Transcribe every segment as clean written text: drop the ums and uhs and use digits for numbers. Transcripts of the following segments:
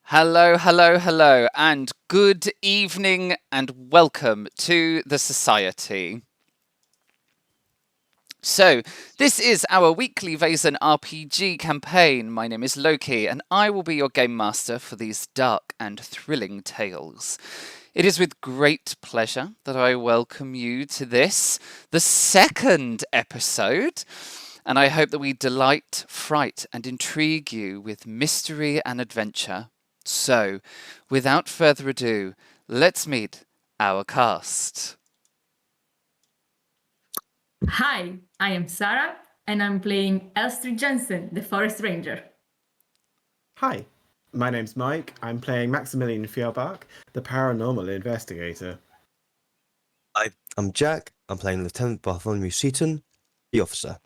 Hello, hello, hello, and good evening and welcome to the Society. So, this is our weekly Vaesen RPG campaign. My name is Loki, and I will be your game master for these dark and thrilling tales. It is with great pleasure that I welcome you to this, the second episode, and I hope that we delight, fright, and intrigue you with mystery and adventure. So, without further ado, let's meet our cast. Hi, I am Sarah, and I'm playing Elstrid Jensen, the Forest Ranger. Hi, my name's Mike. I'm playing Maximilian Fjellbach, the paranormal investigator. Hi, I'm Jack. I'm playing Lieutenant Bartholomew Seaton, the officer.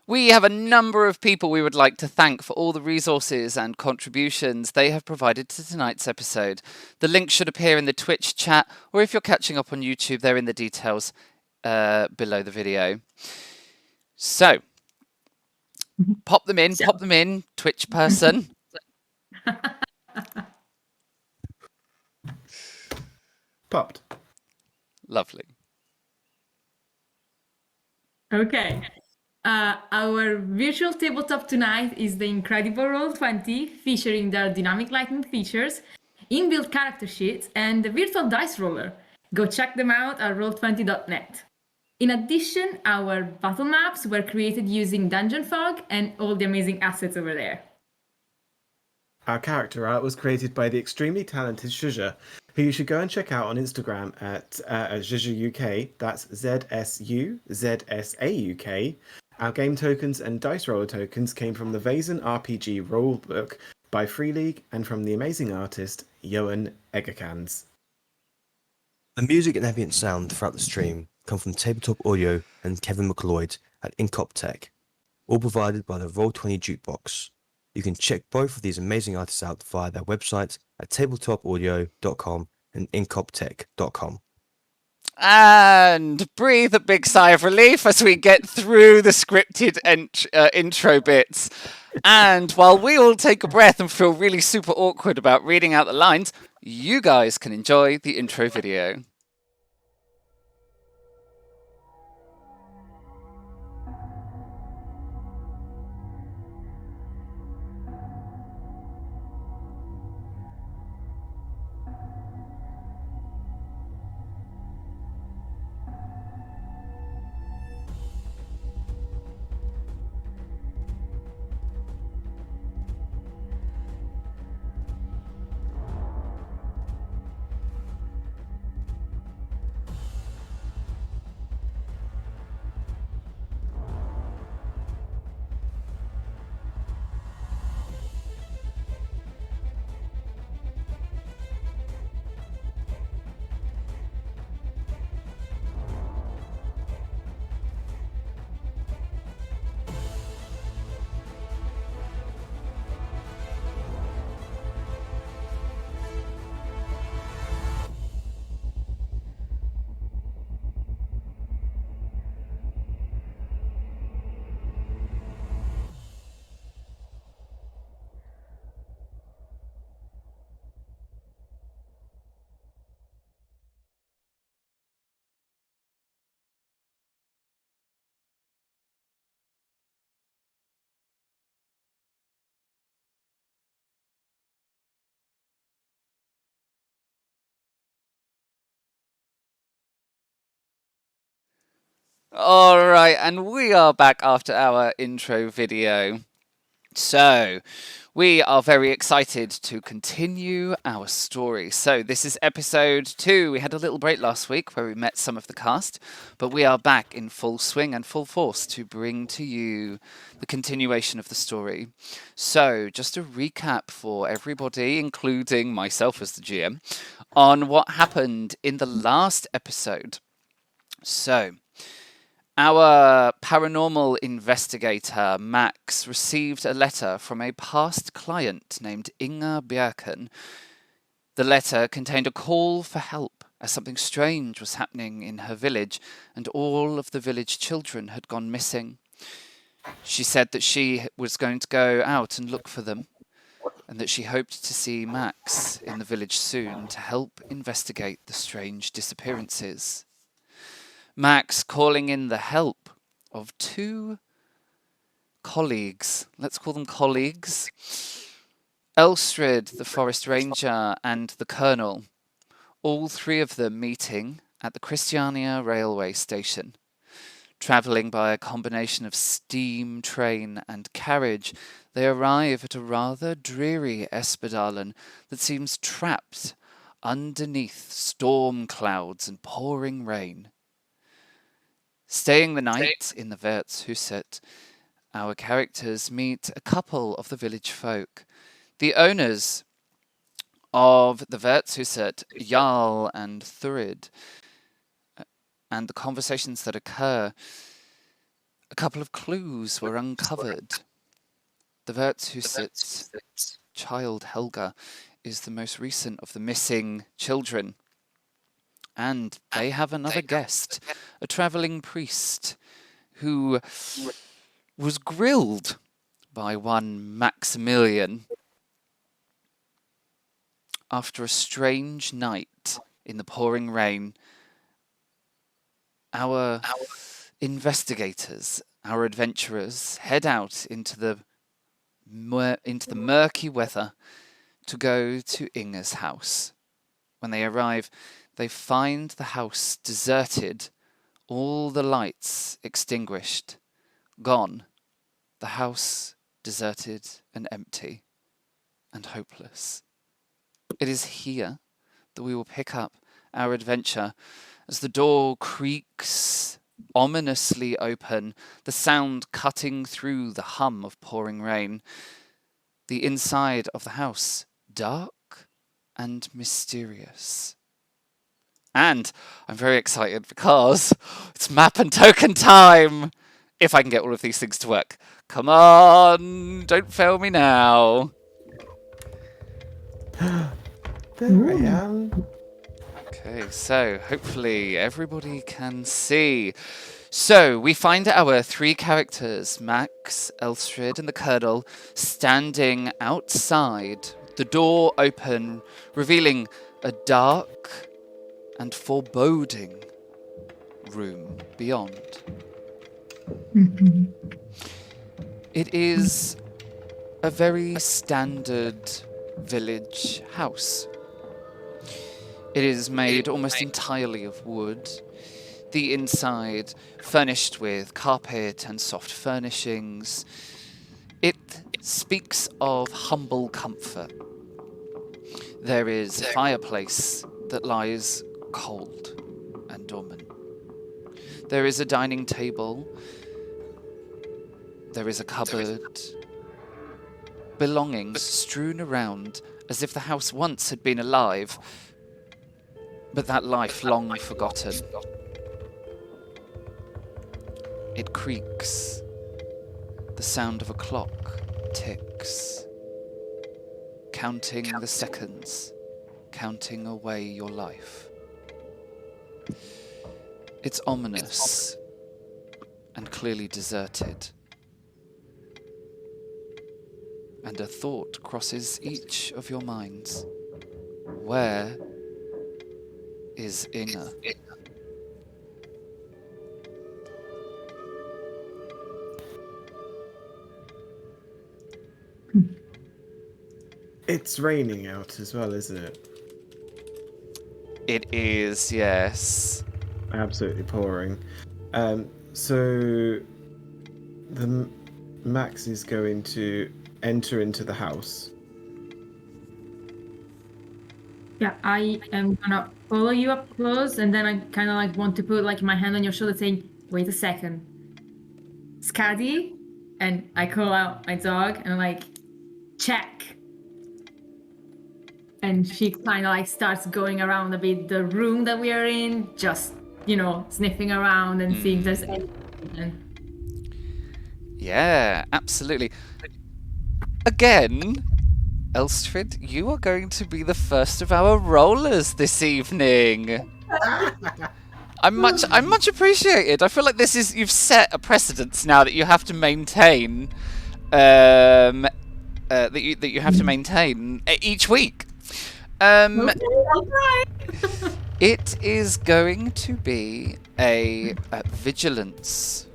We have a number of people we would like to thank for all the resources and contributions they have provided to tonight's episode. The link should appear in the Twitch chat, or if you're catching up on YouTube, they're in the details below the video. So, pop them in, Twitch person. Popped. Lovely. Okay. Our virtual tabletop tonight is the incredible Roll20, featuring their dynamic lighting features, inbuilt character sheets, and the virtual dice roller. Go check them out at roll20.net. In addition, our battle maps were created using Dungeon Fog and all the amazing assets over there. Our character art was created by the extremely talented Shuja, who you should go and check out on Instagram at ZSUZSAUK. That's ZSUZSAUK. Our game tokens and dice roller tokens came from the Vaesen RPG rulebook by Free League and from the amazing artist Johan Egerkrans. The music and ambient sound throughout the stream come from Tabletop Audio and Kevin McLeod at Incop Tech, all provided by the Roll20 Jukebox. You can check both of these amazing artists out via their websites at tabletopaudio.com and incoptech.com. And breathe a big sigh of relief as we get through the scripted intro bits. And while we all take a breath and feel really super awkward about reading out the lines, you guys can enjoy the intro video. All right, and we are back after our intro video. So, we are very excited to continue our story. So, this is episode 2. We had a little break last week where we met some of the cast, but we are back in full swing and full force to bring to you the continuation of the story. So, just a recap for everybody, including myself as the GM, on what happened in the last episode. So, our paranormal investigator, Max, received a letter from a past client named Inga Bjerken. The letter contained a call for help, as something strange was happening in her village, and all of the village children had gone missing. She said that she was going to go out and look for them. and that she hoped to see Max in the village soon to help investigate the strange disappearances. Max calling in the help of 2 colleagues. Let's call them colleagues. Elstrid, the forest ranger, and the colonel. All 3 of them meeting at the Christiania railway station. Travelling by a combination of steam, train, and carriage, they arrive at a rather dreary Espedalen that seems trapped underneath storm clouds and pouring rain. Staying the night in the Wirtshuset, our characters meet a couple of the village folk. The owners of the Wirtshuset, Jarl and Thurid, and the conversations that occur, a couple of clues were uncovered. The Wirtshuset's child, Helga, is the most recent of the missing children. And they have another guest, a travelling priest, who was grilled by one Maximilian after a strange night in the pouring rain. Our investigators, our adventurers, head out into the murky weather to go to Inge's house. When they arrive, they find the house deserted, all the lights extinguished, gone. The house deserted and empty and hopeless. It is here that we will pick up our adventure as the door creaks ominously open, the sound cutting through the hum of pouring rain. The inside of the house, dark and mysterious. And I'm very excited because it's map and token time! If I can get all of these things to work. Come on, don't fail me now. There I am. Okay, so hopefully everybody can see. So we find our 3 characters, Max, Elstrid, and the Colonel, standing outside, the door open, revealing a dark and foreboding room beyond. It is a very standard village house. It is made almost entirely of wood. The inside furnished with carpet and soft furnishings. It speaks of humble comfort. There is a fireplace that lies cold and dormant. There is a dining table. There is a cupboard. Belongings strewn around as if the house once had been alive, but that life long forgotten. It creaks. The sound of a clock ticks, counting the seconds, counting away your life. It's ominous and clearly deserted. And a thought crosses each of your minds. Where is Inge? It's raining out as well, isn't it? It is, yes. Absolutely pouring. So the Max is going to enter into the house. Yeah, I am gonna follow you up close, and then I kind of like want to put like my hand on your shoulder, saying, "Wait a second, Scaddy," and I call out my dog, and I'm like, "Check." And she kind of like starts going around a bit the room that we are in, just sniffing around and seeing if there's anything. Yeah, absolutely. Again, Elstrid, you are going to be the first of our rollers this evening. I'm much appreciated. I feel like you've set a precedence now that you have to maintain that you have to maintain each week. Okay, I'll try. It is going to be a vigilance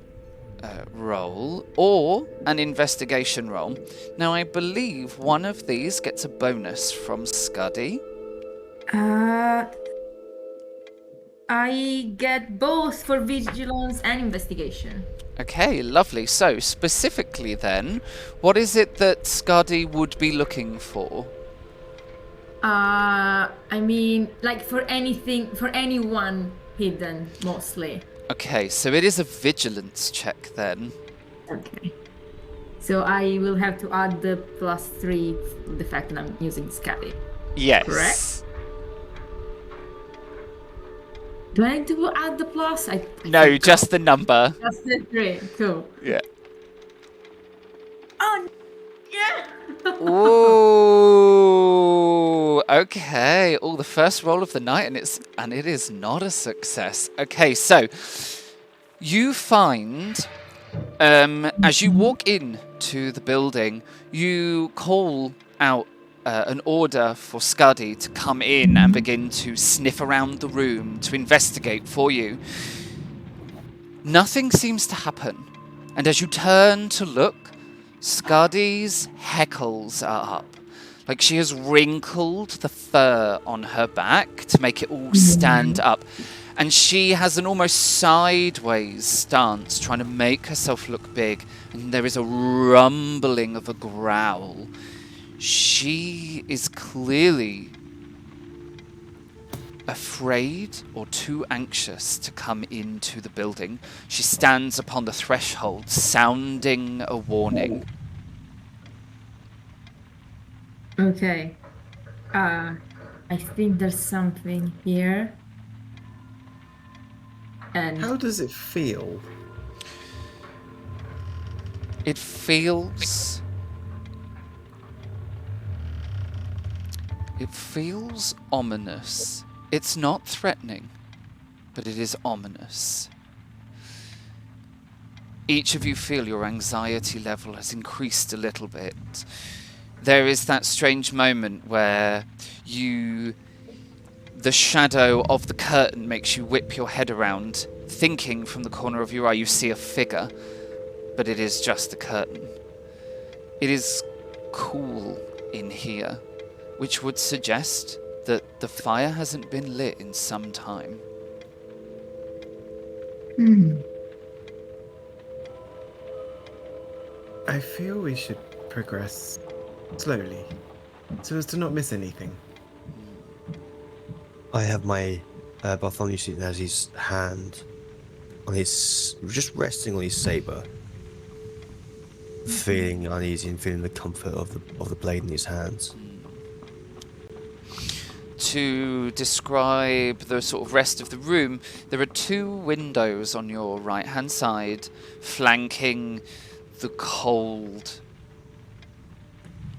roll or an investigation roll. Now, I believe one of these gets a bonus from Scuddy. I get both for vigilance and investigation. Okay, lovely. So, specifically then, what is it that Scuddy would be looking for? I mean, like for anyone hidden, mostly. Okay, so it is a vigilance check then. Okay. So I will have to add the +3 to the fact that I'm using Scotty. Yes. Correct? Do I need to add the plus? I No, forgot. just the number. Just the 3. Cool. Yeah. Oh, yeah! Ooh. Okay. Oh, the first roll of the night, and it is not a success. Okay, so you find, as you walk in to the building, you call out an order for Scuddy to come in and begin to sniff around the room to investigate for you. Nothing seems to happen, and as you turn to look, Scuddy's heckles are up. Like she has wrinkled the fur on her back to make it all stand up. And she has an almost sideways stance, trying to make herself look big. And there is a rumbling of a growl. She is clearly afraid or too anxious to come into the building. She stands upon the threshold, sounding a warning. Okay. I think there's something here. And How does it feel? It feels ominous. It's not threatening, but it is ominous. Each of you feel your anxiety level has increased a little bit. There is that strange moment where the shadow of the curtain makes you whip your head around, thinking from the corner of your eye you see a figure, but it is just a curtain. It is cool in here, which would suggest that the fire hasn't been lit in some time. I feel we should progress slowly, so as to not miss anything. I have my Bartholomew sitting as his hand on his, just resting on his saber, feeling uneasy and feeling the comfort of the blade in his hands. To describe the sort of rest of the room, there are 2 windows on your right-hand side, flanking the cold,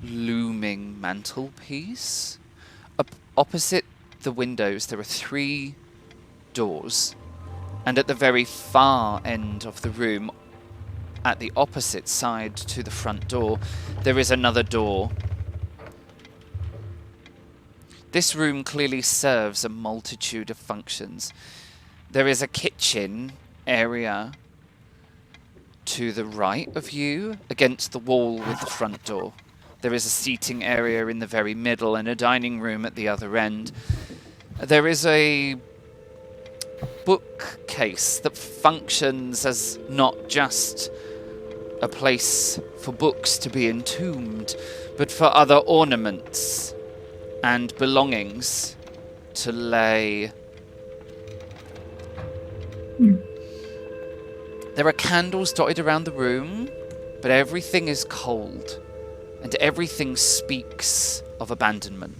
looming mantelpiece. Opposite the windows, there are 3 doors, and at the very far end of the room, at the opposite side to the front door, there is another door. This room clearly serves a multitude of functions. There is a kitchen area to the right of you, against the wall with the front door. There is a seating area in the very middle and a dining room at the other end. There is a bookcase that functions as not just a place for books to be entombed, but for other ornaments and belongings to lay. There are candles dotted around the room, but everything is cold, and everything speaks of abandonment.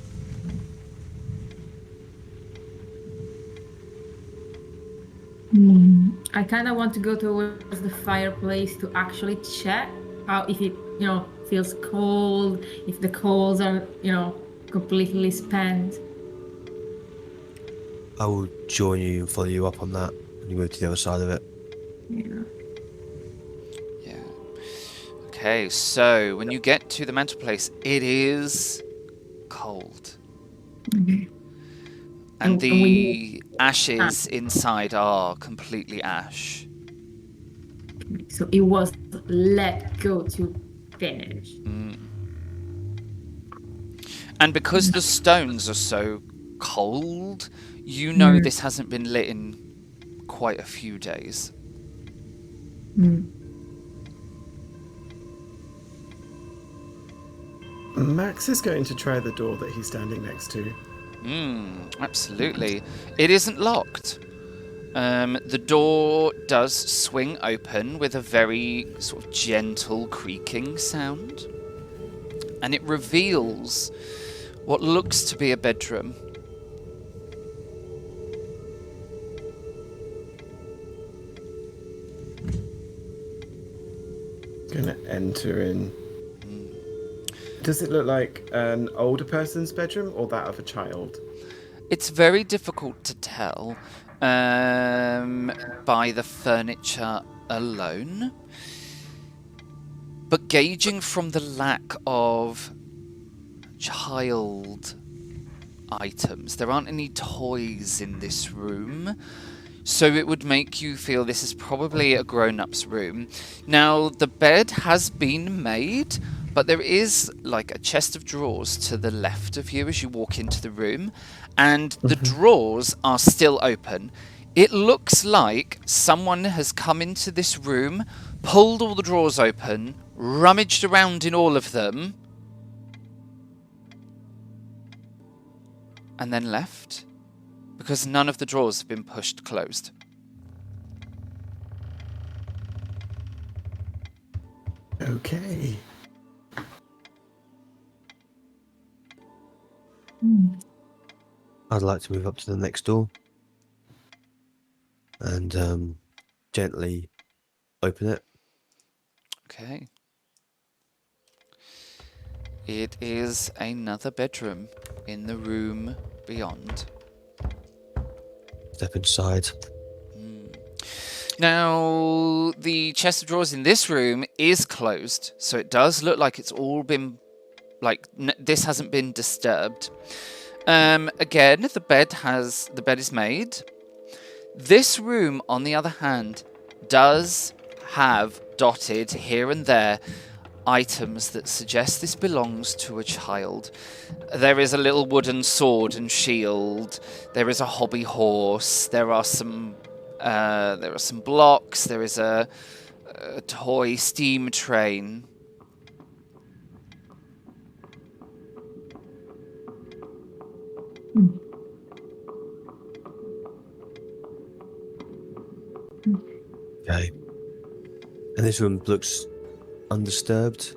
I kind of want to go towards the fireplace to actually check how, if it, feels cold, if the coals are, completely spent. I will join you and follow you up on that when you move to the other side of it. Yeah. Yeah. Okay, so when you get to the mantelpiece, it is cold. Okay. And And the ashes inside are completely ash. So it was let go to finish. And because the stones are so cold, you know this hasn't been lit in quite a few days. Max is going to try the door that he's standing next to. Absolutely. It isn't locked. The door does swing open with a very sort of gentle creaking sound. And it reveals what looks to be a bedroom. Gonna enter in. Does it look like an older person's bedroom or that of a child? It's very difficult to tell by the furniture alone. But gauging from the lack of child items, there aren't any toys in this room. So it would make you feel this is probably a grown-up's room. Now, the bed has been made, but there is like a chest of drawers to the left of you as you walk into the room, and the drawers are still open. It looks like someone has come into this room, pulled all the drawers open, rummaged around in all of them, and then left. Because none of the drawers have been pushed closed. Okay. I'd like to move up to the next door and gently open it. Okay. It is another bedroom in the room beyond. Step inside. Now, the chest of drawers in this room is closed, so it does look like it's all been, like, this hasn't been disturbed. Again, the bed is made. This room, on the other hand, does have dotted here and there items that suggest this belongs to a child. There is a little wooden sword and shield. There is a hobby horse. There are some blocks. There is a toy steam train. Okay. And this room looks undisturbed.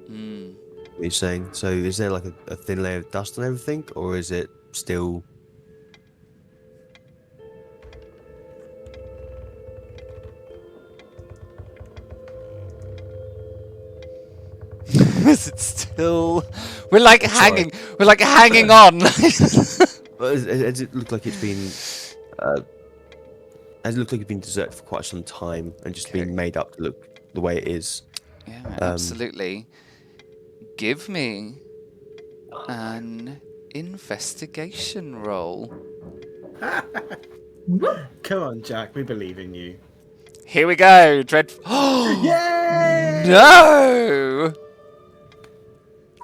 What are you saying? So is there like a thin layer of dust on everything, or is it still... Is it still? We're like hanging on. Does it look like it's been... has it looked like it's been deserted for quite some time and just been made up to look the way it is? Yeah, absolutely. Give me an investigation roll. Come on, Jack. We believe in you. Here we go. Dreadful. Yay! No!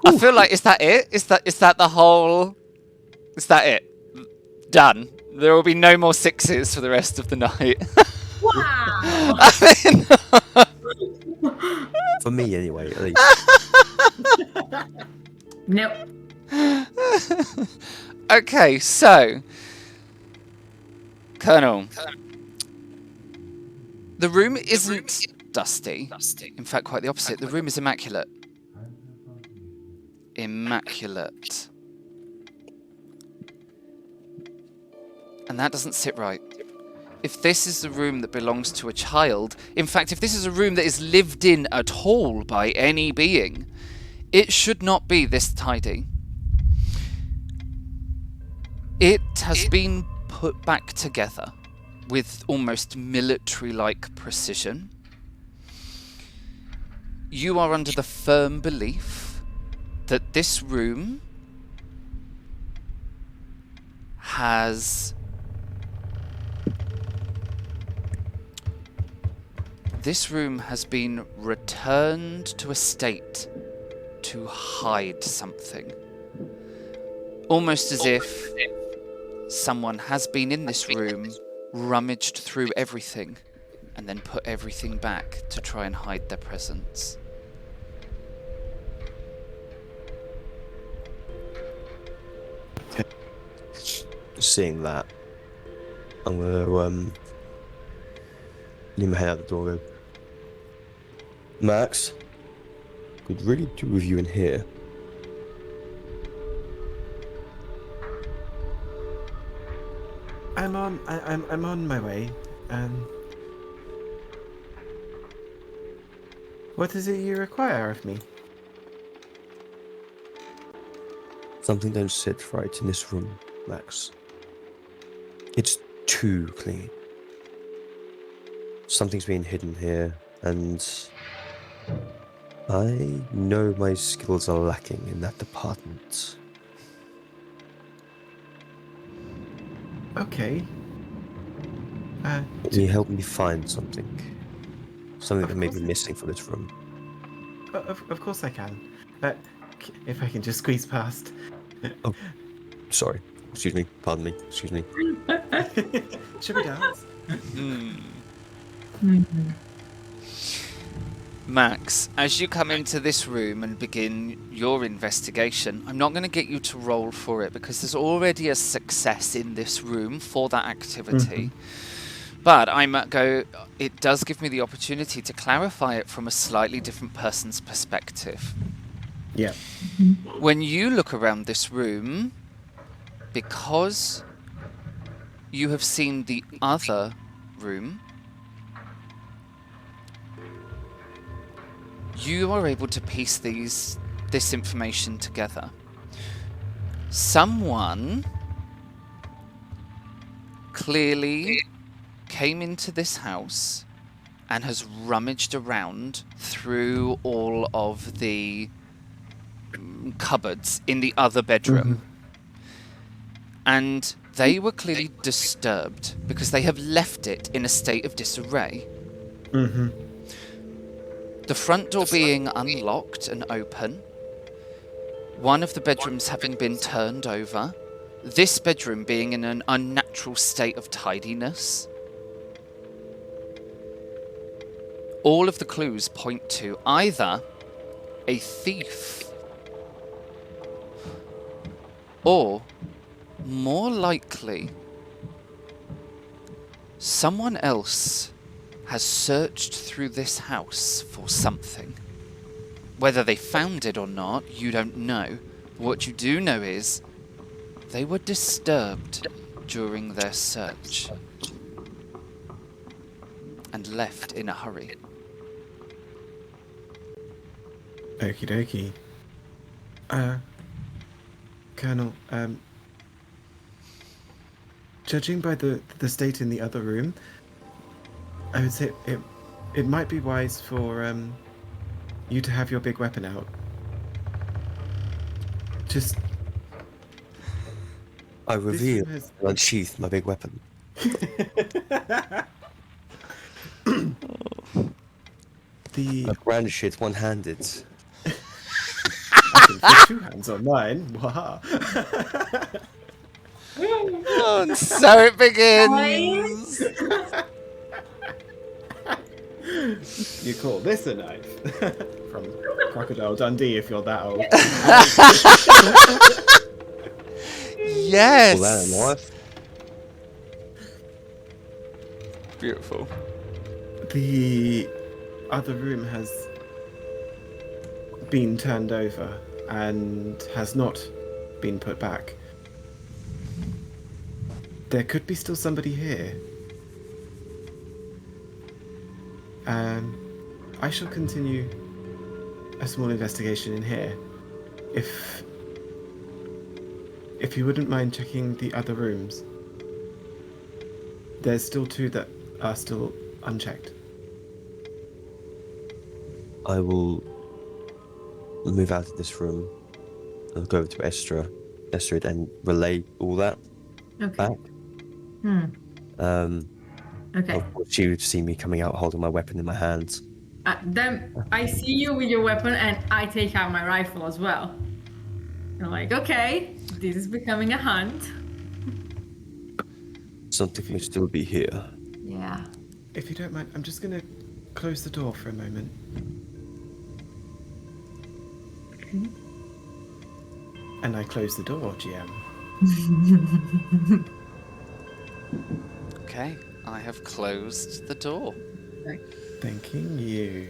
I feel like, is that it? Is that the whole... Is that it? Done. There will be no more sixes for the rest of the night. Wow! I mean, For me, anyway, at least. Nope. okay, so... Colonel. The room isn't dusty. In fact, quite the opposite. The room is immaculate. Immaculate. And that doesn't sit right. If this is the room that belongs to a child, in fact, if this is a room that is lived in at all by any being, it should not be this tidy. It has been put back together with almost military-like precision. you are under the firm belief that this room has been returned to a state to hide something. Almost as if someone has been in this room, rummaged through everything, and then put everything back to try and hide their presence. Seeing that, I'm gonna leave my head out the door and go, Max, could really do with you in here. I'm on my way. What is it you require of me? Something don't sit right in this room, Max. It's too clean. Something's being hidden here, and I know my skills are lacking in that department. Okay. Can you help me find something? Something Of that may be course. missing from this room. Of course I can. If I can just squeeze past. Sorry. Excuse me. Pardon me. Excuse me. Should we dance? Max, as you come into this room and begin your investigation, I'm not going to get you to roll for it because there's already a success in this room for that activity. But it does give me the opportunity to clarify it from a slightly different person's perspective. Yeah. When you look around this room, because you have seen the other room, you are able to piece this information together. Someone clearly came into this house and has rummaged around through all of the cupboards in the other bedroom. And they were clearly disturbed because they have left it in a state of disarray. The front door being unlocked and open, one of the bedrooms having been turned over, this bedroom being in an unnatural state of tidiness. All of the clues point to either a thief or, more likely, someone else has searched through this house for something. Whether they found it or not, you don't know. What you do know is they were disturbed during their search and left in a hurry. Okie dokie. Colonel, judging by the state in the other room, I would say it might be wise for you to have your big weapon out. Just I reveal room has- and unsheath my big weapon. I brandish it one-handed. I can fit two hands on mine. Waha. Oh, and so it begins! You call this a knife? From Crocodile Dundee, if you're that old. Yes! Call that a knife? Beautiful. The other room has been turned over and has not been put back. There could be still somebody here. I shall continue a small investigation in here. If you wouldn't mind checking the other rooms. There's still two that are still unchecked. I will move out of this room. I'll go over to Estrid, and relay all that Okay. back. Okay. Of course, she would see me coming out holding my weapon in my hands. Then I see you with your weapon, and I take out my rifle as well. I'm like, okay, this is becoming a hunt. Something may still be here. Yeah. If you don't mind, I'm just gonna close the door for a moment. Okay. And I close the door, GM. Okay, I have closed the door. Thanking you.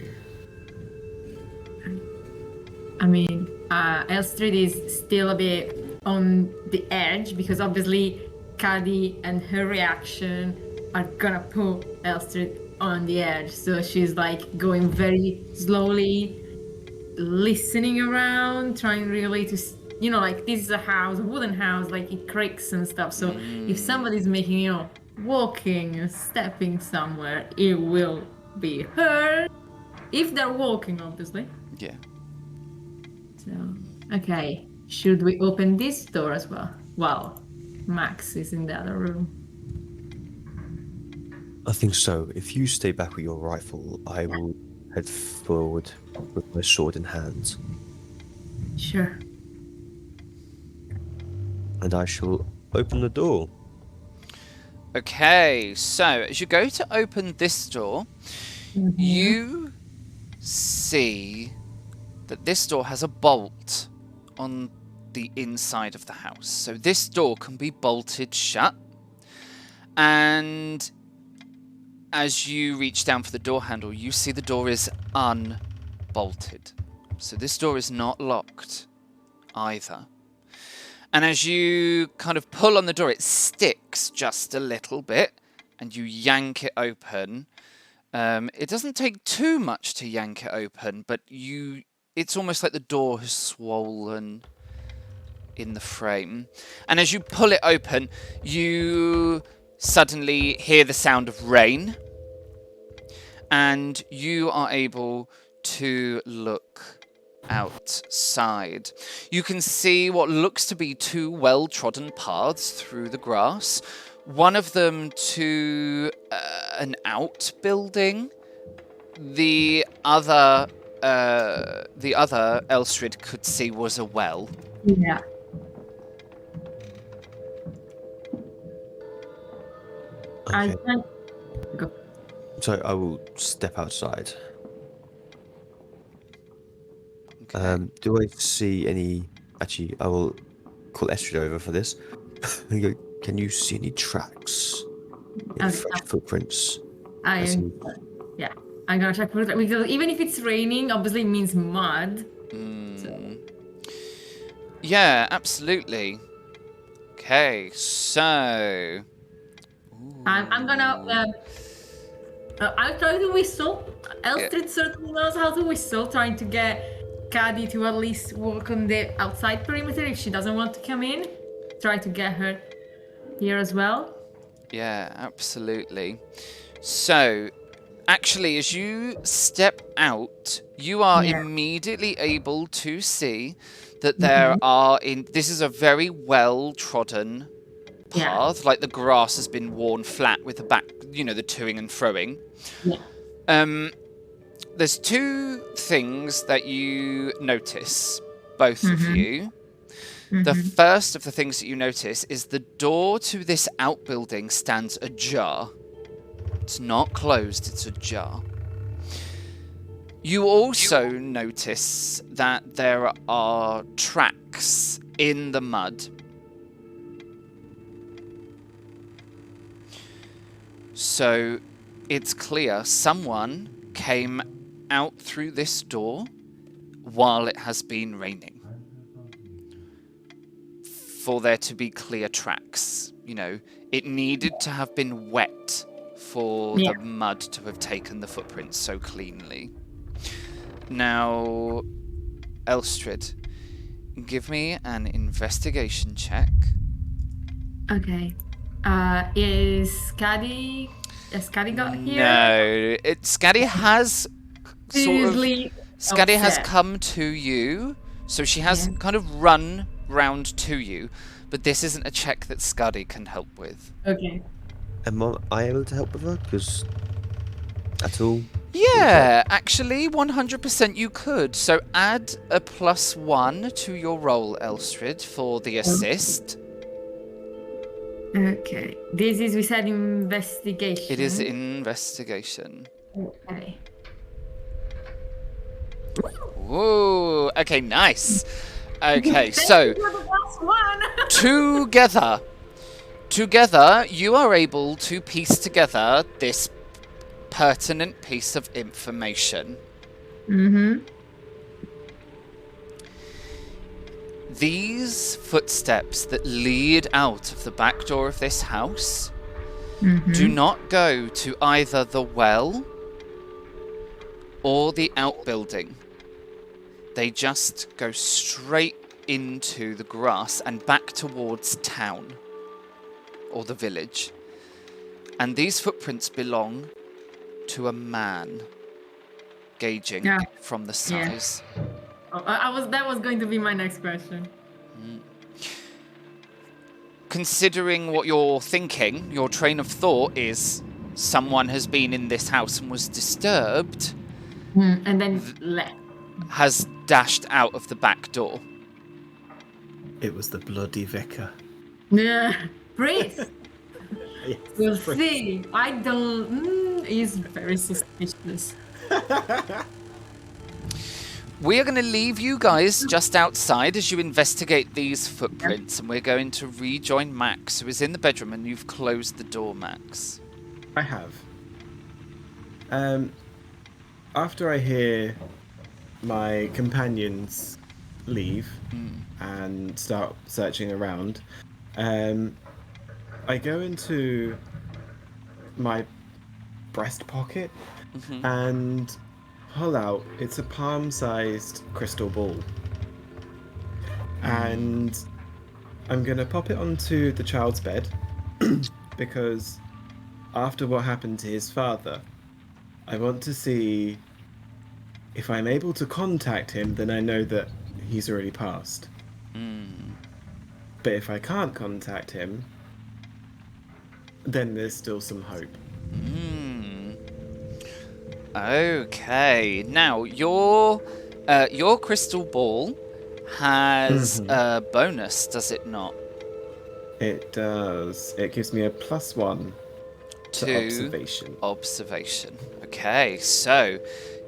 I mean, Elstrid is still a bit on the edge because obviously Cady and her reaction are gonna put Elstrid on the edge. So she's like going very slowly, listening around, trying really to, like this is a house, a wooden house, like it creaks and stuff. So if somebody's making, walking and stepping somewhere, it will be heard. If they're walking, obviously. Yeah. So, okay. Should we open this door as well? Well, Max is in the other room. I think so. If you stay back with your rifle, I will head forward with my sword in hand, Sure. and I shall open the door. Okay, so as you go to open this door, you see that this door has a bolt on the inside of the house. So this door can be bolted shut. And as you reach down for the door handle, you see the door is unbolted. So this door is not locked either. And as you kind of pull on the door, it sticks just a little bit, and you yank it open. It doesn't take too much to yank it open, but it's almost like the door has swollen in the frame. And as you pull it open, you suddenly hear the sound of rain, and you are able to look outside. You can see what looks to be two well-trodden paths through the grass. One of them to an outbuilding. The other Elstrid could see was a well. Yeah. I Okay. can go. So I will step outside. Okay. Do I see any... Actually, I will call Estrid over for this. And go, can you see any tracks? Any fresh footprints? I As am. in- Yeah. I'm gonna check for it because even if it's raining, obviously it means mud. So, Yeah, absolutely. Okay, so I'm gonna. I'll try to whistle. Elstrid certainly knows how to whistle, trying to get Cady to at least walk on the outside perimeter if she doesn't want to come in. Try to get her here as well. yeah, absolutely. So, actually, as you step out, you are immediately able to see that there are this is a very well-trodden path, like the grass has been worn flat with the back, the toing and froing. Yeah. There's two things that you notice, both of you. The first of the things that you notice is the door to this outbuilding stands ajar. It's not closed, it's ajar. You also notice that there are tracks in the mud. So it's clear someone came out through this door while it has been raining. For there to be clear tracks, it needed to have been wet for the mud to have taken the footprints so cleanly. Now, Elstrid, give me an investigation check. Okay. Has Cady got here? No, Scaddy has sort of Seriously, Scuddy has Upset. come to you, so she has kind of run round to you, but this isn't a check that Scuddy can help with. Okay. Am I able to help with her? Because at all? Yeah, actually, 100% you could. So add a +1 to your roll, Elstrid, for the assist. Okay. This is, we said, investigation. It is investigation. Okay. Whoa, okay, nice. Okay, so Thank you for the +1. together, you are able to piece together this pertinent piece of information. Mm-hmm. These footsteps that lead out of the back door of this house do not go to either the well or the outbuilding. They just go straight into the grass and back towards town or the village. And these footprints belong to a man, gauging from the size. That was going to be my next question. Considering what you're thinking, your train of thought is someone has been in this house and was disturbed, And then left. has dashed out of the back door. It was the bloody vicar. Yeah. Priest. Yes, We'll priest. see. I don't. He's very suspicious. We are going to leave you guys just outside as you investigate these footprints, and we're going to rejoin Max, who is in the bedroom, and you've closed the door, Max. I have. After I hear my companions leave and start searching around, I go into my breast pocket and pull out, it's a palm-sized crystal ball. And I'm going to pop it onto the child's bed because after what happened to his father, I want to see if I'm able to contact him, then I know that he's already passed. But if I can't contact him, then there's still some hope. Okay. Now, your crystal ball has a bonus, does it not? It does. It gives me a +1 to observation. Observation. Okay, so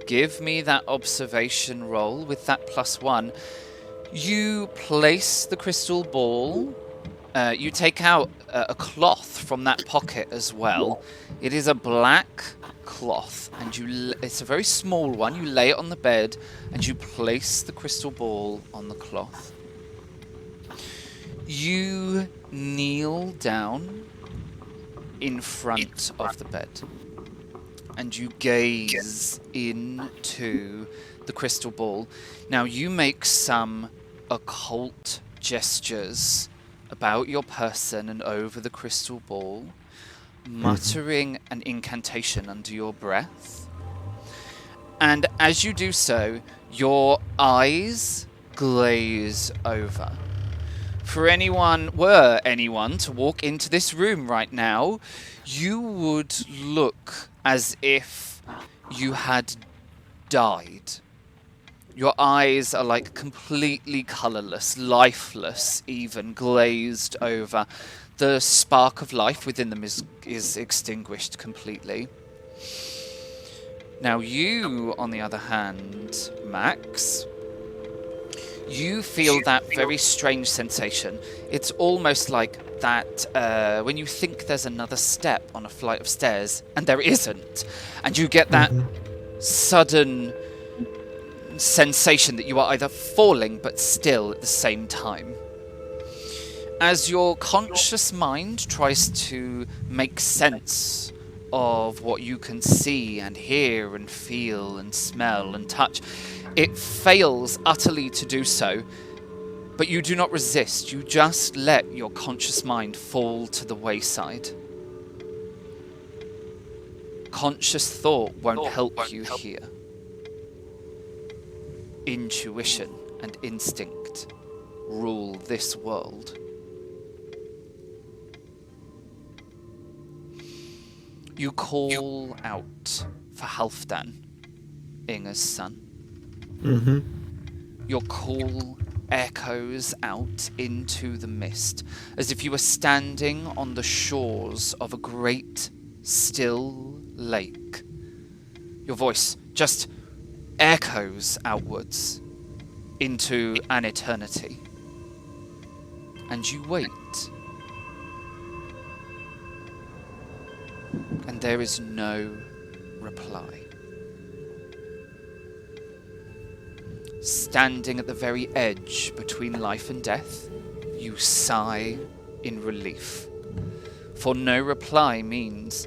give me that observation roll with that +1. You place the crystal ball. You take out a cloth from that pocket as well. It is a black cloth, and it's a very small one. You lay it on the bed, and you place the crystal ball on the cloth. You kneel down in front of the bed, and you gaze into the crystal ball. Now, you make some occult gestures about your person and over the crystal ball, muttering an incantation under your breath. And as you do so, your eyes glaze over. For anyone to walk into this room right now, you would look as if you had died. Your eyes are like completely colourless, lifeless even, glazed over. The spark of life within them is extinguished completely. Now you, on the other hand, Max, you feel that very strange sensation. It's almost like that when you think there's another step on a flight of stairs, and there isn't. And you get that sudden sensation that you are either falling but still at the same time. As your conscious mind tries to make sense of what you can see and hear and feel and smell and touch, it fails utterly to do so, but you do not resist. You just let your conscious mind fall to the wayside. Conscious thought won't help you here. intuition and instinct rule this world. You call out for Halfdan, Inga's son. Your call echoes out into the mist, as if you were standing on the shores of a great, still lake. Your voice just echoes outwards into an eternity. And you wait. And there is no reply. Standing at the very edge between life and death, you sigh in relief. For no reply means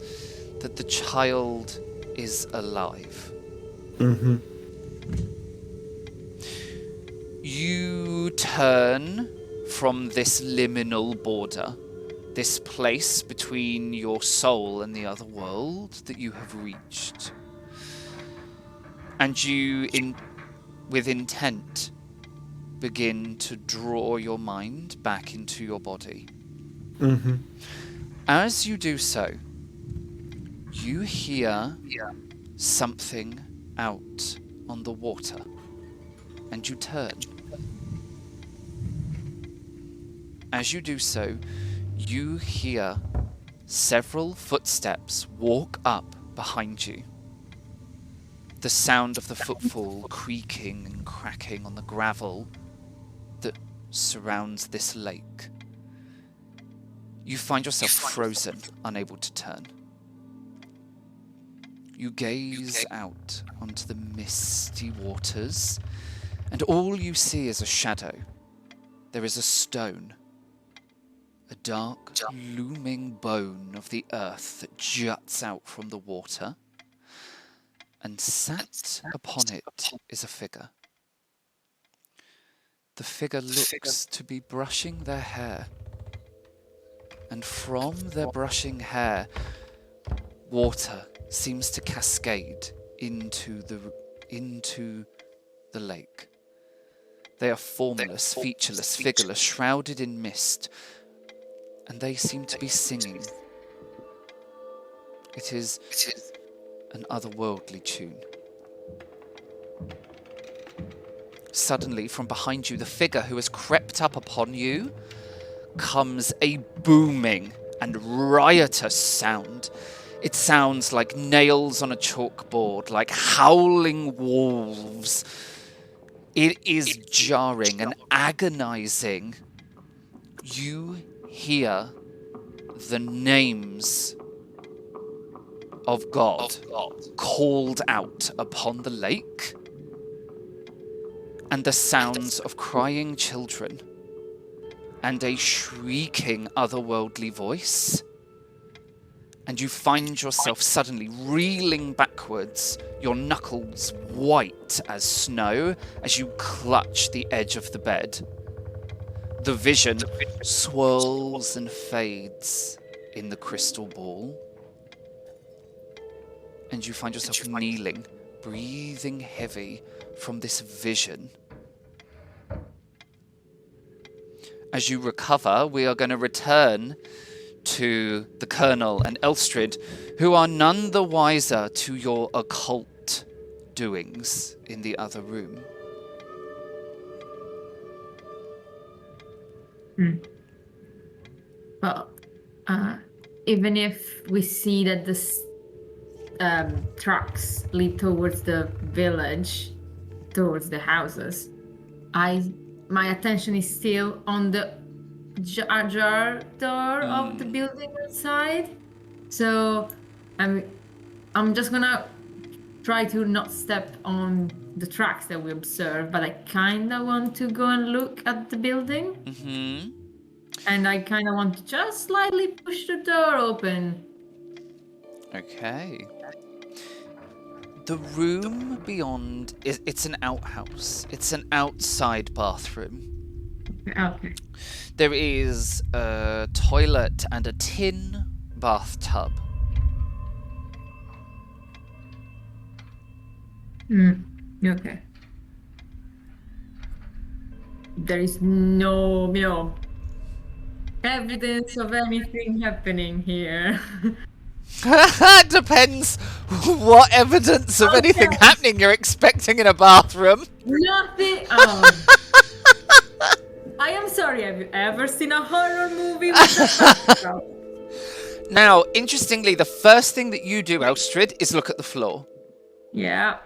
that the child is alive. You turn from this liminal border, this place between your soul and the other world that you have reached. And you, with intent, begin to draw your mind back into your body. As you do so, you hear something out on the water, and you turn. As you do so, you hear several footsteps walk up behind you. The sound of the footfall creaking and cracking on the gravel that surrounds this lake. You find yourself frozen, unable to turn. You gaze out onto the misty waters, and all you see is a shadow. There is a stone, a dark, looming bone of the earth that juts out from the water, and sat upon it is a figure. The figure looks to be brushing their hair, and from their brushing hair, water seems to cascade into the lake. They are formless, featureless, figureless, shrouded in mist, and they seem to be singing. It is an otherworldly tune. Suddenly, from behind you, the figure who has crept up upon you, comes a booming and riotous sound. It sounds like nails on a chalkboard, like howling wolves. It is jarring and agonizing. You hear the names of God called out upon the lake, and the sounds of crying children, and a shrieking otherworldly voice. And you find yourself suddenly reeling backwards, your knuckles white as snow as you clutch the edge of the bed. The vision swirls and fades in the crystal ball. And you find yourself kneeling, breathing heavy from this vision. As you recover, we are going to return to the Colonel and Elstrid, who are none the wiser to your occult doings in the other room. Well, even if we see that the tracks lead towards the village, towards the houses, my attention is still on the ajar door of the building outside. So I'm just gonna try to not step on the tracks that we observe, but I kinda want to go and look at the building. And I kinda want to just slightly push the door open. Okay. The room beyond, it's an outhouse. It's an outside bathroom. Okay. There is a toilet and a tin bathtub. Okay. There is no, evidence of anything happening here. Depends what evidence of anything Okay. happening you're expecting in a bathroom. Nothing. Oh. I am sorry. Have you ever seen a horror movie with a background? Now, interestingly, the first thing that you do, Elstrid, is look at the floor. Yeah.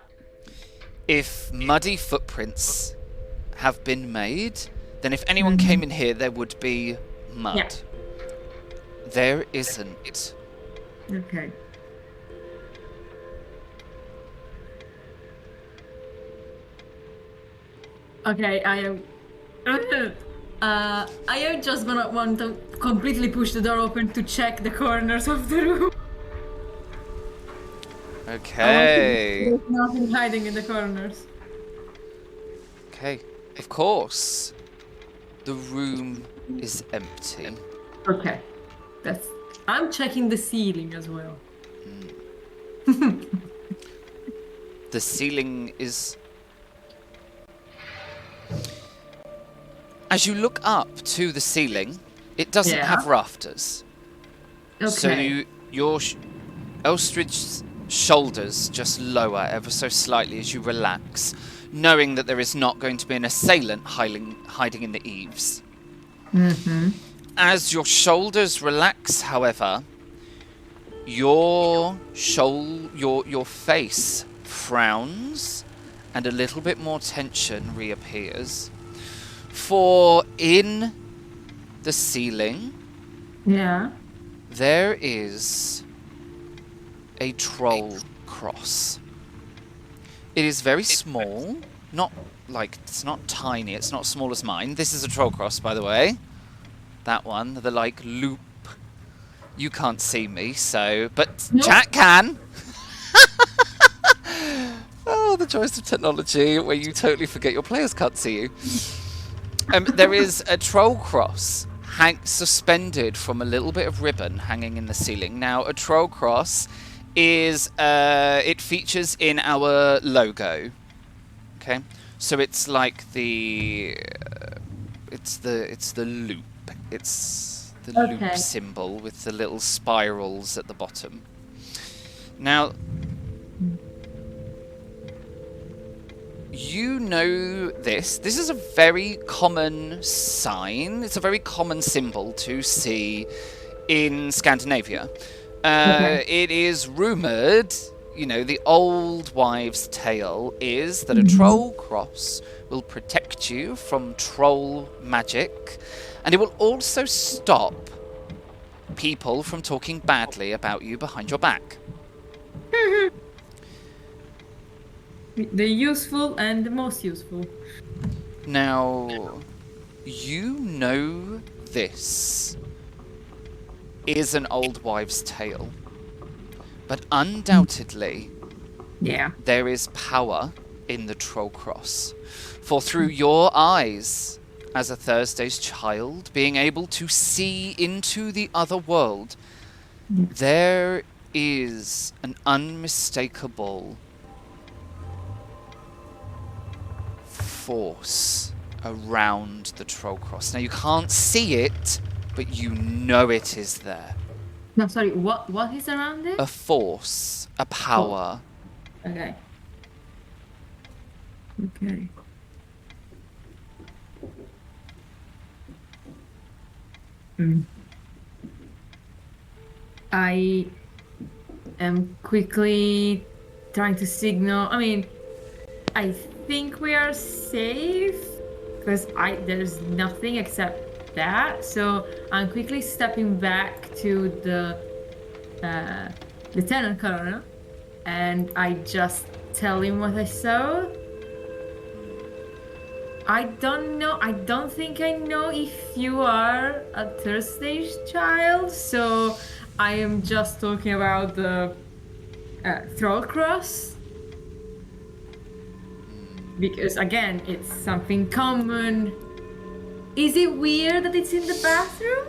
If muddy footprints have been made, then if anyone came in here, there would be mud. Yeah. There isn't. Okay. Okay, I am. I am just gonna want to completely push the door open to check the corners of the room. Okay. There's nothing hiding in the corners. Okay. Of course. The room is empty. Okay. That's. I'm checking the ceiling as well. The ceiling is... As you look up to the ceiling, it doesn't have rafters. Okay. So your Elstridge's shoulders just lower ever so slightly as you relax, knowing that there is not going to be an assailant hiding in the eaves. As your shoulders relax, however, your face frowns and a little bit more tension reappears. For in the ceiling, there is a troll cross. It is very small, it's not tiny, it's not small as mine. This is a troll cross, by the way. That one, the loop. You can't see me, but Nope. chat can. Oh, the joys of technology, where you totally forget your players can't see you. There is a troll cross suspended from a little bit of ribbon hanging in the ceiling. Now, a troll cross is it features in our logo. Okay, so it's like it's the loop. It's the loop symbol with the little spirals at the bottom. Now, you know this. This is a very common sign. It's a very common symbol to see in Scandinavia. It is rumoured, the old wives' tale is that a troll cross will protect you from troll magic, and it will also stop people from talking badly about you behind your back. The useful and the most useful. Now, you know this is an old wives' tale, but undoubtedly there is power in the troll cross. For through your eyes, as a Thursday's child, being able to see into the other world, there is an unmistakable force around the troll cross. Now, you can't see it, but you know it is there. No, sorry, what is around it? A force, a power. Okay. Okay. I am quickly trying to signal. I think we are safe because there's nothing except that. So I'm quickly stepping back to the lieutenant colonel, and I just tell him what I saw. I don't know. I don't think I know if you are a third stage child. So I am just talking about the troll cross. Because again, it's something common. Is it weird that it's in the bathroom?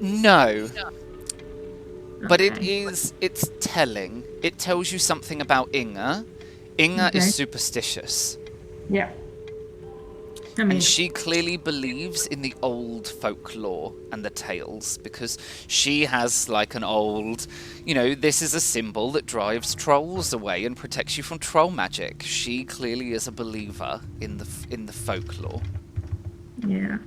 No. But it's telling. It tells you something about Inga. Inga is superstitious. Yeah. I mean, And she clearly believes in the old folklore and the tales, because she has like an old, this is a symbol that drives trolls away and protects you from troll magic. She clearly is a believer in the folklore. yeah.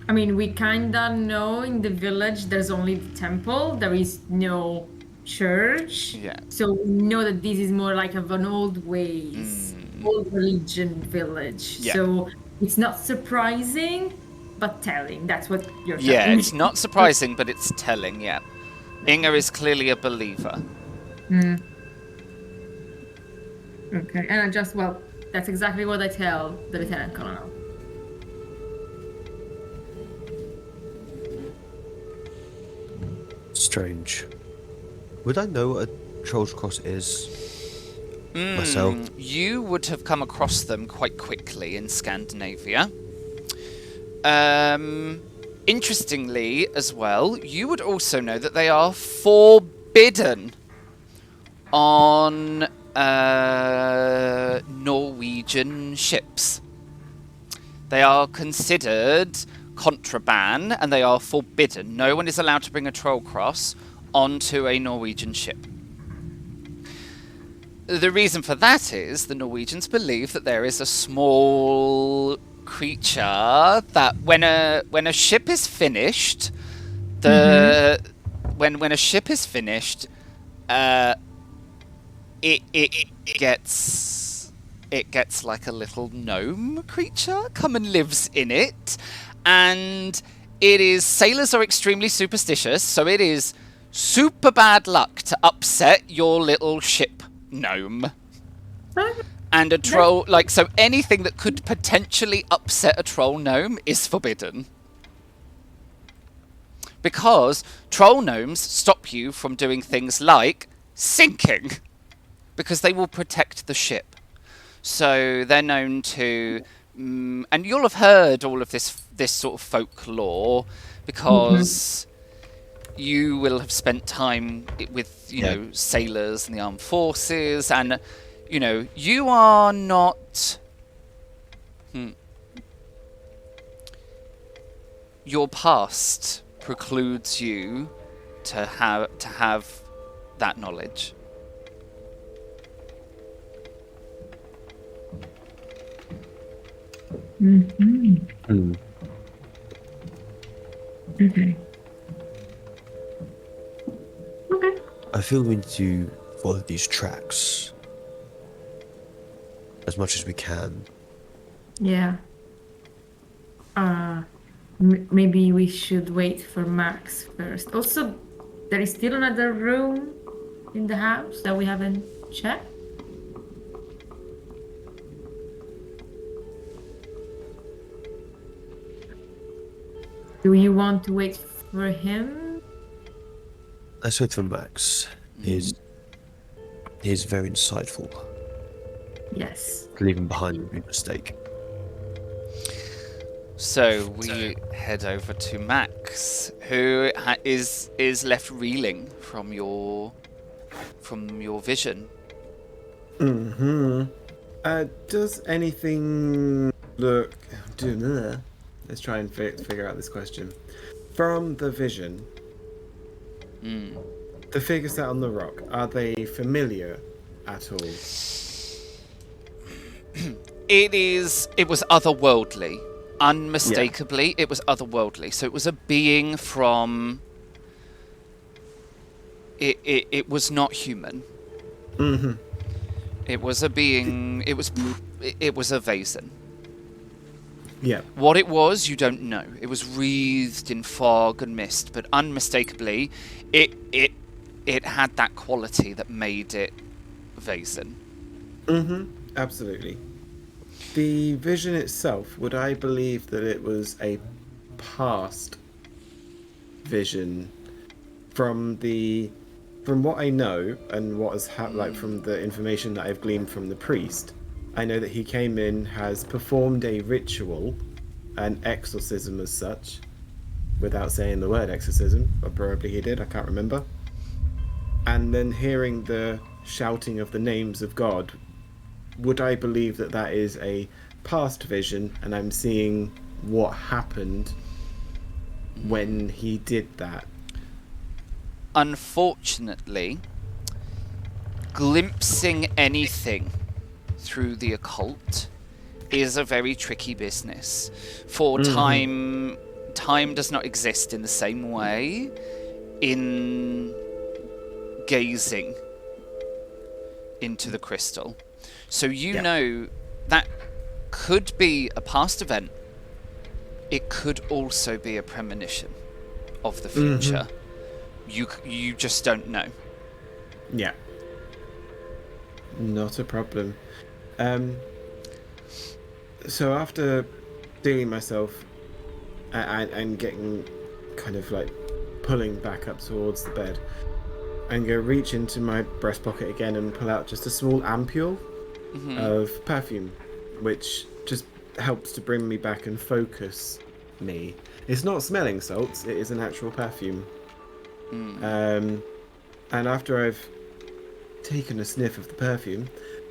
I mean, we kinda know in the village there's only the temple. There is no church. Yeah. So we know that this is more like of an old ways, old religion village. Yeah. So it's not surprising, but telling. That's what you're Yeah, telling it's me. not surprising, but it's telling, yeah. Inga is clearly a believer. Okay, and that's exactly what I tell the lieutenant colonel. Strange. Would I know what a Troll's Cross is? Myself? You would have come across them quite quickly in Scandinavia. Interestingly, as well, you would also know that they are forbidden on Norwegian ships. They are considered contraband, and they are forbidden. No one is allowed to bring a troll cross onto a Norwegian ship. The reason for that is the Norwegians believe that there is a small creature that when a ship is finished, when a ship is finished, it gets like a little gnome creature come and lives in it, and sailors are extremely superstitious, so it is super bad luck to upset your little ship gnome. And a troll, so anything that could potentially upset a troll gnome is forbidden. Because troll gnomes stop you from doing things like sinking, because they will protect the ship. So they're known to, and you'll have heard all of this sort of folklore, because you will have spent time with, sailors and the armed forces, and, you are not... Your past precludes you to have that knowledge. Okay. I feel we need to follow these tracks as much as we can. Yeah. Maybe we should wait for Max first. Also, there is still another room in the house that we haven't checked. Do you want to wait for him? Let's wait for Max. He's very insightful. Yes. Leaving behind would be a mistake. So we head over to Max, who is left reeling from your vision. Does anything look... Let's try and figure out this question. From the vision, the figures set on the rock, are they familiar at all? It was otherworldly. Unmistakably, it was otherworldly. So it was a being from... It was not human. It was a being... It was a Vaesen. Yeah. What it was, you don't know. It was wreathed in fog and mist, but unmistakably, it had that quality that made it Vaesen. Absolutely. The vision itself, would I believe that it was a past vision from what I know and what has from the information that I've gleaned from the priest? I know that he came in, has performed a ritual, an exorcism as such, without saying the word exorcism, or probably he did, I can't remember. And then hearing the shouting of the names of God, would I believe that that is a past vision, and I'm seeing what happened when he did that. Unfortunately, glimpsing anything through the occult is a very tricky business. For time does not exist in the same way in gazing into the crystal. So you know that could be a past event. It could also be a premonition of the future. You just don't know. Yeah. Not a problem. So after seeing myself and getting kind of like pulling back up towards the bed, I'm going to reach into my breast pocket again and pull out just a small ampule of perfume, which just helps to bring me back and focus me. It's not smelling salts, it is an actual perfume. And after I've taken a sniff of the perfume,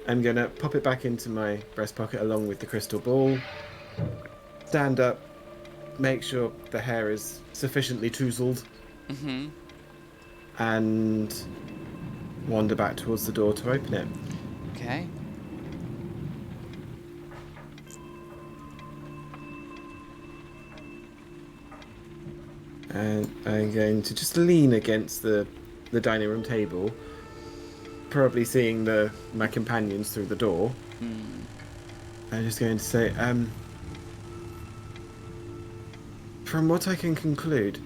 I'm going to pop it back into my breast pocket along with the crystal ball, stand up, make sure the hair is sufficiently touzled, and wander back towards the door to open it. Okay. And I'm going to just lean against the dining room table, probably seeing my companions through the door. I'm just going to say, from what I can conclude,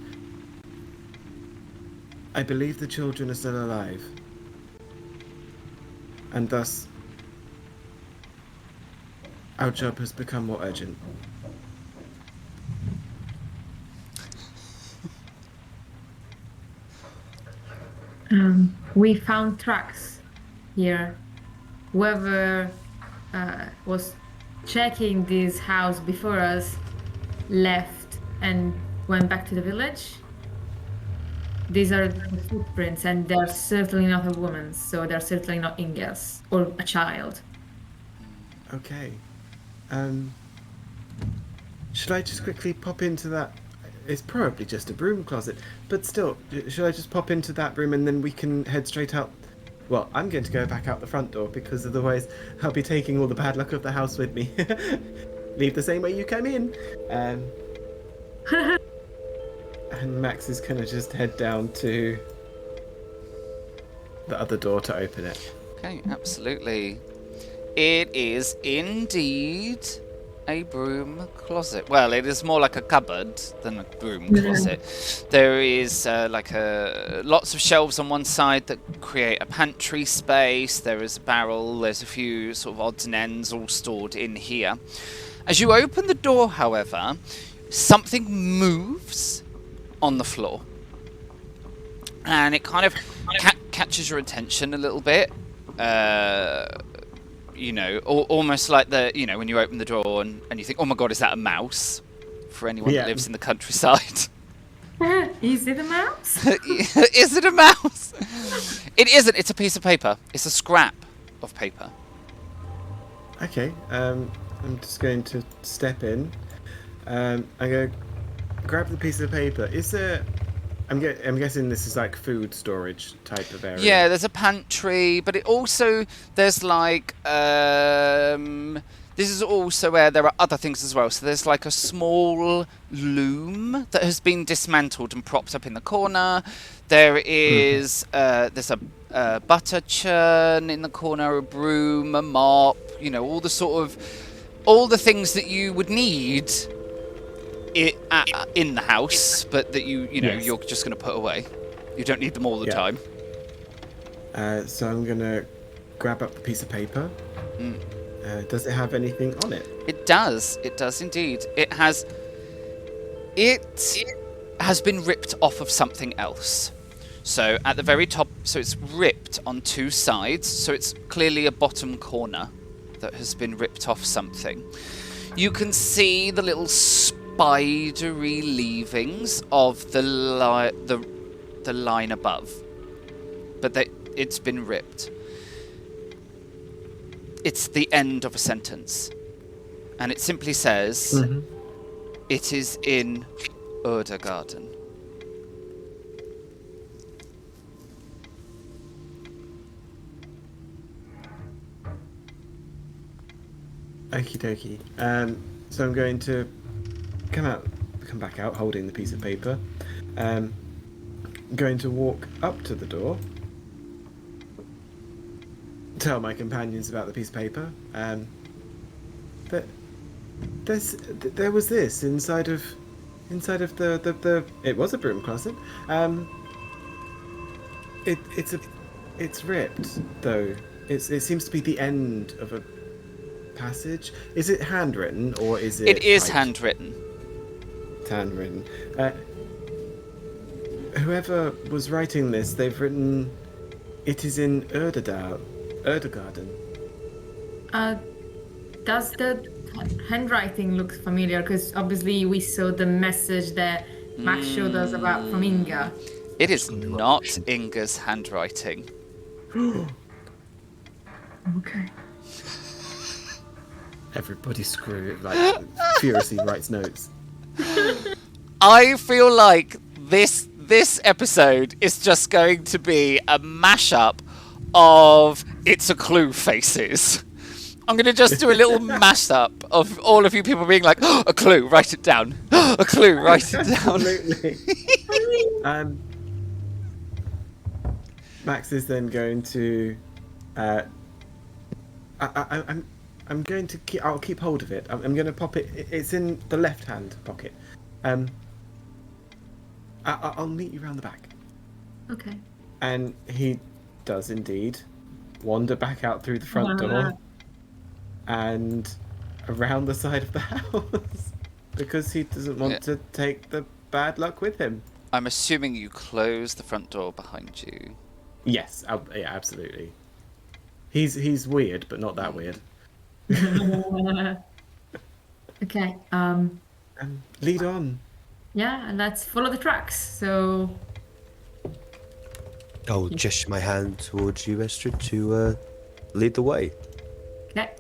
I believe the children are still alive. And thus, our job has become more urgent. We found tracks here. Whoever was checking this house before us left and went back to the village. These are the footprints, and they're certainly not a woman's, so they're certainly not Ingel's or a child. Okay. Should I just quickly pop into that? It's probably just a broom closet, but still, should I just pop into that room and then we can head straight out? Well, I'm going to go back out the front door because otherwise I'll be taking all the bad luck of the house with me. Leave the same way you came in. And Max is going to just head down to the other door to open it. Okay, absolutely. It is indeed a broom closet. Well, it is more like a cupboard than a broom closet. There is lots of shelves on one side that create a pantry space. There is a barrel. There's a few sort of odds and ends all stored in here. As you open the door, however, something moves on the floor. And it kind of catches your attention a little bit. Almost like when you open the door and you think, oh my god, is that a mouse? For anyone that lives in the countryside. Is it a mouse? Is it a mouse? It isn't. It's a piece of paper. It's a scrap of paper. Okay, I'm just going to step in. I'm going to grab the piece of paper. Is there... I'm guessing this is like food storage type of area. Yeah, there's a pantry, but there's like this is also where there are other things as well. So there's like a small loom that has been dismantled and propped up in the corner. There is there's a butter churn in the corner, a broom, a mop. All the things that you would need in the house, but that you're just going to put away. You don't need them all the time. So I'm going to grab up the piece of paper. Does it have anything on it? It does. It does indeed. It has been ripped off of something else. So at the very top, so it's ripped on two sides. So it's clearly a bottom corner that has been ripped off something. You can see the little spidery leavings of the line above, but it's been ripped. It's the end of a sentence, and it simply says, it is in Garden. Okie dokie. So I'm going to come back out holding the piece of paper. Going to walk up to the door. Tell my companions about the piece of paper. But there was this inside of the it was a broom closet. It's ripped though. It seems to be the end of a passage. Is it handwritten or is it? It is typed? handwritten. It's handwritten. Whoever was writing this, they've written, "It is in Garden." Does the handwriting look familiar? Because obviously we saw the message that Max showed us about from Inga. It is not Inga's handwriting. Okay. Everybody screw it, like furiously writes notes. I feel like this episode is just going to be a mashup of It's a Clue faces. I'm going to just do a little mashup of all of you people being like, oh, a clue, write it down. A clue, write it down. Absolutely. Max is then going to. I'm going to keep. I'll keep hold of it. I'm going to pop it. It's in the left-hand pocket. I'll meet you round the back. Okay. And he does indeed wander back out through the front door and around the side of the house because he doesn't want to take the bad luck with him. I'm assuming you close the front door behind you. Yes, yeah, absolutely. He's weird, but not that weird. Okay. Lead on. Yeah, and let's follow the tracks. So. I'll gesture my hand towards you, Esther, to lead the way. Okay.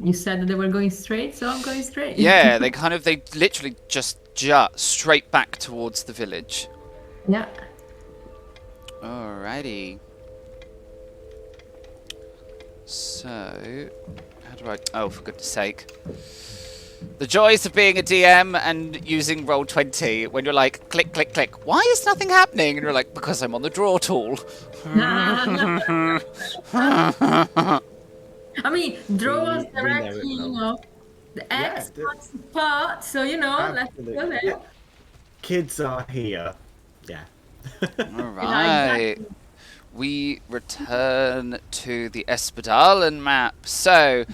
You said that they were going straight, so I'm going straight. Yeah, they literally just jut straight back towards the village. Yeah. Alrighty. So, how do I... Oh, for goodness sake. The joys of being a DM and using Roll20 when you're like, click, click, click. Why is nothing happening? And you're like, because I'm on the draw tool. I mean, draw us We know directly, it well. you know, the X marks the part, so, you know, let's go there. Yeah. Kids are here. Yeah. Alright. We return to the Espadalen map. So,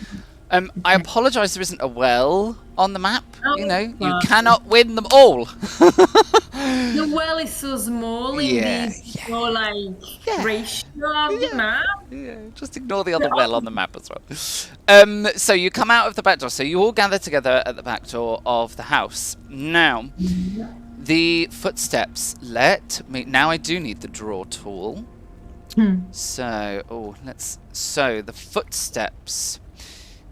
I apologise there isn't a well on the map. You know, you cannot win them all. The well is so small in this more like ratio of the map. Yeah, just ignore the other well on the map as well. So you come out of the back door. So you all gather together at the back door of the house. Now, the footsteps. Now I do need the draw tool. So, the footsteps.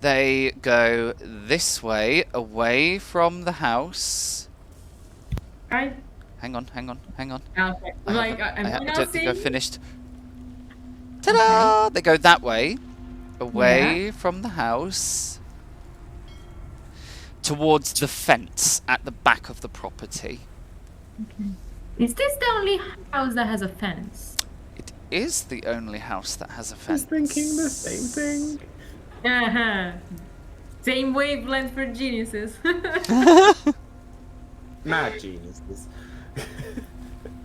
They go this way, away from the house. Right. Hang on. Okay. I don't think I've finished. Ta-da! Okay. They go that way, away from the house, towards the fence at the back of the property. Okay. Is this the only house that has a fence? It is the only house that has a fence. I was thinking the same thing. Same wavelength for geniuses. Mad geniuses.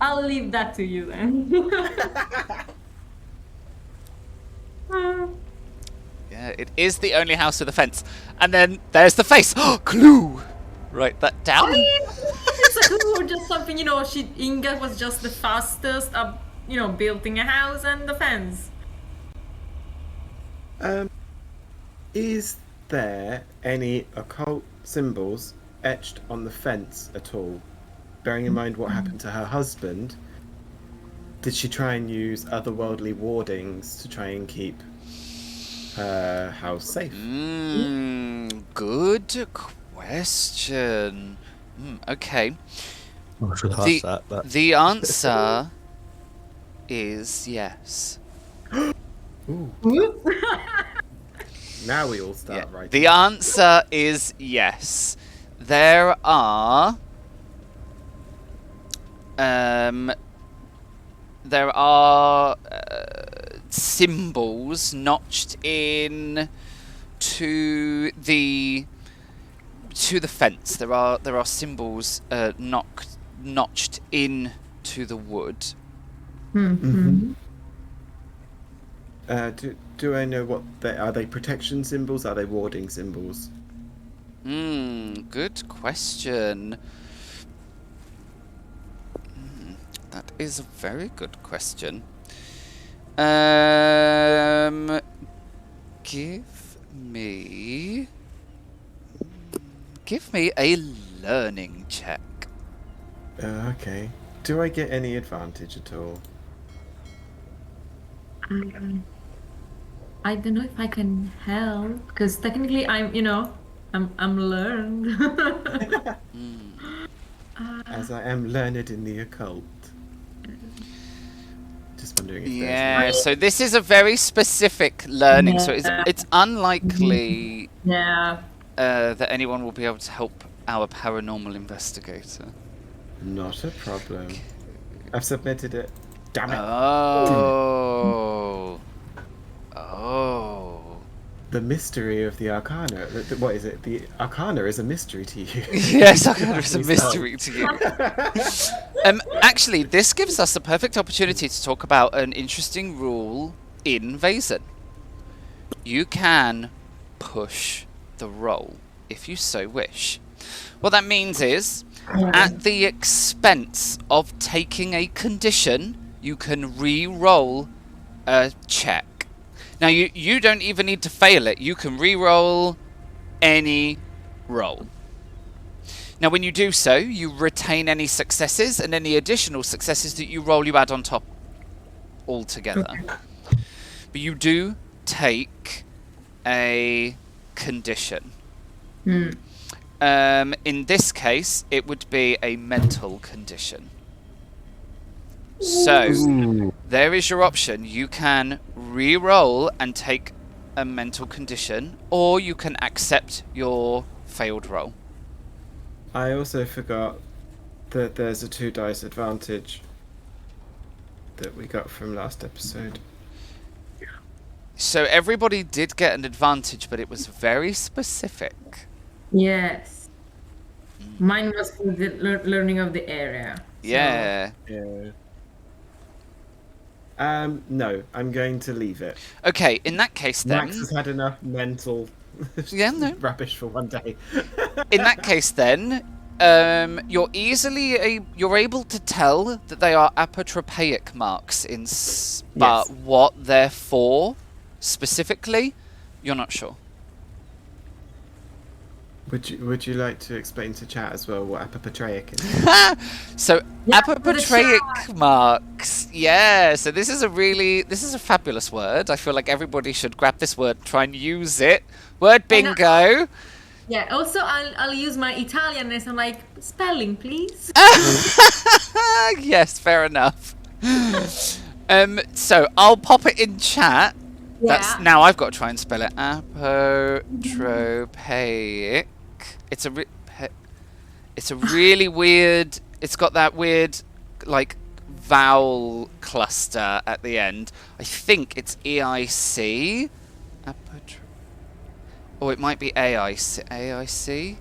I'll leave that to you then. Yeah, it is the only house with a fence. And then there's the face. Clue! Write that down. I mean, it's a clue or just something, you know, Inga was just the fastest of, you know, building a house and the fence. Is there any occult symbols etched on the fence at all? Bearing in mind what happened to her husband, did she try and use otherworldly wardings to try and keep How safe? Good question. Okay. I should ask that, but The answer is yes. Ooh. Now we all start writing. The answer is yes. There are symbols notched in to the fence. There are symbols notched in to the wood. Do I know what they are? They protection symbols? Are they warding symbols? Good question. That is a very good question. Give me a learning check. Okay. Do I get any advantage at all? I don't know if I can help because technically I'm learned. As I am learned in the occult. Just wondering if Yeah, so this is a very specific learning, so it's unlikely Yeah. that anyone will be able to help our paranormal investigator. Not a problem. I've submitted it. Damn it. Oh. The mystery of the Arcana. What is it? The Arcana is a mystery to you. Yes, Arcana is a mystery to you. Actually, this gives us a perfect opportunity to talk about an interesting rule in Vaesen. You can push the roll if you so wish. What that means is, at the expense of taking a condition, you can re-roll a check. Now, you don't even need to fail it. You can re-roll any roll. Now, when you do so, you retain any successes, and any additional successes that you roll, you add on top altogether. Okay. But you do take a condition. In this case, it would be a mental condition. So, there is your option. You can re-roll and take a mental condition, or you can accept your failed roll. I also forgot that there's a 2 dice advantage that we got from last episode. So everybody did get an advantage, but it was very specific. Yes. Mine was for the learning of the area. Yeah. Yeah. No, I'm going to leave it. Okay, in that case then... Max has had enough mental rubbish for one day. In that case then, you're able to tell that they are apotropaic marks, but what they're for specifically, you're not sure. Would you like to explain to chat as well what apopatreic is? So apopatreic marks, yeah. So this is a fabulous word. I feel like everybody should grab this word, try and use it. Word bingo. Yeah. Also, I'll use my Italianness. I'm like, spelling, please. Yes, fair enough. So I'll pop it in chat. Yeah. Now I've got to try and spell it. Apotropaic. It's a really weird. It's got that weird, like, vowel cluster at the end. I think it's EIC. Or it might be AIC. AIC.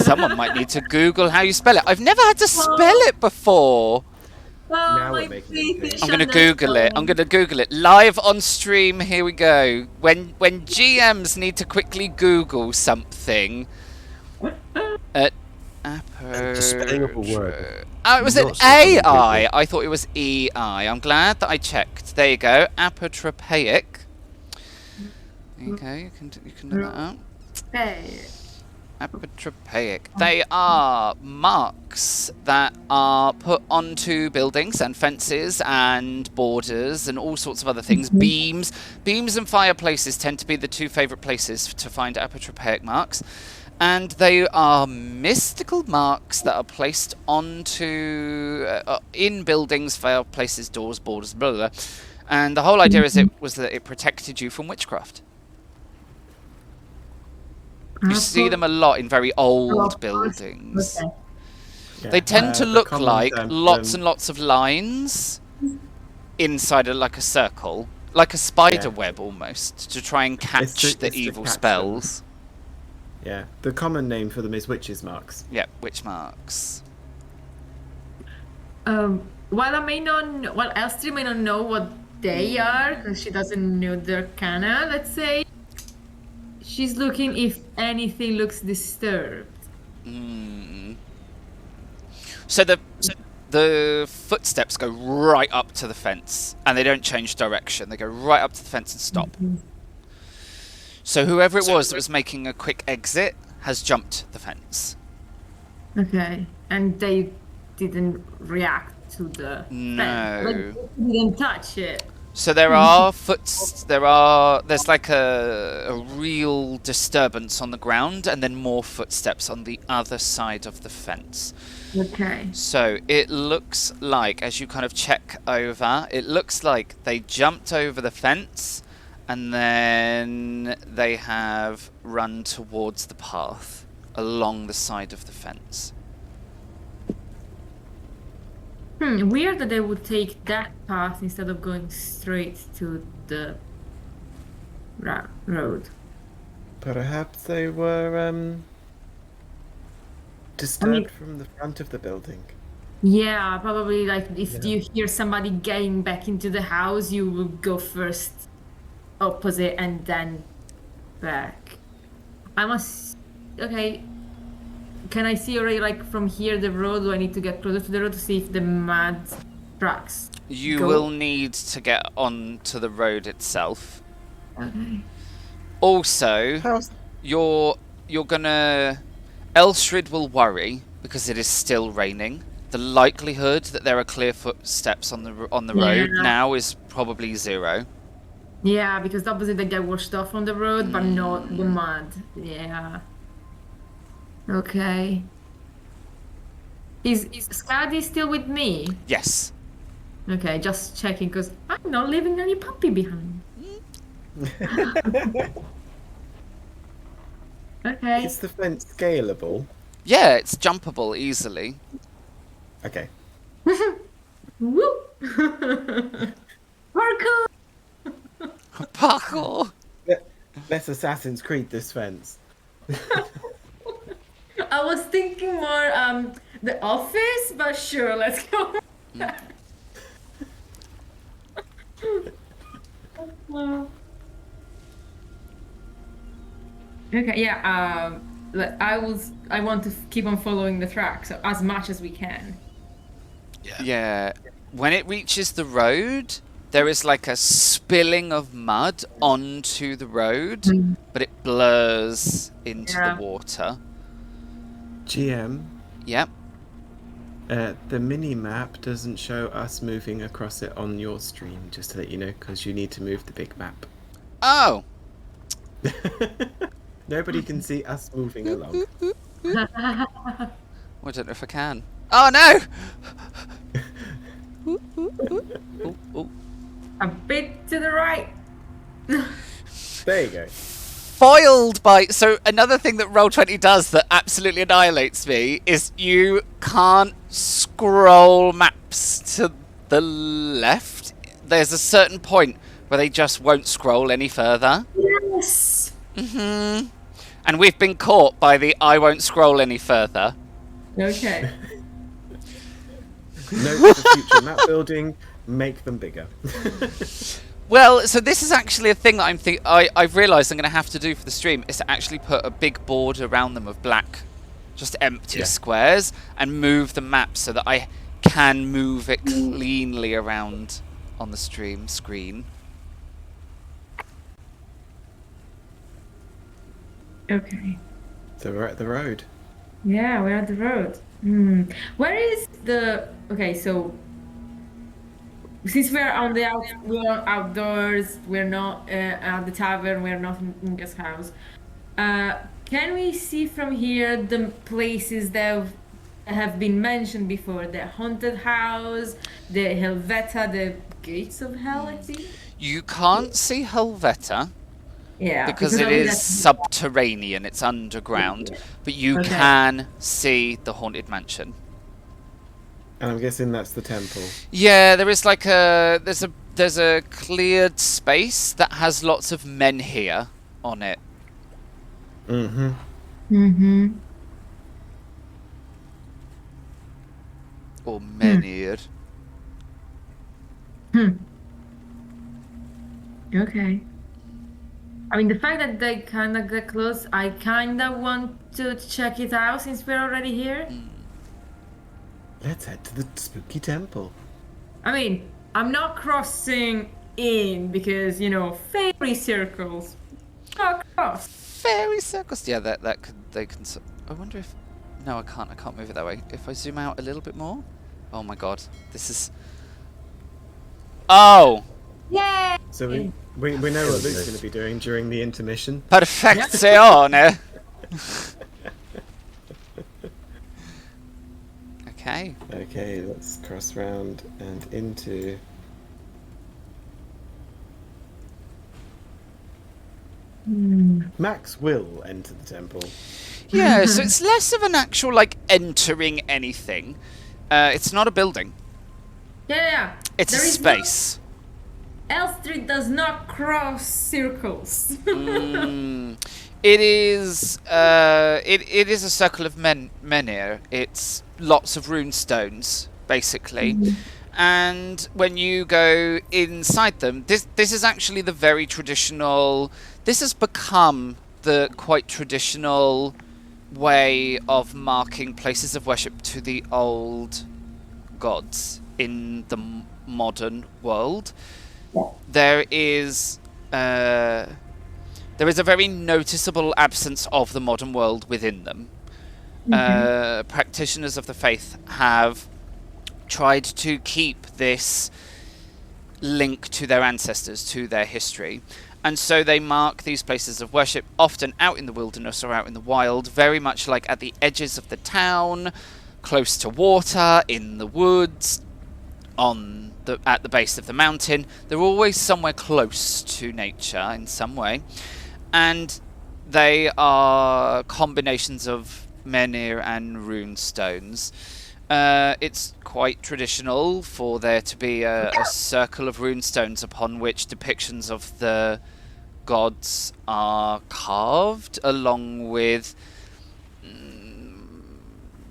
Someone might need to Google how you spell it. I've never had to spell it before. Now we're making it. I'm going to Google it. Live on stream, here we go. When GMs need to quickly Google something. The spelling of a word. Oh, it was an AI. I thought it was EI. I'm glad that I checked. There you go. Apotropaic. There you go. You can look that up. Hey. Apotropaic. They are marks that are put onto buildings and fences and borders and all sorts of other things. Beams. Beams and fireplaces tend to be the two favourite places to find apotropaic marks. And they are mystical marks that are placed onto in buildings, fireplaces, doors, borders, blah, blah, blah. And the whole idea was that it protected you from witchcraft. You see them a lot in very old buildings. Okay. Yeah, They tend to the look common like term for lots them- and lots of lines inside like a circle, like a spider web almost, to try and catch the it's to evil catch spells. Yeah, the common name for them is witches' marks. Yeah, witch marks. While Elstree may not know what they are, because she doesn't know the arcana, let's say, she's looking if anything looks disturbed. So the footsteps go right up to the fence, and they don't change direction. They go right up to the fence and stop. So whoever it was that was making a quick exit has jumped the fence. Okay. And they didn't react to the No. fence. Like, they didn't touch it. So there's like a real disturbance on the ground, and then more footsteps on the other side of the fence. Okay. So it looks like, as you kind of check over, it looks like they jumped over the fence, and then they have run towards the path along the side of the fence. Weird that they would take that path instead of going straight to the road. Perhaps they were disturbed from the front of the building. Yeah, probably like if you hear somebody getting back into the house, you will go first opposite and then back. Okay. Can I see already, like, from here the road? Do I need to get closer to the road to see if the mud tracks? You Go. will need to get onto the road itself. Okay. Also, How's you're gonna... Elstrid will worry because it is still raining. The likelihood that there are clear footsteps on the road Yeah. now is probably 0. Yeah, because the opposite they get washed off on the road, but not the mud. Yeah. Okay. Is Skadi still with me? Yes. Okay, just checking because I'm not leaving any puppy behind. Okay. Is the fence scalable? Yeah, it's jumpable easily. Okay. Woo! Parkour! Parkour! Let's Assassin's Creed this fence. I was thinking more The Office, but sure, let's go. Okay, yeah. I want to keep on following the track, so as much as we can. Yeah. When it reaches the road, there is like a spilling of mud onto the road, but it blurs into the water. GM, Yep. the mini map doesn't show us moving across it on your stream, just to let you know, because you need to move the big map. Oh! Nobody can see us moving along. I don't know if I can. Oh no! Ooh. A bit to the right. There you go. Foiled by... So another thing that Roll20 does that absolutely annihilates me is you can't scroll maps to the left. There's a certain point where they just won't scroll any further. Yes. And we've been caught by the I won't scroll any further. Okay. Note for future map building, make them bigger. Well, so this is actually a thing that I've realised I'm going to have to do for the stream, is to actually put a big board around them of black, just empty squares, and move the map so that I can move it cleanly around on the stream screen. Okay. So we're at the road. Yeah, we're at the road. Where is the... Okay, so since we're on the we're outdoors, we're not at the tavern, we're not in guest house. Can we see from here the places that have been mentioned before? The haunted house, the Helveta, the gates of hell, I think. You can't see Helveta Yeah, because it I mean is subterranean, it's underground, but you Okay. can see the Haunted Mansion. And I'm guessing that's the temple. Yeah, there is like there's a cleared space that has lots of menhir on it. Mm-hmm. Mm-hmm. Or menhir. Okay. I mean, the fact that they kind of get close, I kind of want to check it out since we're already here. Let's head to the spooky temple. I mean, I'm not crossing in because, you know, fairy circles. Not cross. Fairy circles. Yeah, that could they can. I wonder if. No, I can't. I can't move it that way. If I zoom out a little bit more. Oh my god, this is. Oh, Yay! So we know what Luke's going to be doing during the intermission. perfezione. Okay. Okay, let's cross round and into... Max will enter the temple. Yeah, so it's less of an actual like entering anything. It's not a building. Yeah. It's a There is space. L Street does not cross circles. It is. It is a circle of menhir. It's lots of rune stones, basically. And when you go inside them, this is actually the very traditional. This has become the quite traditional way of marking places of worship to the old gods in the modern world. There is a very noticeable absence of the modern world within them. Practitioners of the faith have tried to keep this link to their ancestors, to their history. And so they mark these places of worship, often out in the wilderness or out in the wild, very much like at the edges of the town, close to water, in the woods, at the base of the mountain. They're always somewhere close to nature in some way. And they are combinations of menhir and rune stones. It's quite traditional for there to be a circle of rune stones upon which depictions of the gods are carved, along with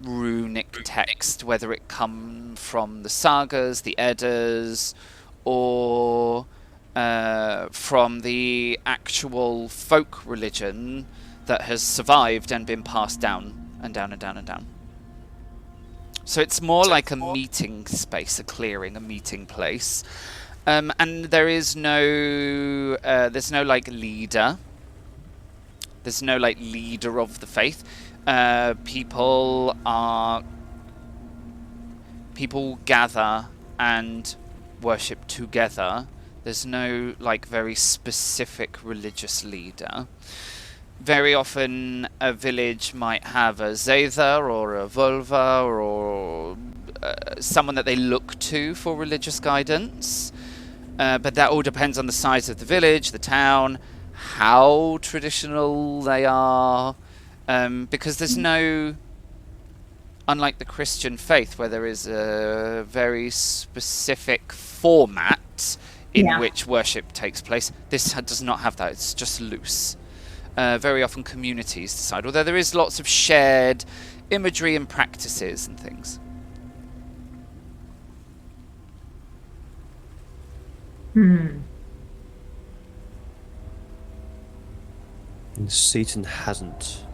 runic text, whether it come from the sagas, the Eddas, or from the actual folk religion that has survived and been passed down and down and down and down. So it's more like a meeting space, a clearing, a meeting place. And there is no, there's no like leader. There's no like leader of the faith. People gather and worship together. There's no like very specific religious leader. Very often a village might have a Zeta or a Volva or someone that they look to for religious guidance. But that all depends on the size of the village, the town, how traditional they are. Because there's no, unlike the Christian faith, where there is a very specific format in which worship takes place, this does not have that. It's just loose. Very often communities decide, although there is lots of shared imagery and practices and things. Seaton hasn't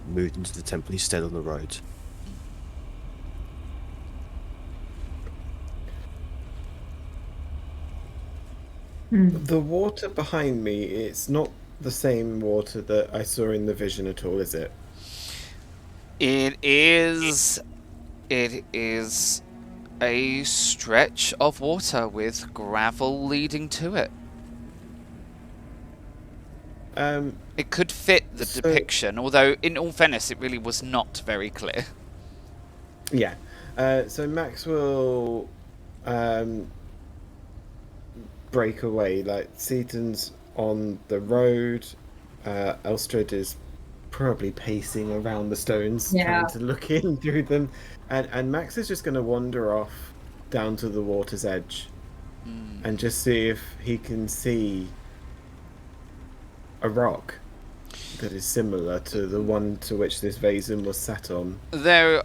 moved into the temple. He's stayed on the road. The water behind me, it's not the same water that I saw in the vision at all, is it? It is. It is a stretch of water with gravel leading to it. It could fit the So- depiction, although in all fairness, it really was not very clear. Yeah. So Max will break away. Like, Seaton's on the road. Elstrad is probably pacing around the stones, Yeah. trying to look in through them. And Max is just going to wander off down to the water's edge and just see if he can see a rock that is similar to the one to which this Vaesen was sat on. There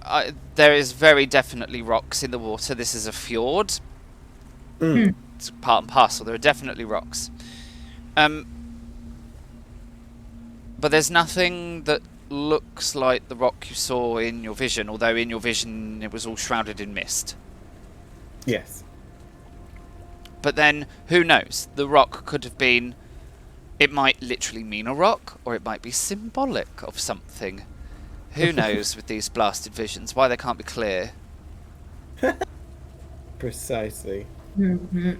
is very definitely rocks in the water. This is a fjord. It's part and parcel. There are definitely rocks. But there's nothing that looks like the rock you saw in your vision, although in your vision it was all shrouded in mist. Yes. But then, who knows? The rock could have been... It might literally mean a rock, or it might be symbolic of something. Who knows with these blasted visions, why they can't be clear. Precisely. Mm-hmm.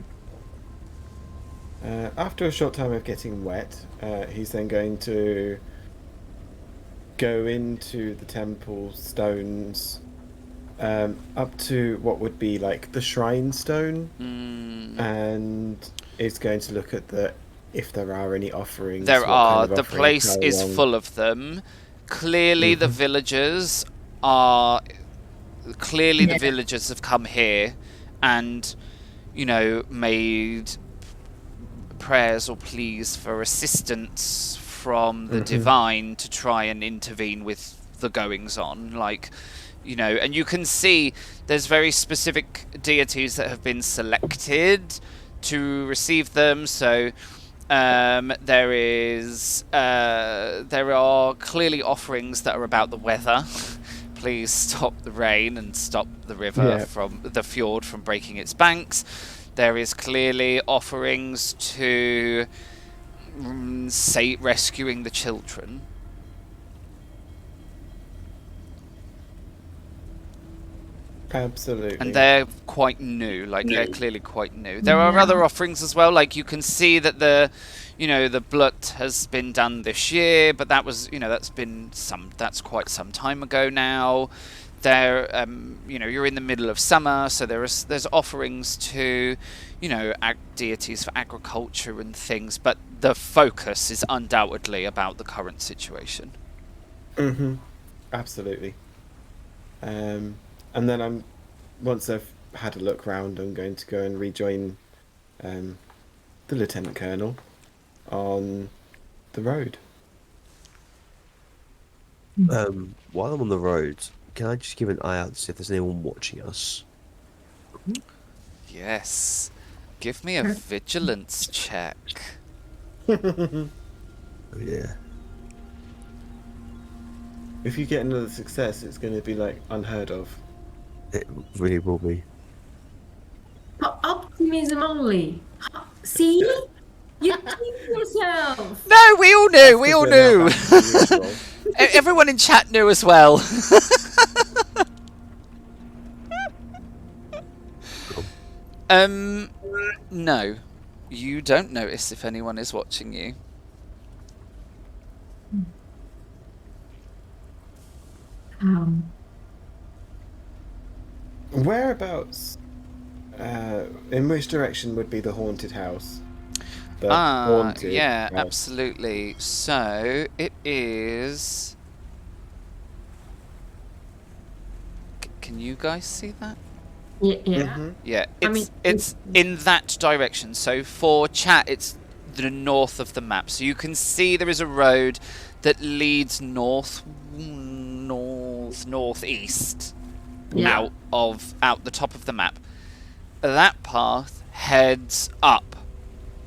After a short time of getting wet, he's then going to go into the temple stones, up to what would be like the shrine stone, and is going to look at if there are any offerings. There what are. kind of The offerings place are is along. full of them. Clearly the villagers are... Clearly the Yeah. villagers have come here and, you know, made prayers or pleas for assistance from the divine to try and intervene with the goings on. Like, you know, and you can see there's very specific deities that have been selected to receive them. So there are clearly offerings that are about the weather. Please stop the rain and stop the river from the fjord from breaking its banks. There is clearly offerings to say rescuing the children. Absolutely. And they're quite new, like they're clearly quite new. There are other offerings as well, like you can see that the blood has been done this year, but that was, that's quite some time ago now. There, you're in the middle of summer, so there's offerings to, deities for agriculture and things, but the focus is undoubtedly about the current situation. Absolutely. And then once I've had a look round, I'm going to go and rejoin the Lieutenant Colonel on the road. While I'm on the road, can I just give an eye out to see if there's anyone watching us? Yes. Give me a vigilance check. Oh, yeah. If you get another success, it's going to be like unheard of. It really will be. For optimism only. See? You keep yourself. No, we all knew. We all Because we're now knew. back to neutral. Everyone in chat knew as well. No. You don't notice if anyone is watching you. Whereabouts? In which direction would be the haunted house? The haunted yeah, house. absolutely. So it is. Can you guys see that? Yeah. Mhm. Yeah, I mean, it's in that direction. So for chat, it's the north of the map. So you can see there is a road that leads northeast Yeah. out the top of the map. That path heads up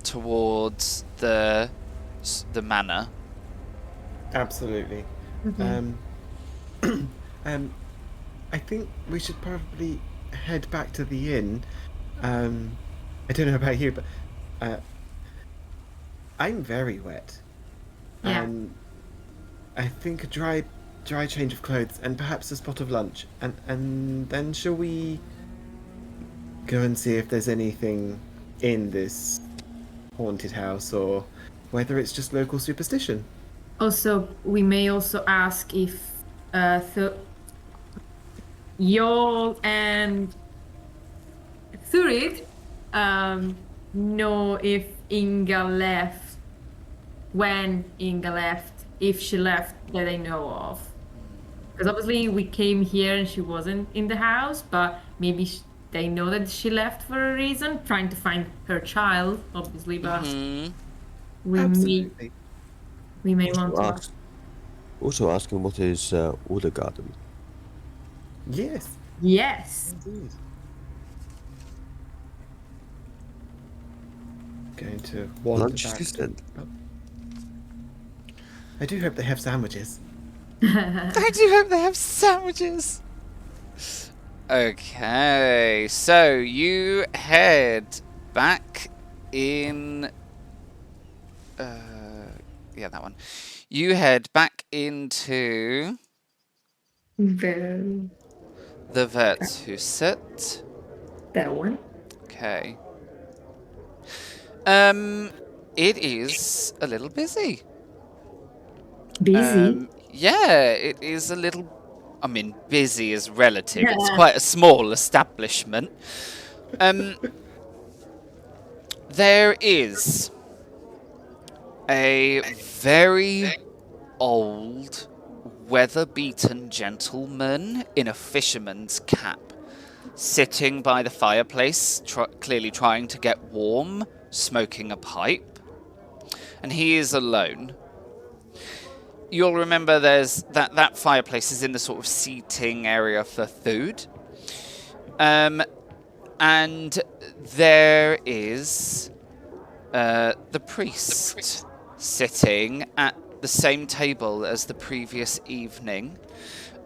towards the manor. Absolutely. I think we should probably head back to the inn. I don't know about you, but I'm very wet. Yeah. And I think a dry change of clothes and perhaps a spot of lunch. And then shall we go and see if there's anything in this haunted house or whether it's just local superstition? Also, we may also ask if Yol and Thurid know if Inga left, when Inga left, if she left that they know of. Because obviously we came here and she wasn't in the house, but maybe they know that she left for a reason, trying to find her child, obviously, but Absolutely. we may want to ask. Also asking what is Order Garden. Yes. Yes. Indeed. Going to wander Lunch back. is then. I do hope they have sandwiches. I do hope they have sandwiches. Okay, so you head back in. Yeah, that one. You head back into The, the Wirtshuset. that one. Okay. It is a little busy. Busy. Yeah, it is a little. I mean, busy is relative. It's quite a small establishment. There is a very old, weather-beaten gentleman in a fisherman's cap, sitting by the fireplace, clearly trying to get warm, smoking a pipe. And he is alone. You'll remember there's that fireplace is in the sort of seating area for food. And there is the priest sitting at the same table as the previous evening,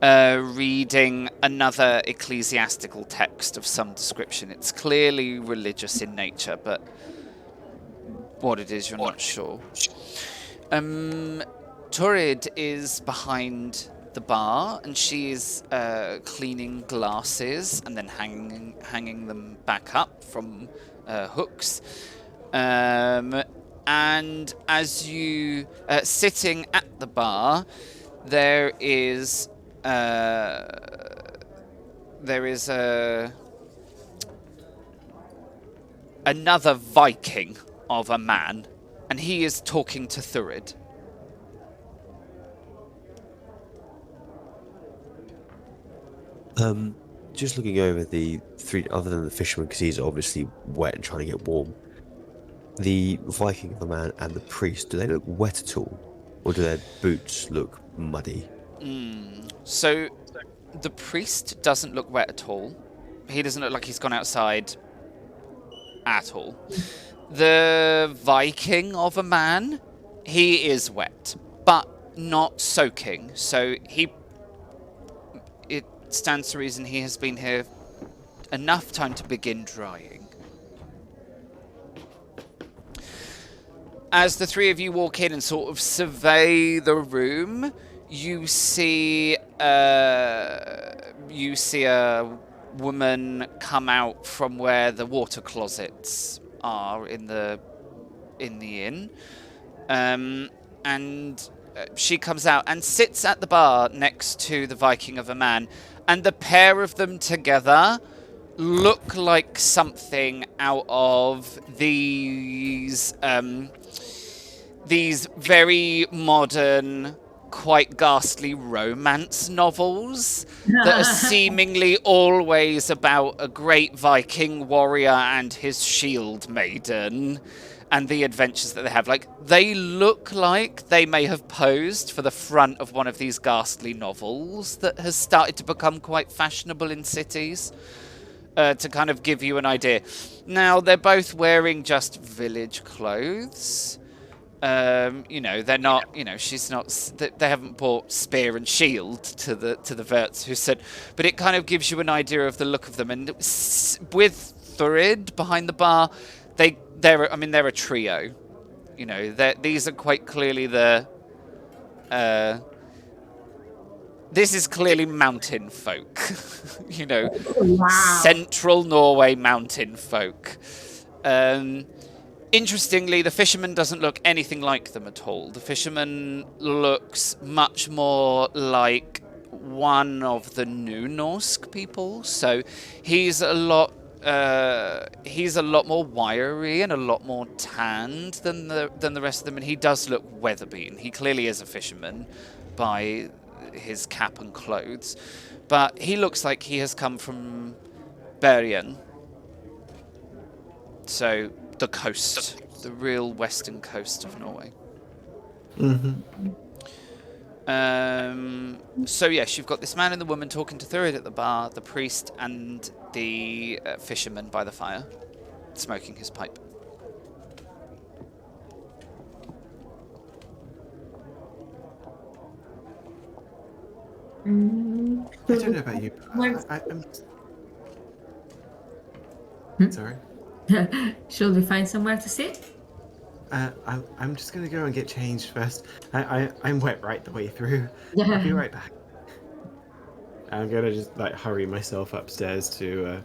reading another ecclesiastical text of some description. It's clearly religious in nature, but what it is, you're not sure. Turid is behind the bar, and she is cleaning glasses and then hanging them back up from hooks. And as you sitting at the bar, there is another Viking of a man, and he is talking to Thurid. Just looking over the three, other than the fisherman, because he's obviously wet and trying to get warm. The Viking, the man, and the priest, do they look wet at all? Or do their boots look muddy? So, the priest doesn't look wet at all. He doesn't look like he's gone outside at all. The Viking of a man, he is wet, but not soaking. So, it stands to reason he has been here enough time to begin drying. As the three of you walk in and sort of survey the room, you see a woman come out from where the water closets are in the inn, and she comes out and sits at the bar next to the Viking of a man, and the pair of them together look like something out of these very modern, quite ghastly romance novels that are seemingly always about a great Viking warrior and his shield maiden and the adventures that they have. Like, they look like they may have posed for the front of one of these ghastly novels that has started to become quite fashionable in cities. To kind of give you an idea. Now, they're both wearing just village clothes. They're not, she's not, they haven't bought spear and shield to the Wirtshuset, but it kind of gives you an idea of the look of them. And with Thurid behind the bar, they're a trio. These are quite clearly the this is clearly mountain folk. You know, Wow. central Norway mountain folk. Interestingly, the fisherman doesn't look anything like them at all. The fisherman looks much more like one of the New Norse people. So he's a lot more wiry and a lot more tanned than the rest of them, and he does look weather-beaten. He clearly is a fisherman by his cap and clothes, but he looks like he has come from Bergen. So the coast, the real western coast of Norway. So yes, you've got this man and the woman talking to Thurid at the bar, the priest and the fisherman by the fire, smoking his pipe. I don't know about you. I'm sorry. Should we find somewhere to sit? I'm just gonna go and get changed first. I'm wet right the way through. Yeah. I'll be right back. I'm gonna just like hurry myself upstairs to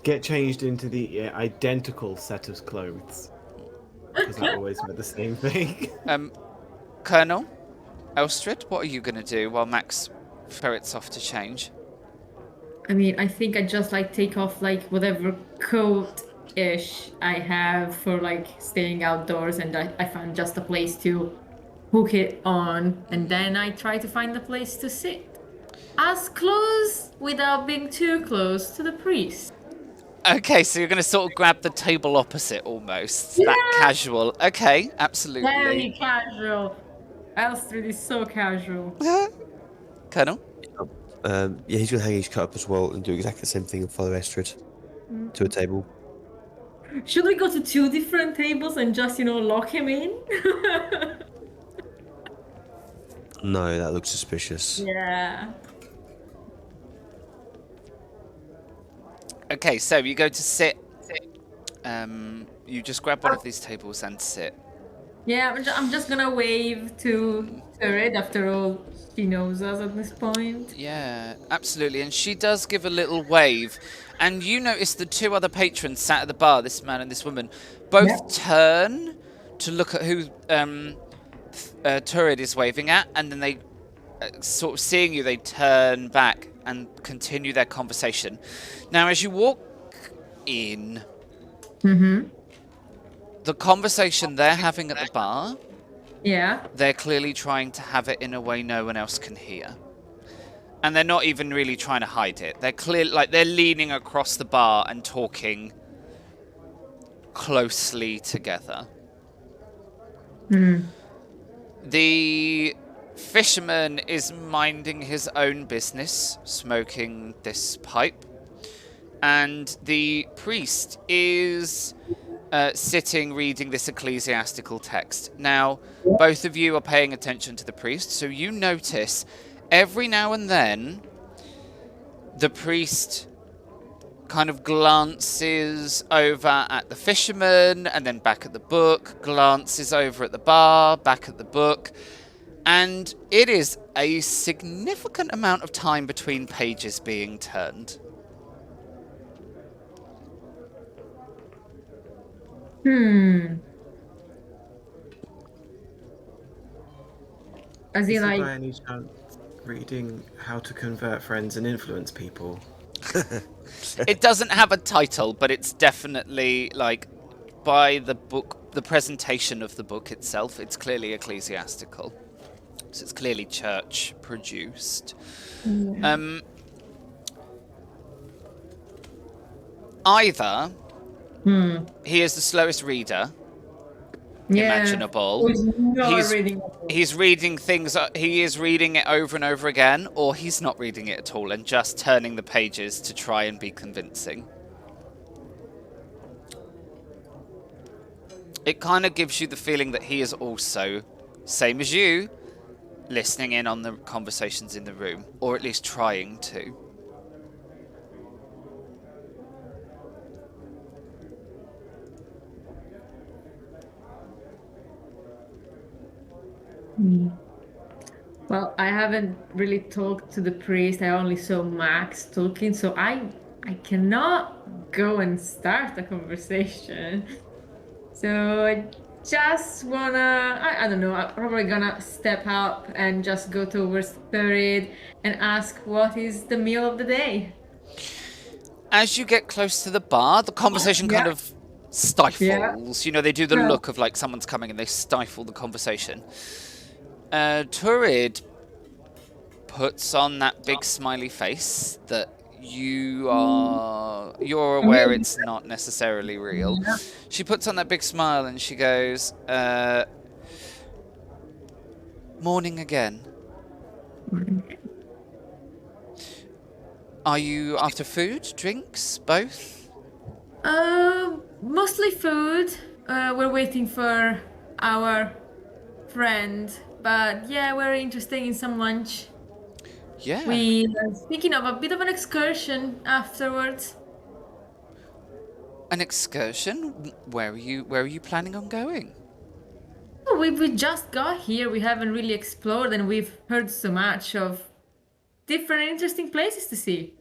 get changed into the identical set of clothes because I always wear the same thing. Colonel Elstrid, what are you gonna do while Max ferrets off to change? I mean, I think I just like take off like whatever coat-ish I have for like staying outdoors, and I found just a place to hook it on, and then I try to find a place to sit. As close without being too close to the priest. Okay, so you're gonna sort of grab the table opposite almost. Yeah. That casual. Okay, absolutely. Very casual. Elstrid is so casual. Colonel? Yeah, he's going to hang his cut up as well and do exactly the same thing and follow Estrid to a table. Should we go to 2 different tables and just, lock him in? No, that looks suspicious. Yeah. Okay, so you go to sit. You just grab one of these tables and sit. Yeah, I'm just gonna wave to Thurid. After all, she knows us at this point. Yeah, absolutely. And she does give a little wave. And you notice the 2 other patrons sat at the bar, this man and this woman, both turn to look at who Turid is waving at, and then they, sort of seeing you, they turn back and continue their conversation. Now, as you walk in, the conversation they're having at the bar, Yeah. they're clearly trying to have it in a way no one else can hear. And they're not even really trying to hide it. They're clear, like they're leaning across the bar and talking closely together. The fisherman is minding his own business, smoking this pipe. And the priest is sitting reading this ecclesiastical text. Now, both of you are paying attention to the priest, so you notice every now and then the priest kind of glances over at the fisherman and then back at the book, glances over at the bar, back at the book, and it is a significant amount of time between pages being turned. As Is in, he by like, any chance reading How to Convert Friends and Influence People? It doesn't have a title, but it's definitely, like, by the book, the presentation of the book itself, it's clearly ecclesiastical. So it's clearly church produced. Either he is the slowest reader imaginable. He's not reading. He's reading things, he is reading it over and over again, or he's not reading it at all and just turning the pages to try and be convincing. It kind of gives you the feeling that he is also, same as you, listening in on the conversations in the room, or at least trying to. Well, I haven't really talked to the priest. I only saw Max talking, so I cannot go and start a conversation. So I just wanna, I don't know, I'm probably gonna step up and just go towards Thurid and ask what is the meal of the day. As you get close to the bar, the conversation kind Yeah. of stifles. You know, they do the Yeah. look of like someone's coming and they stifle the conversation. Turid puts on that big smiley face that you're aware it's not necessarily real. Yeah. She puts on that big smile and she goes, morning again. Are you after food, drinks, both? Mostly food. We're waiting for our friend, but yeah, we're interested in some lunch. Yeah. We are thinking of a bit of an excursion afterwards. An excursion? Where are you planning on going? Oh, we just got here. We haven't really explored, and we've heard so much of different interesting places to see.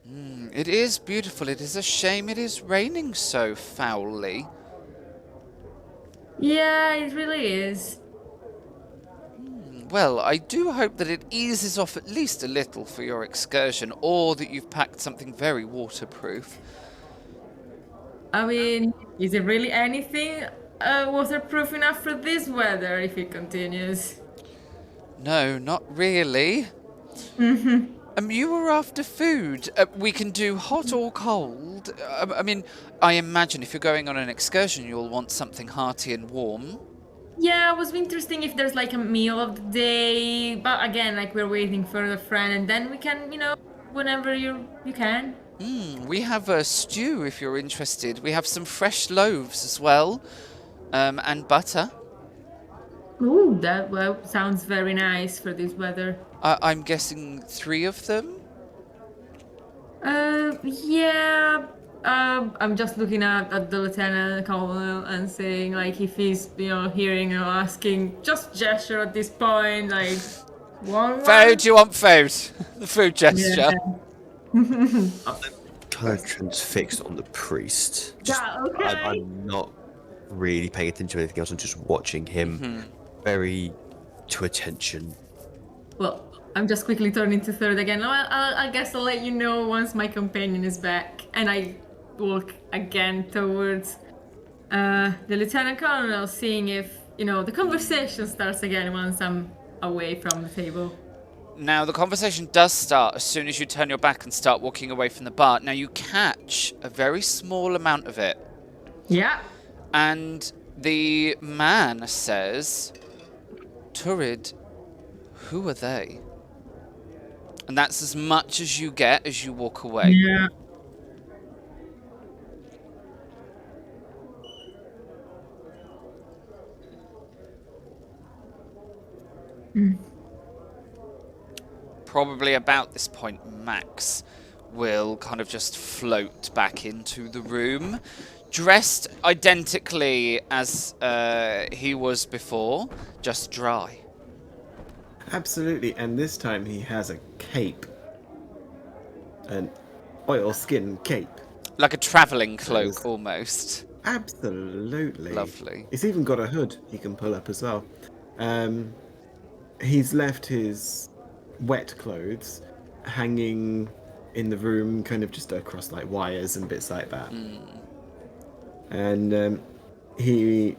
It is beautiful. It is a shame it is raining so foully. Yeah, it really is. Well, I do hope that it eases off at least a little for your excursion, or that you've packed something very waterproof. I mean, is it really anything waterproof enough for this weather if it continues? No, not really. You were after food. We can do hot or cold. I mean, I imagine if you're going on an excursion, you'll want something hearty and warm. Yeah, it was interesting if there's like a meal of the day, but again, like we're waiting for the friend, and then we can, whenever you can. We have a stew if you're interested. We have some fresh loaves as well, and butter. Ooh, that sounds very nice for this weather. I'm guessing 3 of them. Yeah. I'm just looking at the lieutenant colonel and saying like if he's hearing or asking, just gesture at this point like one. Food, you want food? The food gesture. Kind of transfixed on the priest. Just, Yeah, okay. I'm not really paying attention to anything else. I'm just watching him very to attention. Well, I'm just quickly turning to Third again. I guess I'll let you know once my companion is back. And I walk again towards the lieutenant colonel, seeing if, the conversation starts again once I'm away from the table. Now, the conversation does start as soon as you turn your back and start walking away from the bar. Now, you catch a very small amount of it. Yeah. And the man says, Turid, who are they? And that's as much as you get as you walk away. Yeah. Probably about this point, Max will kind of just float back into the room, dressed identically as he was before, just dry. Absolutely, and this time he has a cape. An oilskin cape. Like a travelling cloak, almost. Absolutely. Lovely. It's even got a hood he can pull up as well. He's left his wet clothes hanging in the room, kind of just across like wires and bits like that. And he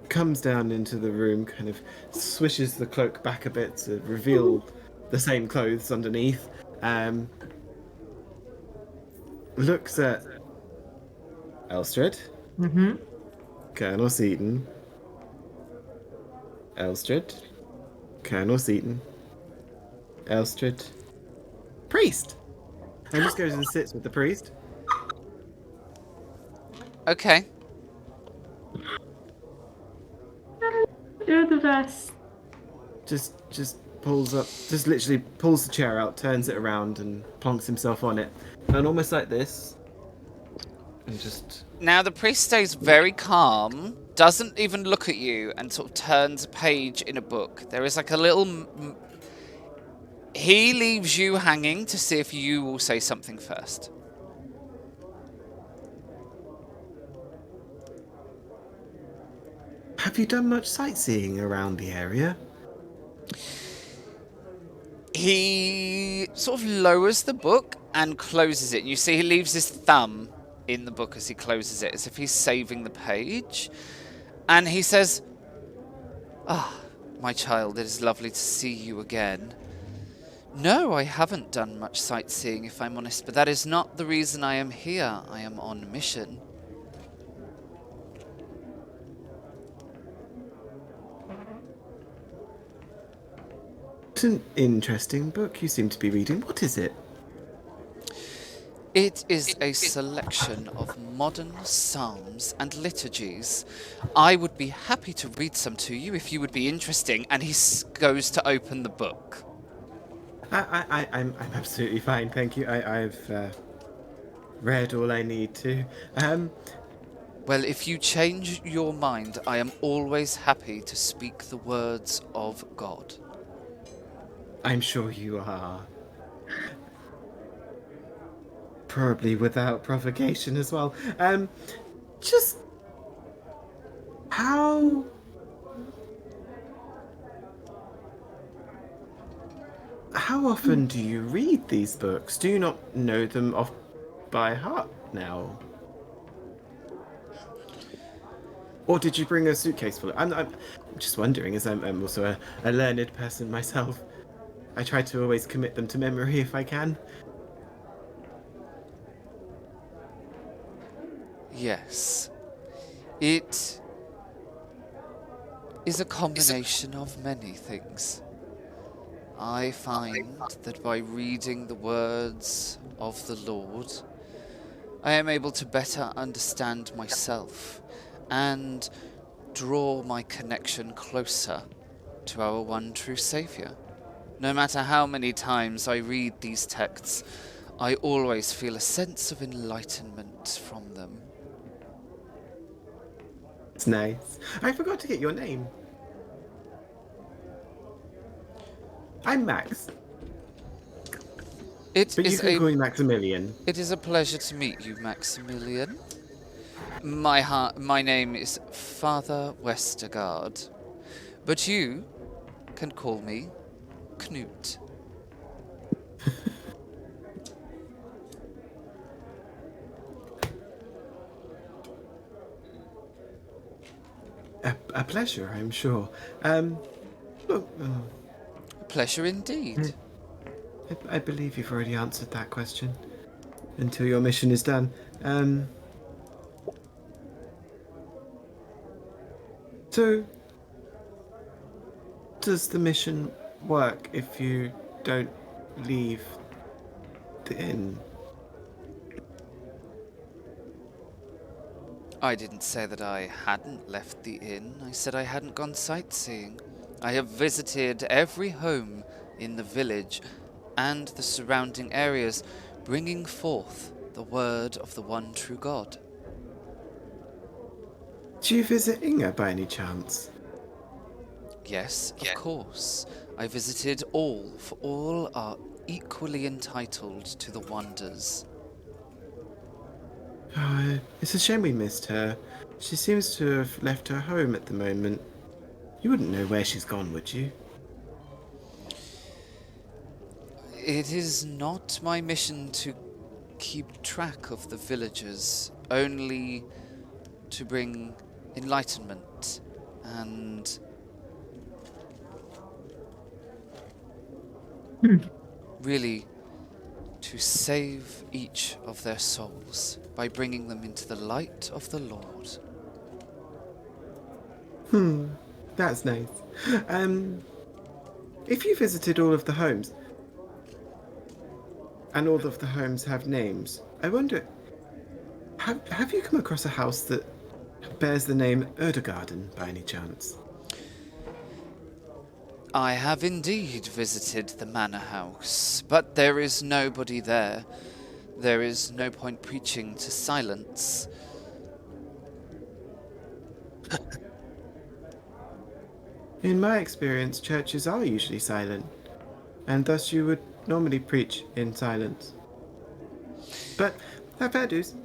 comes down into the room, kind of swishes the cloak back a bit to reveal the same clothes underneath. Looks at Elstrad, Colonel Seaton, Elstrad, Colonel Seaton, Elstrad, priest, and just goes and sits with the priest. Okay. You're the best. Just pulls up, just literally pulls the chair out, turns it around, and plonks himself on it, and almost like this, and just. Now the priest stays very calm, doesn't even look at you, and sort of turns a page in a book. There is like a little... He leaves you hanging to see if you will say something first. Have you done much sightseeing around the area? He sort of lowers the book and closes it. You see he leaves his thumb in the book as he closes it, as if he's saving the page. And he says, "Ah, my child, it is lovely to see you again. No, I haven't done much sightseeing, if I'm honest, but that is not the reason I am here. I am on mission." It's an interesting book you seem to be reading. What is it? It is a selection of modern psalms and liturgies. I would be happy to read some to you if you would be interesting. And he goes to open the book. I'm absolutely fine, thank you. I've read all I need to. Well, if you change your mind, I am always happy to speak the words of God. I'm sure you are. Probably without provocation as well. Just how often do you read these books? Do you not know them off by heart now? Or did you bring a suitcase full? I'm just wondering, as I'm also a learned person myself. I try to always commit them to memory if I can. Yes. It is a combination of many things. I find that by reading the words of the Lord, I am able to better understand myself and draw my connection closer to our one true Saviour. No matter how many times I read these texts, I always feel a sense of enlightenment from them. It's nice. I forgot to get your name. I'm Max, It but you is can call me Maximilian. It is a pleasure to meet you, Maximilian. My name is Father Westergaard, but you can call me Knut. A pleasure, I'm sure. Look, A pleasure indeed. I believe you've already answered that question. Until your mission is done. So, does the mission work if you don't leave the inn? I didn't say that I hadn't left the inn. I said I hadn't gone sightseeing. I have visited every home in the village and the surrounding areas, bringing forth the word of the one true God. Do you visit Inga by any chance? Yes, of course. I visited all, for all are equally entitled to the wonders. It's a shame we missed her. She seems to have left her home at the moment. You wouldn't know where she's gone, would you? It is not my mission to keep track of the villagers, only to bring enlightenment and really to save each of their souls by bringing them into the light of the Lord. That's nice. If you visited all of the homes, and all of the homes have names, I wonder, have you come across a house that bears the name Erdegarden by any chance? I have indeed visited the manor house, but there is nobody there. There is no point preaching to silence. In my experience, churches are usually silent. and thus you would normally preach in silence. But fair dues.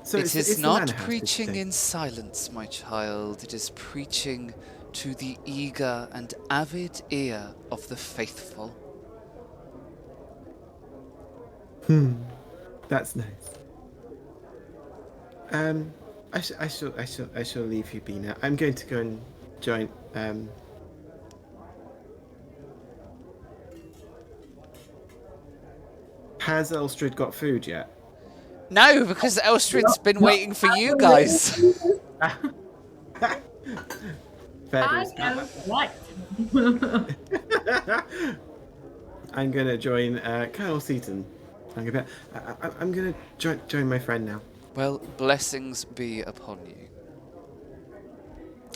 So It is it's the not manor house, did you preaching say? in silence, my child. It is preaching to the eager and avid ear of the faithful. That's nice. I shall leave you be now. I'm going to go and join. Has Elstrid got food yet? No, because Elstrid's been waiting for you guys. Fair I dues. am right. I'm gonna join Colonel Seaton. I'm gonna join my friend now. Well, blessings be upon you.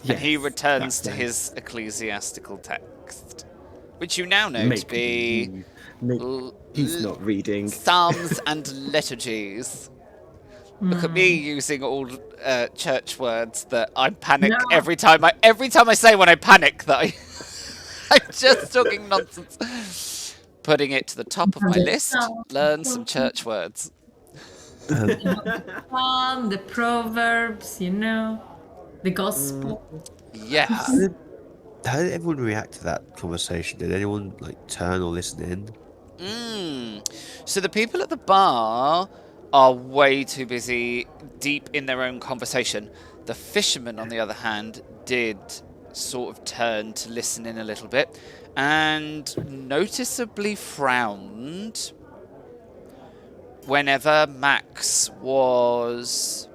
Yes, And he returns that's to nice. his ecclesiastical text, which you now know to Make be believe. He's not reading. Psalms and liturgies. Look at me using all church words that I panic No. every time I say when I panic that I'm just talking nonsense. Putting it to the top of my list, learn some church words. The proverbs, the gospel. Yes. How did everyone react to that conversation? Did anyone turn or listen in? So the people at the bar are way too busy, deep in their own conversation. The fishermen, on the other hand, did sort of turn to listen in a little bit and noticeably frowned whenever Max was...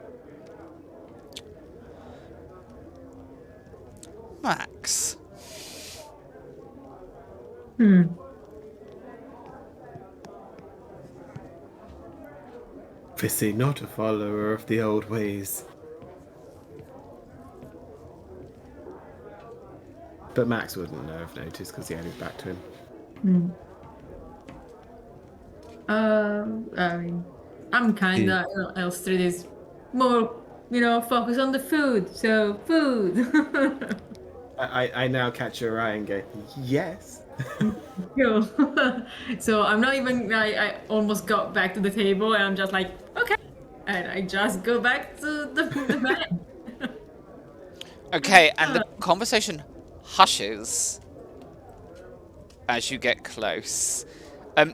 Max? Obviously not a follower of the old ways. But Max wouldn't have noticed because he had his back to him. I mean, I'm kind of, Elstrid is more, focused on the food. So, food. I now catch your eye and go, yes. Cool. So I'm not even, I almost got back to the table and I'm just like, okay. And I just go back to the man. Okay, and the conversation hushes as you get close.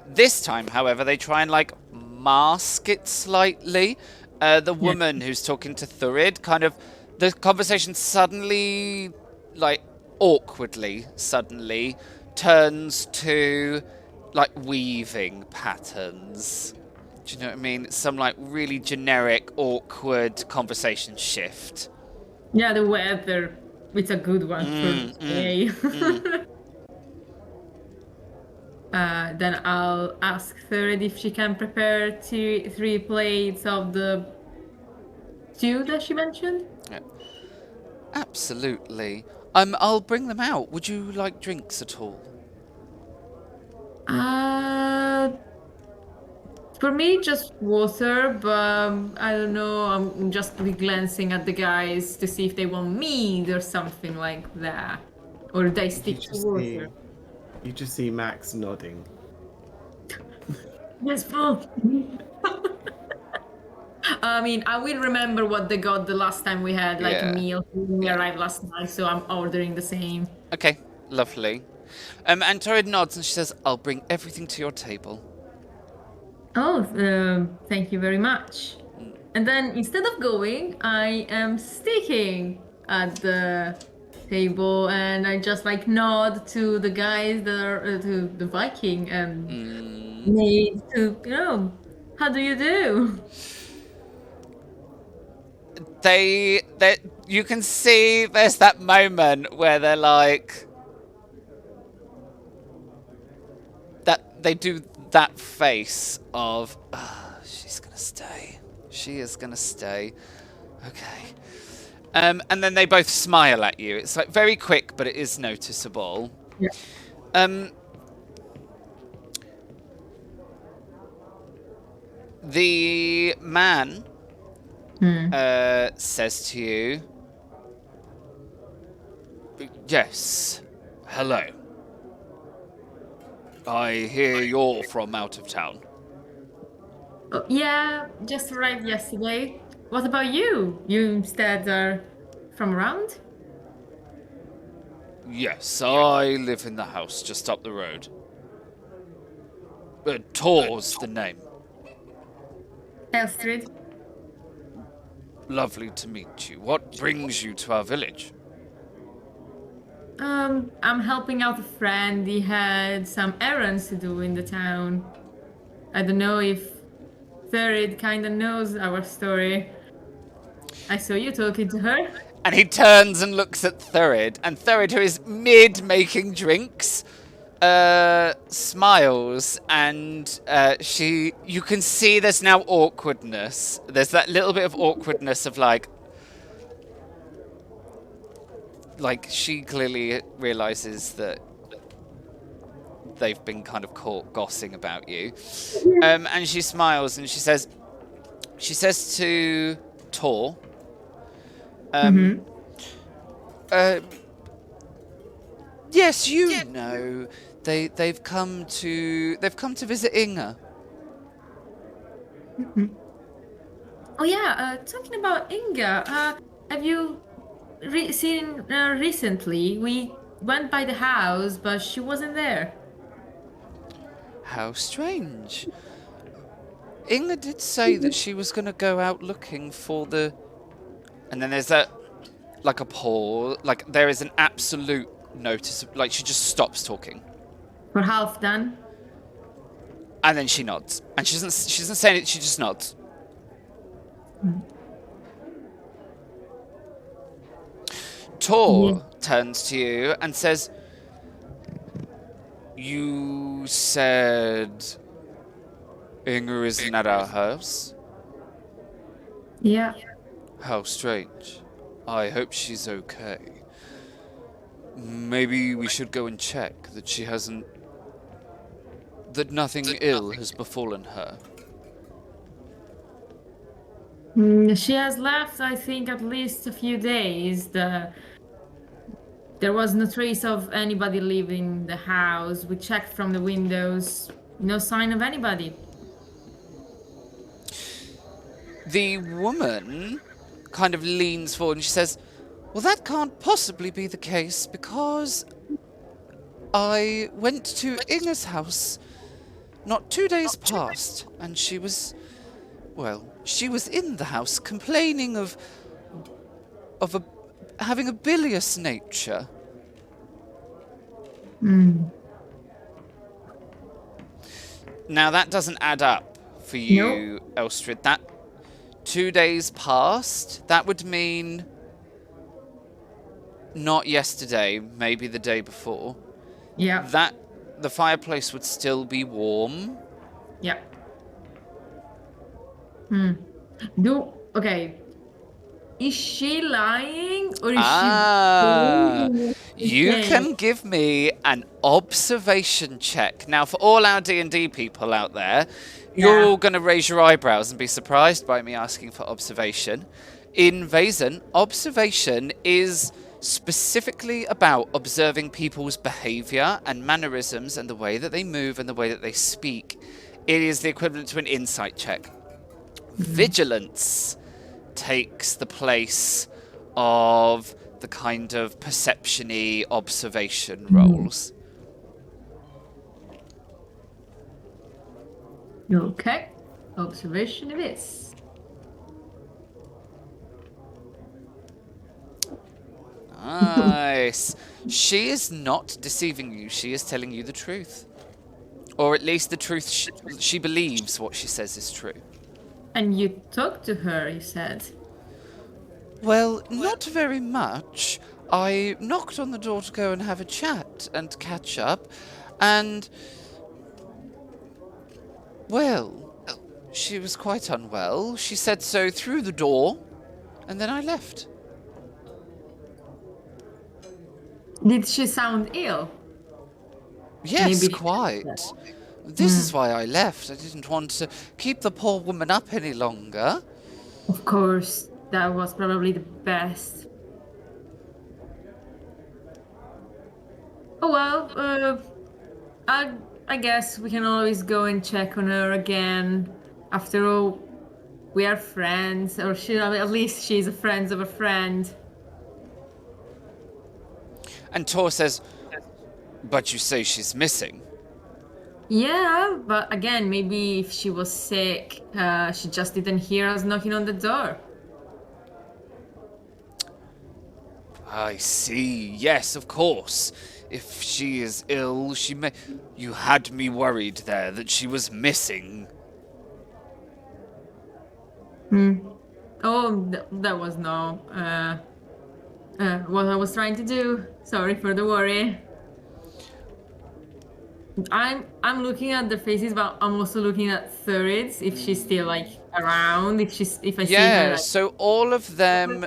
This time, however, they try and mask it slightly. The woman who's talking to Thurid, the conversation suddenly, awkwardly, suddenly turns to weaving patterns. Do you know what I mean? Some really generic, awkward conversation shift. Yeah, the weather. It's a good one for today. Then I'll ask Thurid if she can prepare 3 plates of the stew that she mentioned. Yeah. Absolutely. I'll bring them out. Would you like drinks at all? For me, just water, but I don't know. I'm just glancing at the guys to see if they want meat or something like that. Or they stick to water. You just see Max nodding. Yes, full. I mean, I will remember what they got the last time we had a meal. We arrived last night, so I'm ordering the same. Okay, lovely. And Torrid nods and she says, I'll bring everything to your table. Oh, thank you very much. And then instead of going, I am sticking at the table and I just nod to the guys that are to the Viking and made to how do you do? They you can see there's that moment where they're that they do that face of she's gonna stay. She is gonna stay. Okay. And then they both smile at you. It's very quick, but it is noticeable. Yeah. The man says to you, yes, hello. I hear you're from out of town. Oh, yeah, just arrived yesterday. What about you? You instead are from around? Yes, I live in the house just up the road. Tor's the name. Elstrid? Lovely to meet you. What brings you to our village? I'm helping out a friend. He had some errands to do in the town. I don't know if Thurid kinda knows our story. I saw you talking to her. And he turns and looks at Thurid, and Thurid, who is mid making drinks, smiles, and you can see there's now awkwardness. There's that little bit of awkwardness of like she clearly realizes that they've been kind of caught gossing about you. And she smiles and she says to Tor, yes, you know, they've come to visit Inga. Oh yeah, talking about Inga, have you seen her recently? We went by the house, but she wasn't there. How strange. Inga did say that she was going to go out looking for the... And then there's that, like a pause, like there is an absolute notice, like she just stops talking. We're half done. And then she nods. And she doesn't say it, she just nods. Tor turns to you and says, you said Inga isn't at our house? Yeah. How strange. I hope she's okay. Maybe we should go and check that she hasn't... that nothing ill has befallen her. She has left, I think, at least a few days. There was no trace of anybody leaving the house. We checked from the windows. No sign of anybody. The woman kind of leans forward and she says, well, that can't possibly be the case because I went to Inga's house not 2 days past and she was in the house complaining of having a bilious nature. Now that doesn't add up for you, Elstrid. That 2 days past, that would mean not yesterday, maybe the day before. Yeah. That the fireplace would still be warm. Yeah. Okay. Is she lying or is she... You can give me an observation check. Now, for all our D&D people out there, you're all going to raise your eyebrows and be surprised by me asking for observation. In Vaesen, observation is specifically about observing people's behavior and mannerisms and the way that they move and the way that they speak. It is the equivalent to an insight check. Vigilance takes the place of the kind of perception-y observation roles. Okay. Observation it is. Nice. She is not deceiving you. She is telling you the truth. Or at least the truth she believes what she says is true. And you talked to her, you said. Well, not very much. I knocked on the door to go and have a chat and catch up, and... well, she was quite unwell. She said so through the door, and then I left. Did she sound ill? Yes, Maybe. quite. This is why I left. I didn't want to keep the poor woman up any longer. Of course, that was probably the best. Oh well, I guess we can always go and check on her again. After all, we are friends, or at least she's a friend of a friend. And Tor says, but you say she's missing. Yeah, but again, maybe if she was sick, she just didn't hear us knocking on the door. I see. Yes, of course. If she is ill, she may... You had me worried there that she was missing. Oh, that was no. What I was trying to do. Sorry for the worry. I'm looking at the faces, but I'm also looking at Thurids, if she's still like around, if I see her. Yeah, Like... so all of them...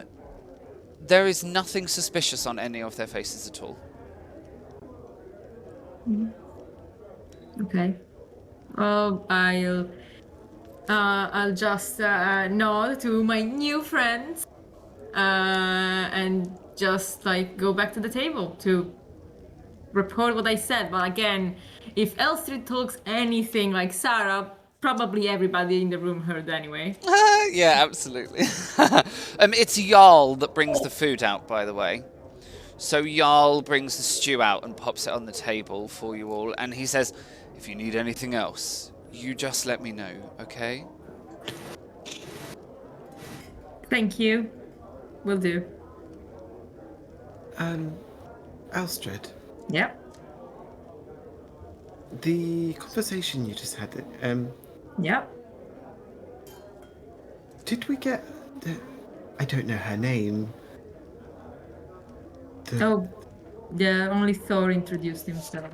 There is nothing suspicious on any of their faces at all. Okay. Well, I'll just nod to my new friends, and just like go back to the table to report what I said. But again, if Elstrid talks anything like Sarah, probably everybody in the room heard anyway. Yeah, absolutely. It's Jarl that brings the food out, by the way. So Jarl brings the stew out and pops it on the table for you all, and he says, if you need anything else, you just let me know, okay? Thank you. Will do. Elstrid, Yep. the conversation you just had, Yep. did we get I don't know her name. Oh, yeah, only Thor introduced himself.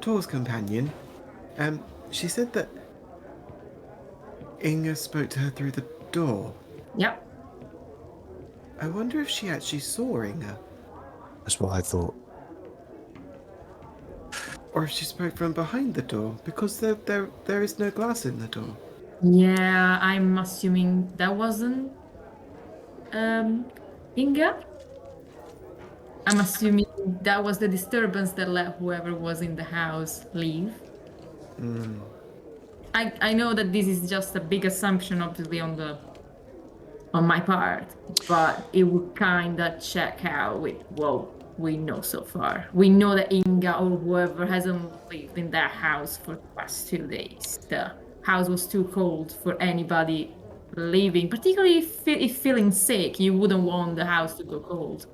Tor's companion. She said that Inga spoke to her through the door. Yep. I wonder if she actually saw Inga. That's what I thought. Or if she spoke from behind the door, because there is no glass in the door. Yeah, I'm assuming that wasn't Inga. I'm assuming that was the disturbance that let whoever was in the house leave. I know that this is just a big assumption, obviously, on my part, but it would kinda check out with what we know so far. We know that Inga or whoever hasn't lived in that house for the past 2 days. The house was too cold for anybody living, particularly if feeling sick. You wouldn't want the house to go cold.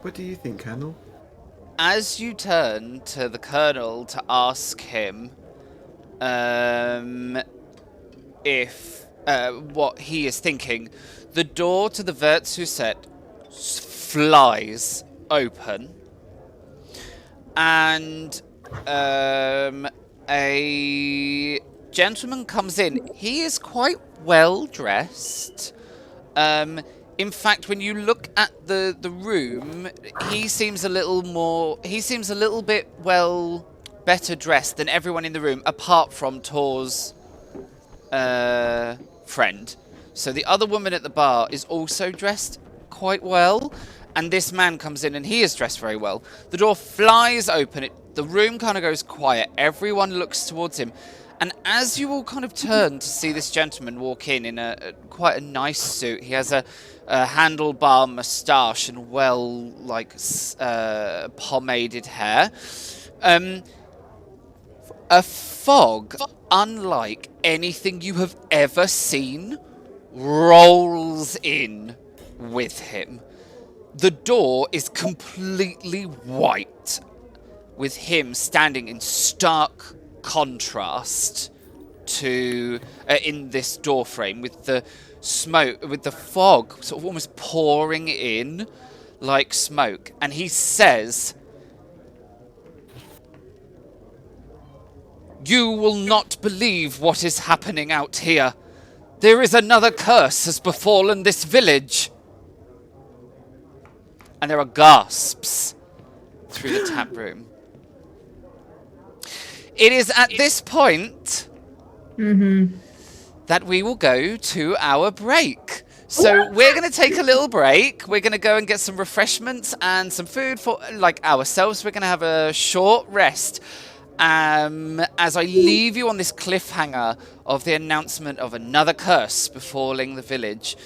What do you think, Colonel? As you turn to the Colonel to ask him if what he is thinking, the door to the Vertsuset flies open, and a gentleman comes in. He is quite well dressed. In fact, when you look at the room, he seems a little bit, well, better dressed than everyone in the room, apart from Tor's friend. So the other woman at the bar is also dressed quite well, and this man comes in and he is dressed very well. The door flies open, the room kind of goes quiet, everyone looks towards him, and as you all kind of turn to see this gentleman walk in quite a nice suit, he has a handlebar moustache and well, like, pomaded hair. A fog, unlike anything you have ever seen, rolls in with him. The door is completely white, with him standing in stark contrast to in this door frame, with the smoke, with the fog sort of almost pouring in like smoke, and he says, "You will not believe what is happening out here. There is another curse has befallen this village." And there are gasps through the tap room. It is at this point that we will go to our break. So we're going to take a little break. We're going to go and get some refreshments and some food for like ourselves. We're going to have a short rest. As I leave you on this cliffhanger of the announcement of another curse befalling the village.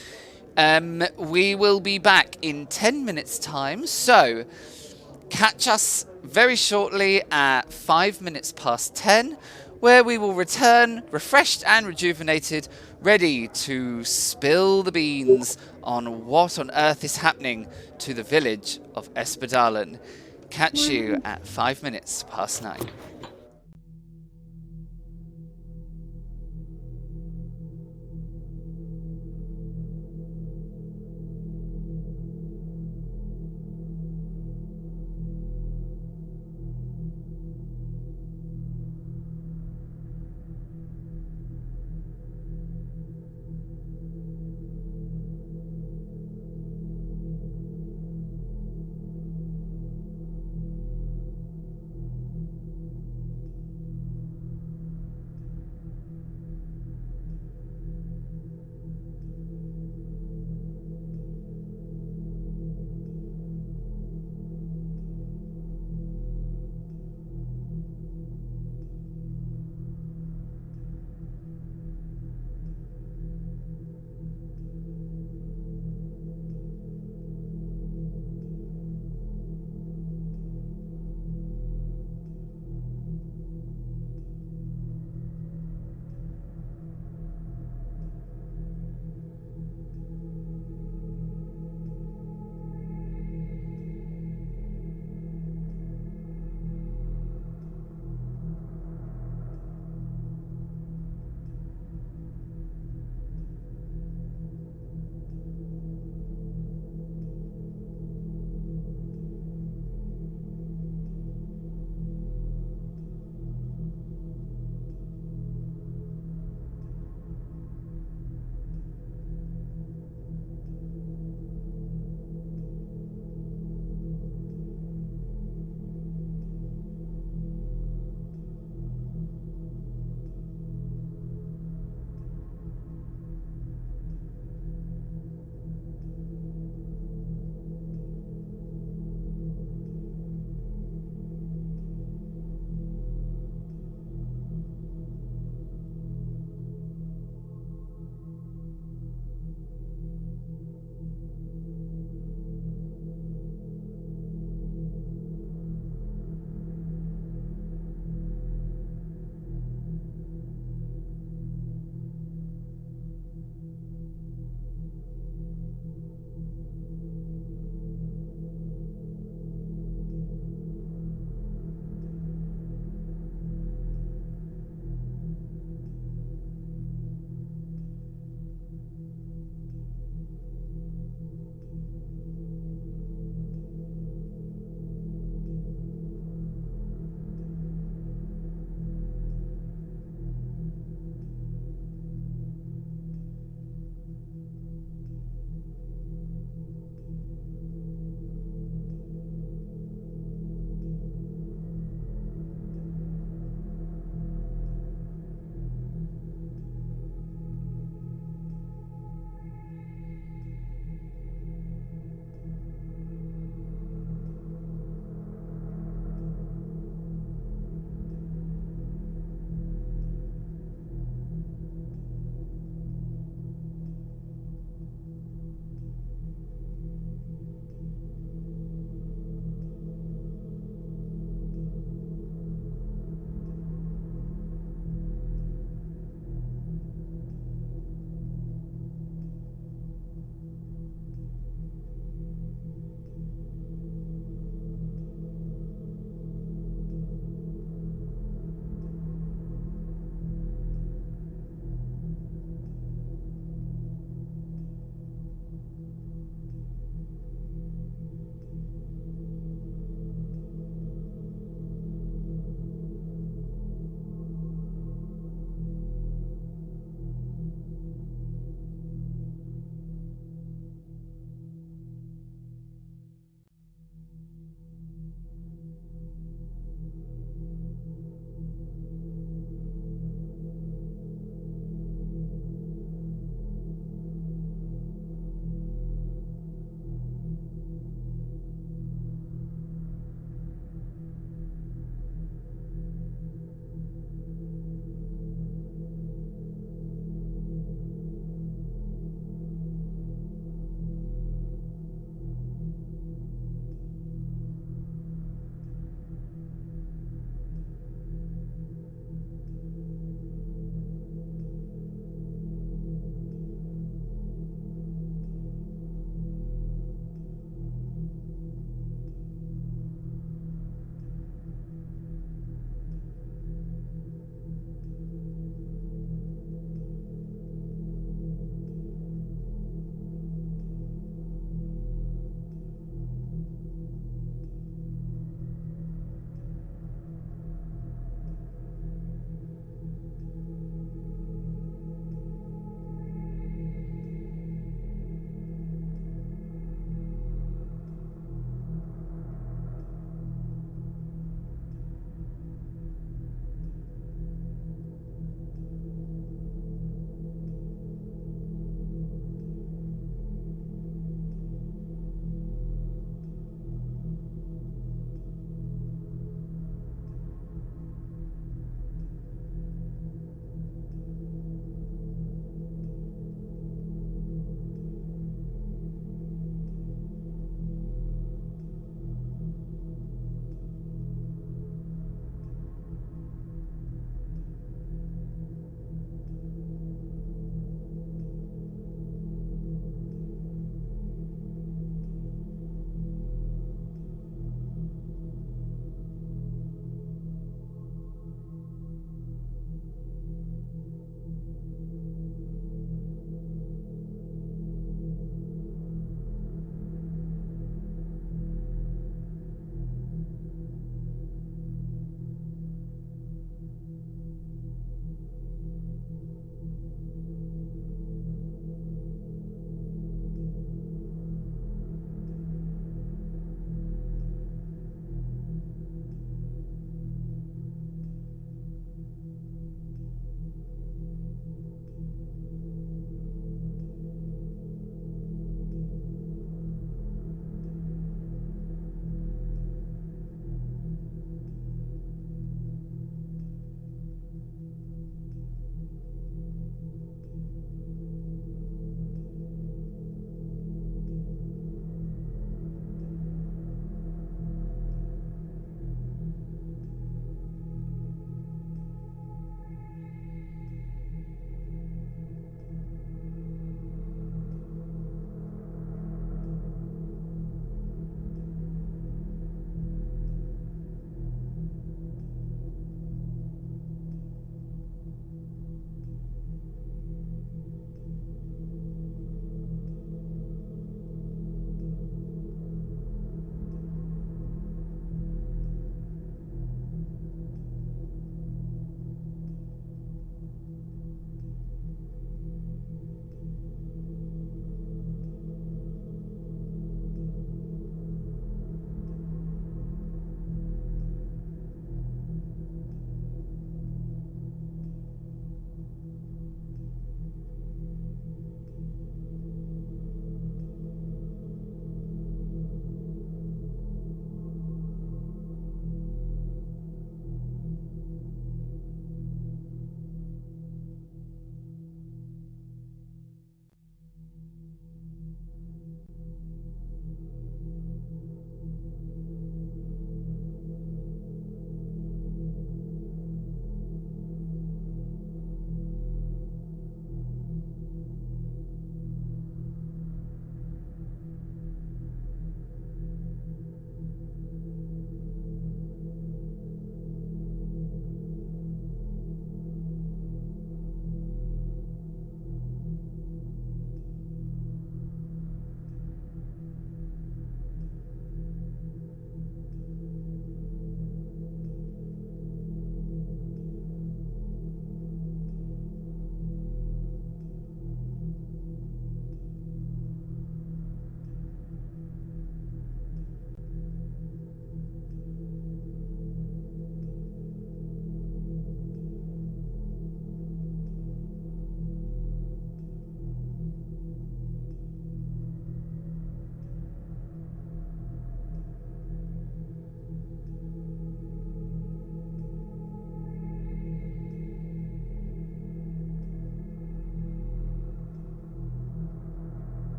We will be back in 10 minutes time. So catch us very shortly at 5 minutes past 10, where we will return refreshed and rejuvenated, ready to spill the beans on what on earth is happening to the village of Espadalen. Catch you at 5 minutes past 9.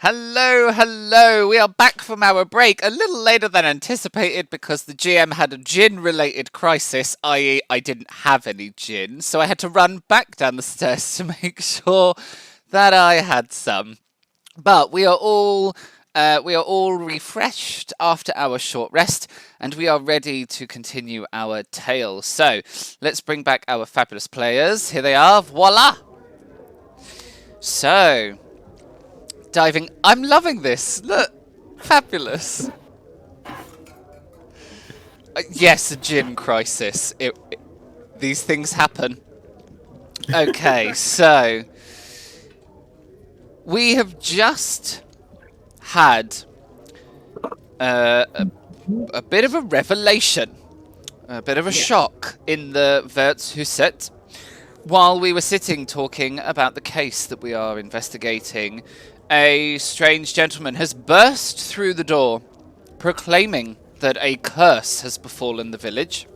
Hello, hello. We are back from our break a little later than anticipated because the GM had a gin-related crisis, i.e. I didn't have any gin, so I had to run back down the stairs to make sure that I had some. But we are all refreshed after our short rest, and we are ready to continue our tale. So, let's bring back our fabulous players. Here they are. Voila! So, diving. I'm loving this. Look, fabulous. Yes, a gin crisis. These things happen. Okay, so we have just had a bit of a revelation, a bit of a shock in the Wirtshuset. While we were sitting talking about the case that we are investigating, a strange gentleman has burst through the door, proclaiming that a curse has befallen the village.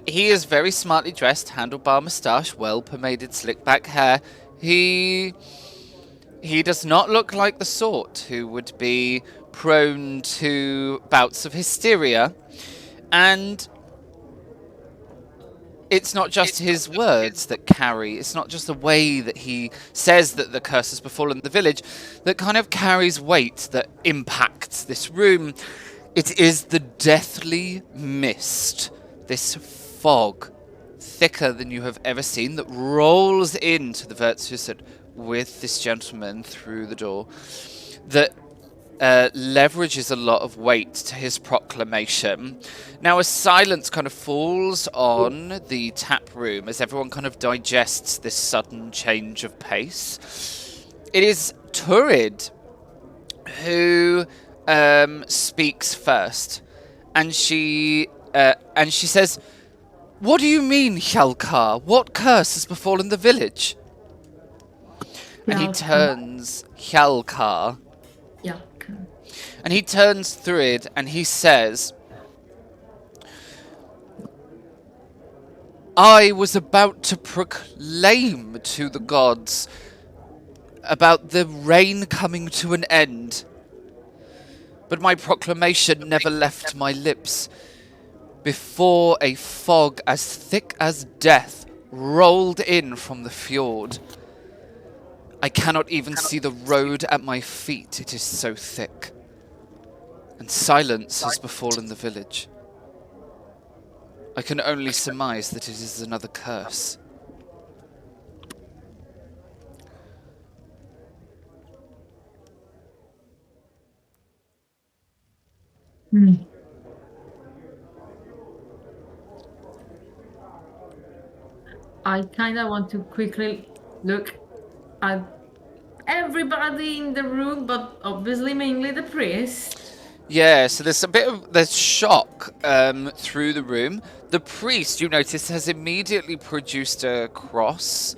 He is very smartly dressed, handlebar moustache, well-pomaded, slick-back hair. He does not look like the sort who would be prone to bouts of hysteria, and it's not just his words that carry, it's not just the way that he says that the curse has befallen the village that kind of carries weight, that impacts this room. It is the deathly mist, this fog, thicker than you have ever seen, that rolls into the Wirtshuset with this gentleman through the door, that leverages a lot of weight to his proclamation. Now, as silence kind of falls on the tap room, as everyone kind of digests this sudden change of pace, it is Turid who speaks first, and she says, "What do you mean, Hjalkar? What curse has befallen the village?" And he turns Hjalkar. Yeah. And he turns Thurid and he says, "I was about to proclaim to the gods about the rain coming to an end, but my proclamation never left my lips before a fog as thick as death rolled in from the fjord. I cannot even see the road at my feet, it is so thick. And silence has befallen the village. I can only surmise that it is another curse." I kind of want to quickly look at everybody in the room, but obviously mainly the priest. Yeah, so there's shock through the room. The priest, you notice, has immediately produced a cross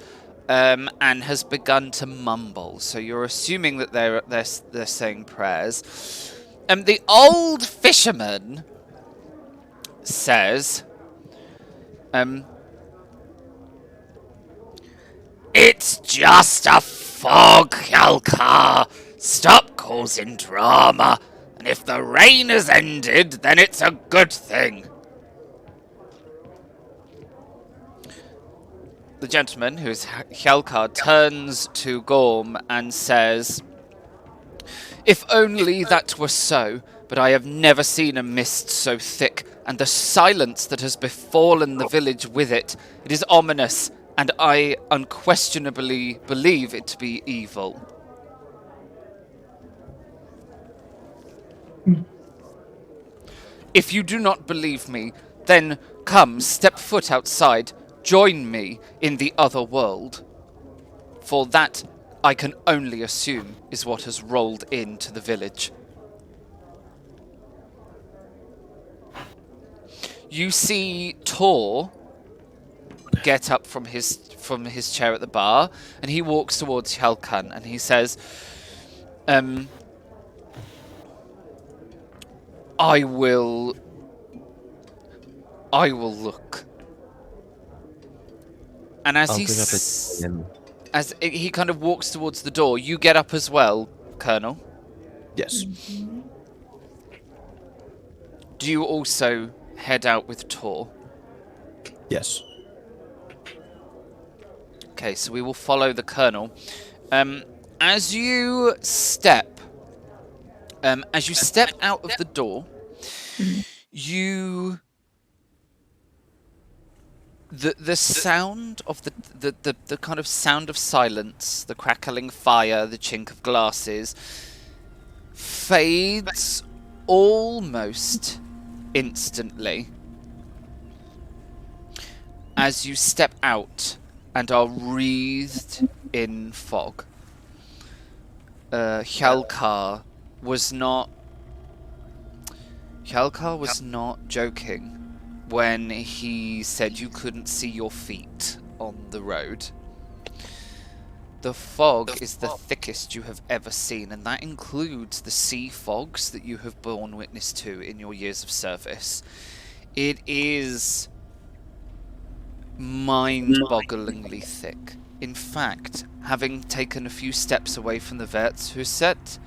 and has begun to mumble. So you're assuming that they're saying prayers. The old fisherman says, "It's just a fog, Hjalkar. Stop causing drama. And if the rain has ended, then it's a good thing." The gentleman, who is Hjalkar, turns to Gorm and says, "If only that were so, but I have never seen a mist so thick, and the silence that has befallen the village with it. It is ominous, and I unquestionably believe it to be evil." "If you do not believe me, then come, step foot outside, join me in the other world. For that, I can only assume, is what has rolled into the village." You see Tor get up from his chair at the bar, and he walks towards Hjalkan, and he says, I will look." And as I'll he bring up him As he kind of walks towards the door, you get up as well, Colonel. Yes. Do you also head out with Tor? Yes. Okay, so we will follow the Colonel. As you step out of the door, the sound of the kind of sound of silence, the crackling fire, the chink of glasses, fades almost instantly as you step out and are wreathed in fog. Hjalkar was not joking when he said you couldn't see your feet on the road. The fog is the thickest you have ever seen, and that includes the sea fogs that you have borne witness to in your years of service. It is mind-bogglingly thick. In fact, having taken a few steps away from the Vertshuset,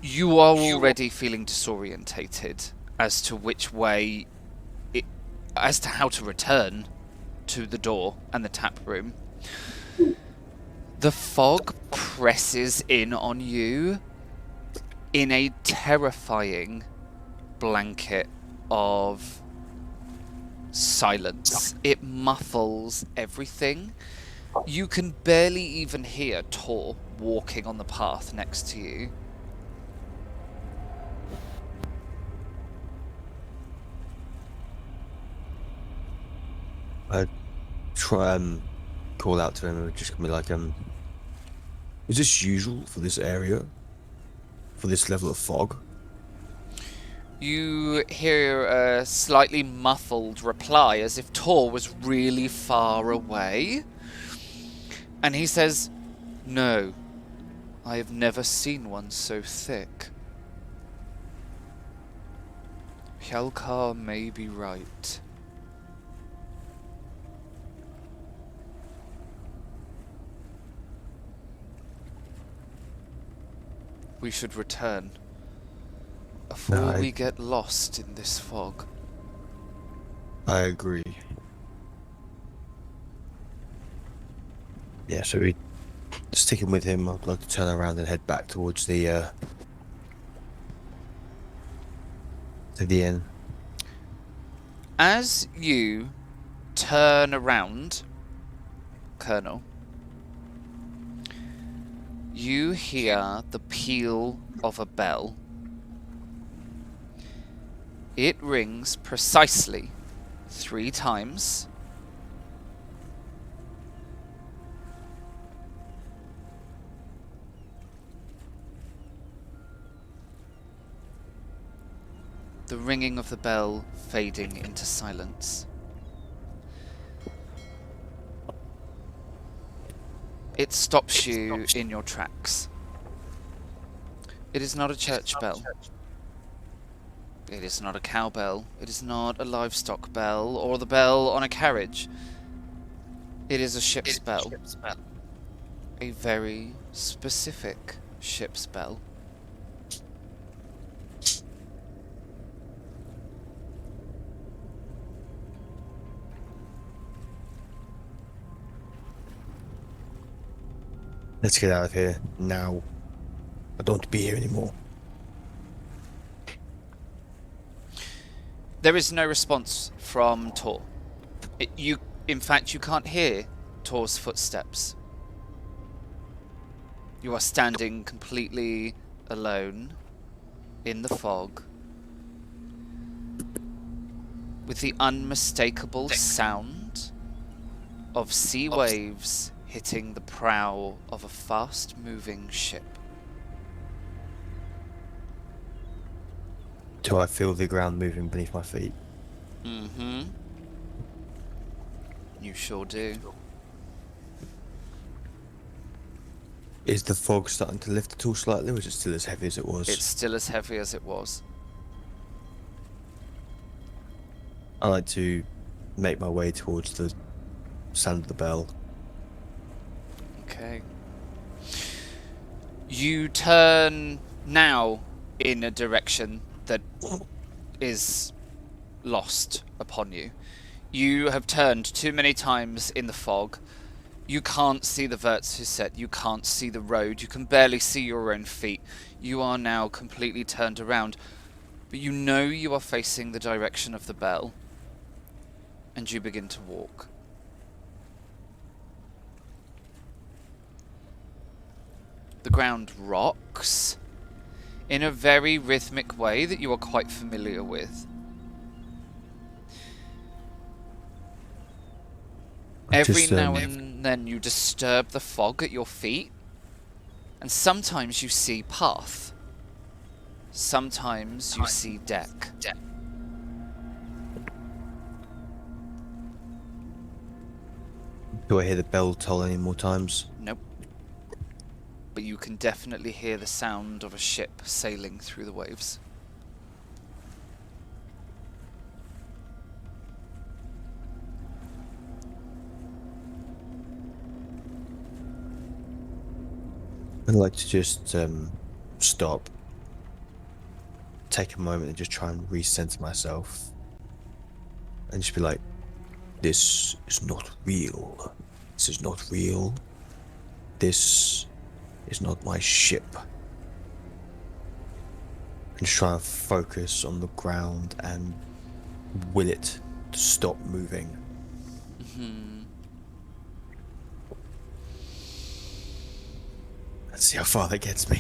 you are already feeling disorientated as to as to how to return to the door and the tap room. The fog presses in on you in a terrifying blanket of silence. It muffles everything. You can barely even hear Tor walking on the path next to you. I try and call out to him and just be like, is this usual for this area? For this level of fog? You hear a slightly muffled reply as if Tor was really far away. And he says, "No, I have never seen one so thick. Hjalkar may be right." We should return before we get lost in this fog. I agree. Yeah, so we sticking with him. I'd like to turn around and head back towards the inn. As you turn around, Colonel, you hear the peal of a bell. It rings precisely 3 times. The ringing of the bell fading into silence. It stops you in your tracks. It is not a church bell. It is not a cowbell. It is not a livestock bell or the bell on a carriage. It is a ship's bell. A very specific ship's bell. Let's get out of here now. I don't want to be here anymore. There is no response from Tor. In fact, you can't hear Tor's footsteps. You are standing completely alone in the fog with the unmistakable sound of sea waves hitting the prow of a fast-moving ship. Do I feel the ground moving beneath my feet? Mm-hmm. You sure do. Is the fog starting to lift at all slightly, or is it still as heavy as it was? It's still as heavy as it was. I like to make my way towards the sound of the bell Okay. You turn now in a direction that is lost upon you. You have turned too many times in the fog. You can't see the Vertsuset. You can't see the road. You can barely see your own feet. You are now completely turned around. But you know you are facing the direction of the bell. And you begin to walk. The ground rocks in a very rhythmic way that you are quite familiar with. Every now and then you disturb the fog at your feet, and sometimes you see path. Sometimes you see deck. Do I hear the bell toll any more times? Nope. But you can definitely hear the sound of a ship sailing through the waves. I'd like to just stop, take a moment and just try and recenter myself. And just be like, this is not real. This is not real. This is not my ship. And just try and focus on the ground and will it to stop moving. Let's see how far that gets me.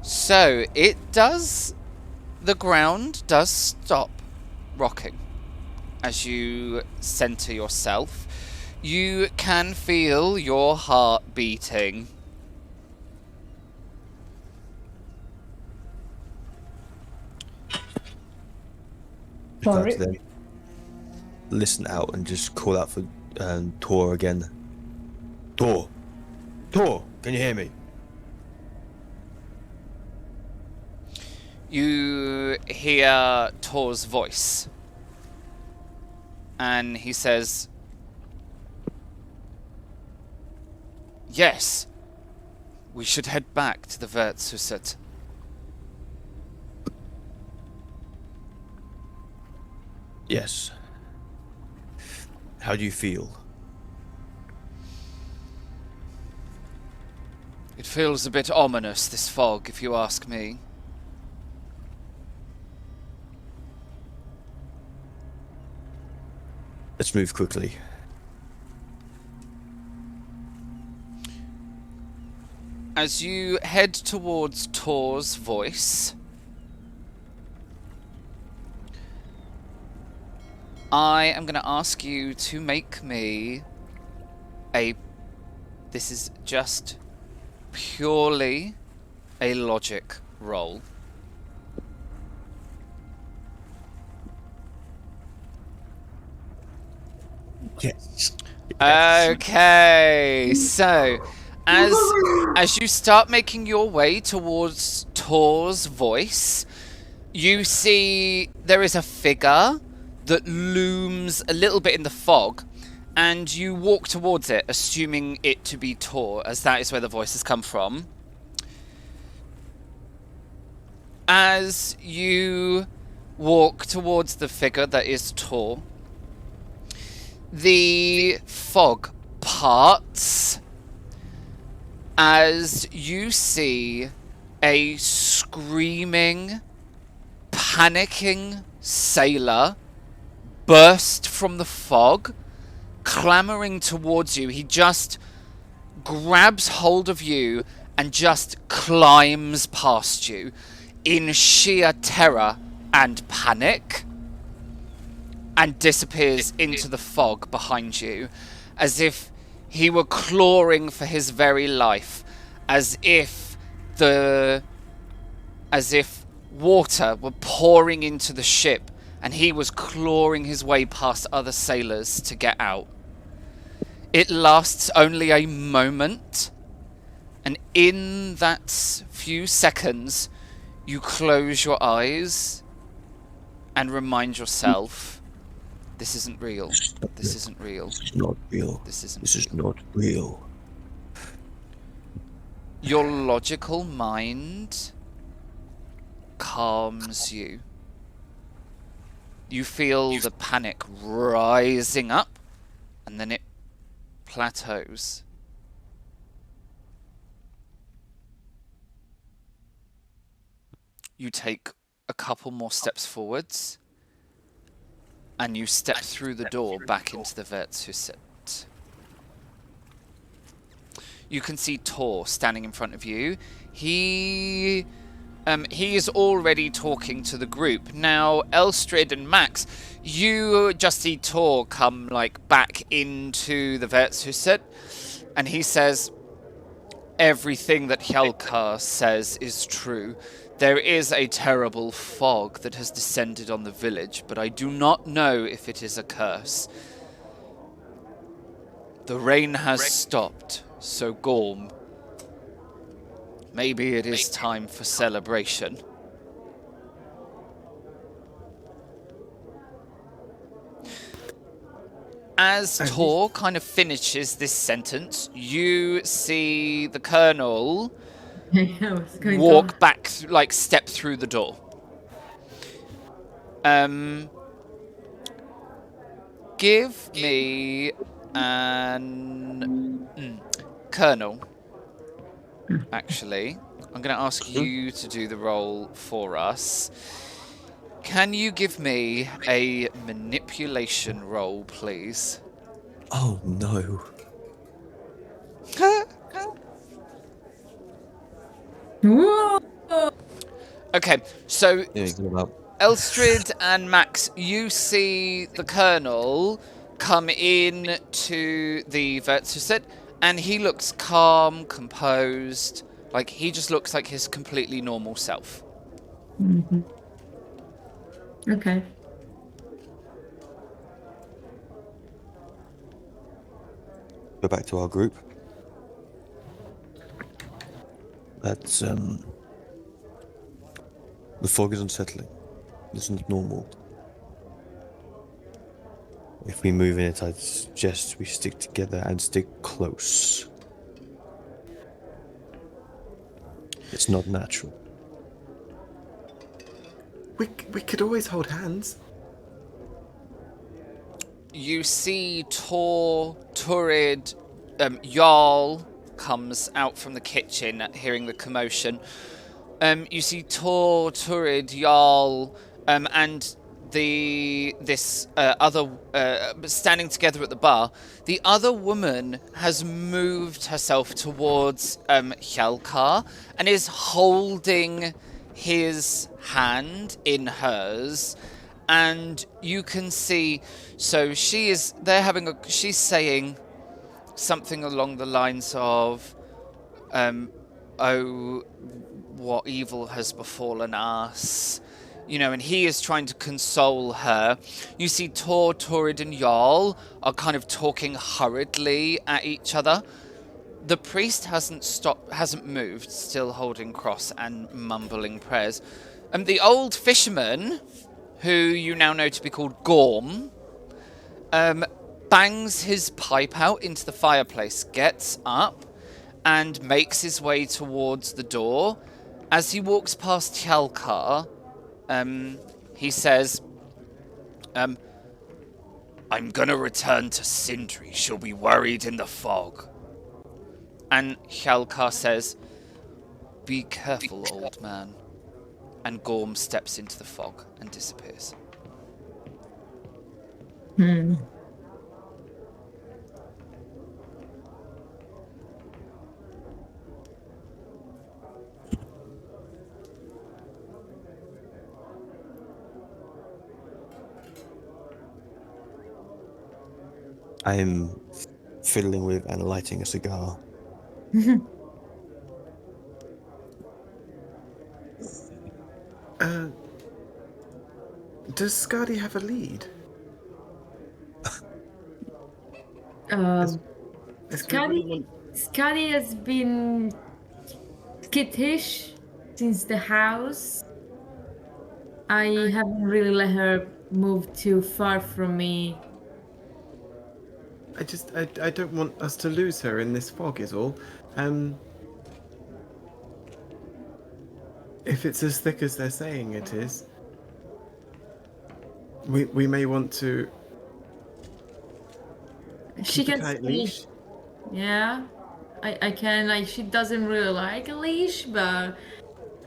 So, it does... The ground does stop rocking as you center yourself. You can feel your heart beating. Just like to then listen out and just call out for Tor again. Tor! Tor! Can you hear me? You hear Tor's voice. And he says, yes, we should head back to the Vertsuset. Yes. How do you feel? It feels a bit ominous, this fog, if you ask me. Let's move quickly. As you head towards Tor's voice, I am going to ask you to make me a... This is just purely a logic roll. Yes. Okay, so as you start making your way towards Tor's voice, you see there is a figure that looms a little bit in the fog, and you walk towards it, assuming it to be Tor, as that is where the voice has come from. As you walk towards the figure that is Tor, the fog parts as you see a screaming, panicking sailor burst from the fog, clamoring towards you. He just grabs hold of you and just climbs past you in sheer terror and panic, and disappears into the fog behind you, as if he were clawing for his very life, as if water were pouring into the ship and he was clawing his way past other sailors to get out. It lasts only a moment, and in that few seconds you close your eyes and remind yourself This isn't real. This isn't real. This is not real. This isn't This is real. not real. Your logical mind calms you. You feel the panic rising up, and then it plateaus. You take a couple more steps forwards, and you step through the door back into the Vertshuset. You can see Tor standing in front of you. He is already talking to the group. Now, Elstrid and Max, you just see Tor come back into the Vertshuset, and he says, everything that Hjelkar says is true. There is a terrible fog that has descended on the village, but I do not know if it is a curse. The rain has stopped, so Gorm, maybe it is time for celebration. As Tor kind of finishes this sentence, you see the Colonel walk back, step through the door. Give me an... Colonel, actually, I'm going to ask you to do the roll for us. Can you give me a manipulation roll, please? Oh no. Whoa! Okay, so Yeah, good about. Elstrid and Max, you see the Colonel come in to the Vertshuset, and he looks calm, composed, he just looks like his completely normal self. Mm-hmm. Okay. Go back to our group. That's the fog is unsettling. It's not normal. If we move in it, I'd suggest we stick together and stick close. It's not natural. We could always hold hands. You see Turid, Jarl comes out from the kitchen at hearing the commotion. You see Turid, Jarl, and this other standing together at the bar. The other woman has moved herself towards Hjelkar and is holding his hand in hers, and you can see. So she's saying something along the lines of, "Oh, what evil has befallen us?" And he is trying to console her. You see Turid and Jarl are kind of talking hurriedly at each other. The priest hasn't moved, still holding cross and mumbling prayers. And the old fisherman, who you now know to be called Gorm, bangs his pipe out into the fireplace, gets up, and makes his way towards the door. As he walks past Hjelkar, he says, I'm gonna return to Sindri. She'll be worried in the fog. And Hjelkar says, be careful, old man. And Gorm steps into the fog and disappears. I'm fiddling with and lighting a cigar. Does Skadi have a lead? Skadi has been skittish since the house. I haven't really let her move too far from me. I don't want us to lose her in this fog is all. If it's as thick as they're saying it is, we may want to She keep a can tight see. leash. Yeah, I can, like, she doesn't really like a leash, but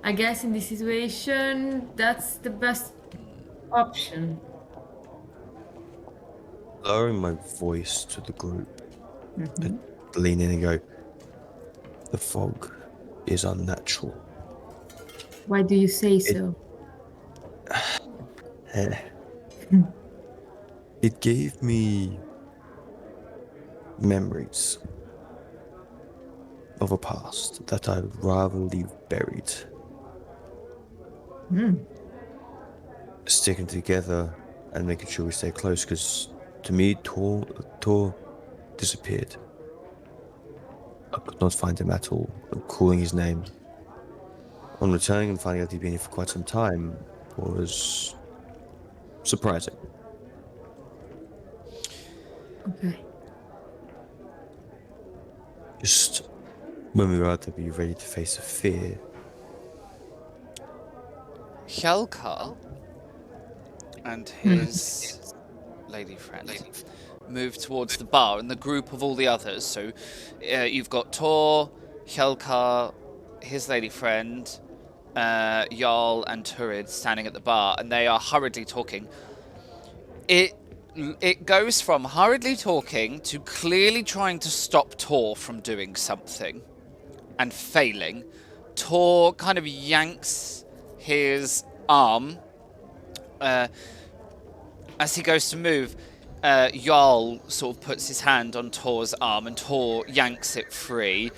I guess in this situation, that's the best option. Lowering my voice to the group, I lean in and go, the fog is unnatural. Why do you say so? It gave me memories of a past that I'd rather leave buried. Sticking together and making sure we stay close, because to me, Tor disappeared. I could not find him at all. Calling his name. On returning and finding out he'd been here for quite some time was surprising. Okay. Just when we were out to be ready to face the fear, Hjelkar and his lady friend move towards the bar and the group of all the others. So you've got Tor, Hjelkar, his lady friend, Jarl and Turid standing at the bar, and they are hurriedly talking. It goes from hurriedly talking to clearly trying to stop Tor from doing something and failing. Tor kind of yanks his arm as he goes to move. Jarl sort of puts his hand on Tor's arm and Tor yanks it free.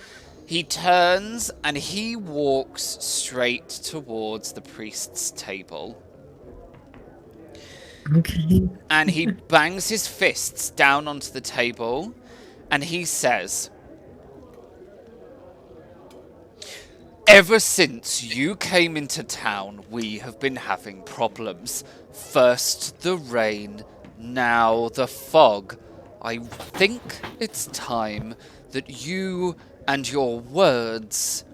He turns and he walks straight towards the priest's table. Okay. And he bangs his fists down onto the table and he says, "Ever since you came into town, we have been having problems. First the rain, now the fog. I think it's time that you and your words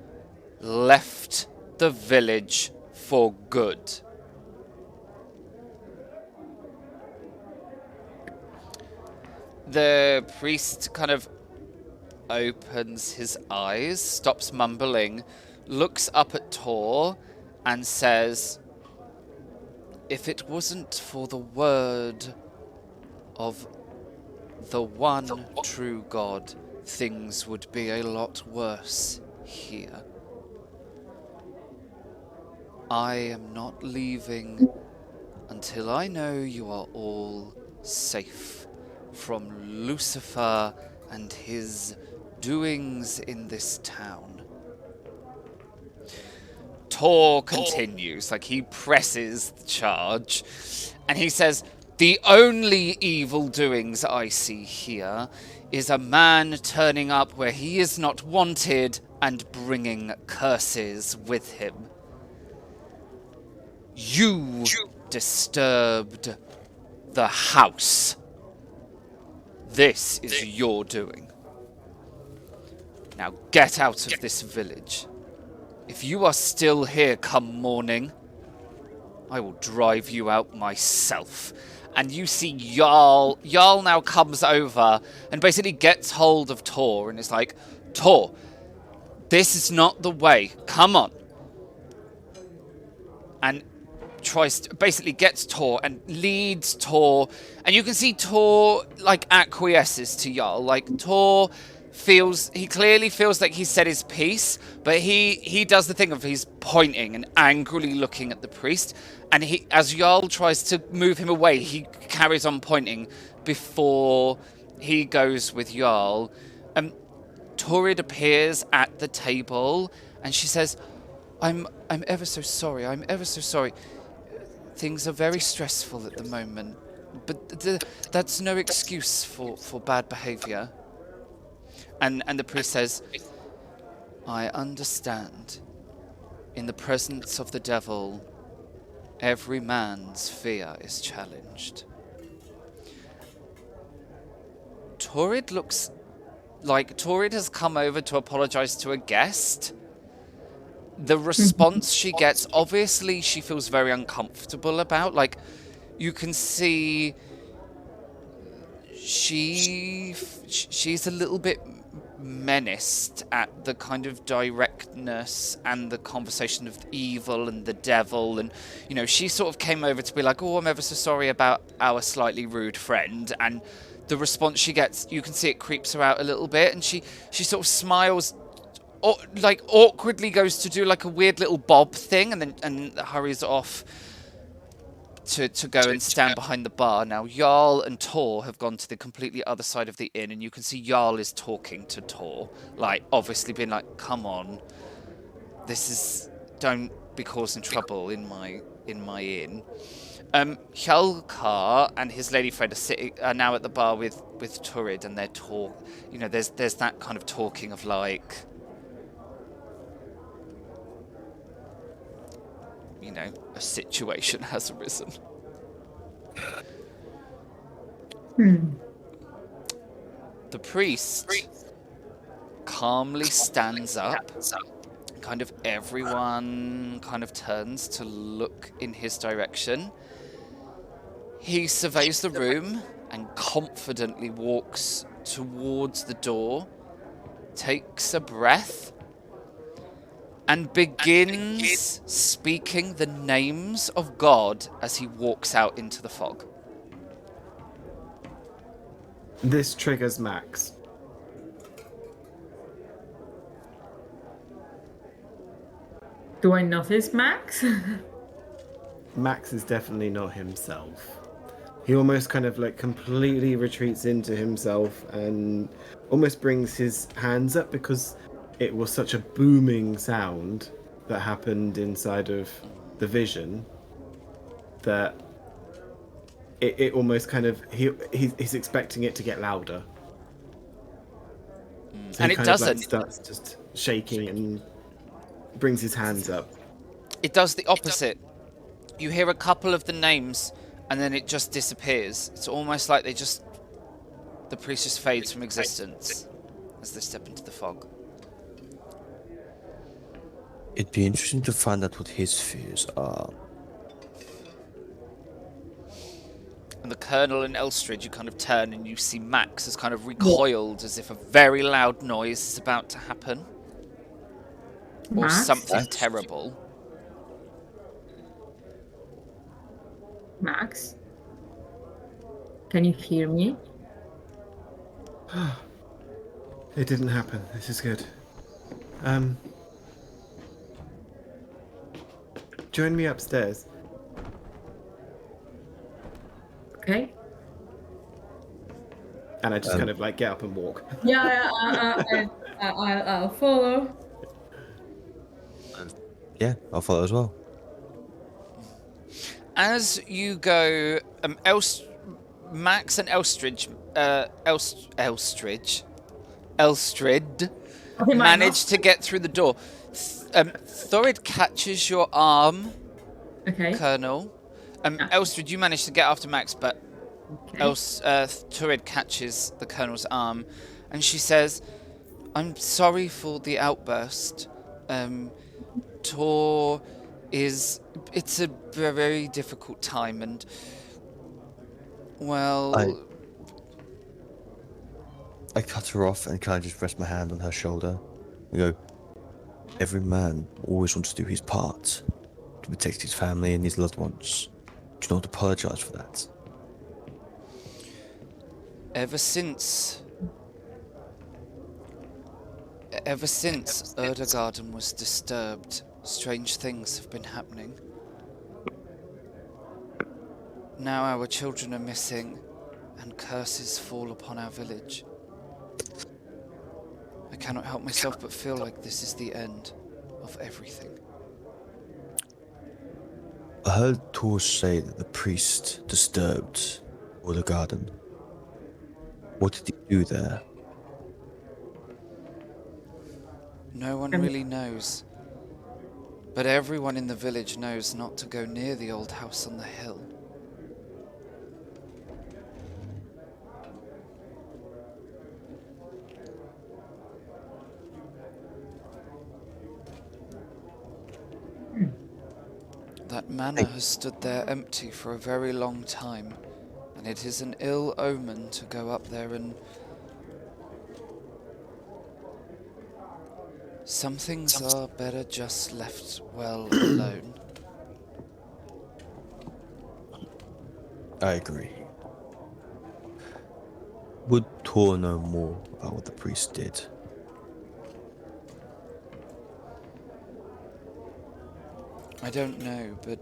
left the village for good." The priest kind of opens his eyes, stops mumbling, looks up at Tor and says, "If it wasn't for the word of the one true God, things would be a lot worse here. I am not leaving until I know you are all safe from Lucifer and his doings in this town." Tor continues, like he presses the charge, and he says, "The only evil doings I see here is a man turning up where he is not wanted and bringing curses with him. You disturbed the house. This is your doing. Now get out of this village. If you are still here come morning, I will drive you out myself." And you see Jarl. Jarl now comes over and basically gets hold of Tor and is like, "Tor, this is not the way. Come on." And basically gets Tor and leads Tor. And you can see Tor like acquiesces to Jarl. Like Tor he clearly feels like he's said his piece, but he does the thing of he's pointing and angrily looking at the priest, and as Jarl tries to move him away, he carries on pointing before he goes with Jarl. Turid appears at the table and she says, I'm ever so sorry, I'm ever so sorry. Things are very stressful at the moment, but that's no excuse for bad behavior. And the priest says, "I understand. In the presence of the devil, Every man's fear is challenged. Torrid looks like Torrid has come over to apologize to a guest. The response she gets, obviously she feels very uncomfortable about. Like, you can see she's a little bit menaced at the kind of directness and the conversation of evil and the devil, and she sort of came over to be like, oh, I'm ever so sorry about our slightly rude friend, and the response she gets, you can see it creeps her out a little bit, and she sort of smiles, like awkwardly goes to do like a weird little bob thing, and then hurries off to go and stand behind the bar. Now, Jarl and Tor have gone to the completely other side of the inn, and you can see Jarl is talking to Tor, like, obviously being like, come on, don't be causing trouble in my inn. Hjalkar and his lady friend are now at the bar with Torrid, and they're there's that kind of talking of like, a situation has arisen. The priest calmly stands up. Kind of everyone kind of turns to look in his direction. He surveys the room and confidently walks towards the door, takes a breath, and begins speaking the names of God as he walks out into the fog. This triggers Max. Do I notice Max? Max is definitely not himself. He almost kind of like completely retreats into himself and almost brings his hands up because it was such a booming sound that happened inside of the vision that it almost kind of he's expecting it to get louder. So And he it kind doesn't. of like starts just shaking and brings his hands up. It does the opposite. You hear a couple of the names and then it just disappears. It's almost like the priest just fades from existence as they step into the fog. It'd be interesting to find out what his fears are. And the Colonel and Elstrid, you kind of turn and you see Max has kind of recoiled as if a very loud noise is about to happen. Or Max? something terrible. Max? Can you hear me? It didn't happen. This is good. Join me upstairs. Okay. And I just kind of like get up and walk. Yeah, I'll follow. Yeah, I'll follow as well. As you go, Max and Elstrid manage to get through the door. Thorid catches your arm, Okay. Colonel. Elstrid, you manage to get after Max, but Thorid catches the Colonel's arm, and she says, "I'm sorry for the outburst. Tor it's a very difficult time, and well." I cut her off and kind of just rest my hand on her shoulder and go, every man always wants to do his part to protect his family and his loved ones. Do not apologize for that. Ever since Erdegarden was disturbed, strange things have been happening. Now our children are missing, and curses fall upon our village. I cannot help myself but feel like this is the end of everything. I heard Tor say that the priest disturbed the garden. What did he do there? No one really knows. But everyone in the village knows not to go near the old house on the hill. That manor has stood there empty for a very long time, and it is an ill omen to go up there and... Some things are better just left well alone. I agree. Would Tor know more about what the priest did? I don't know, but...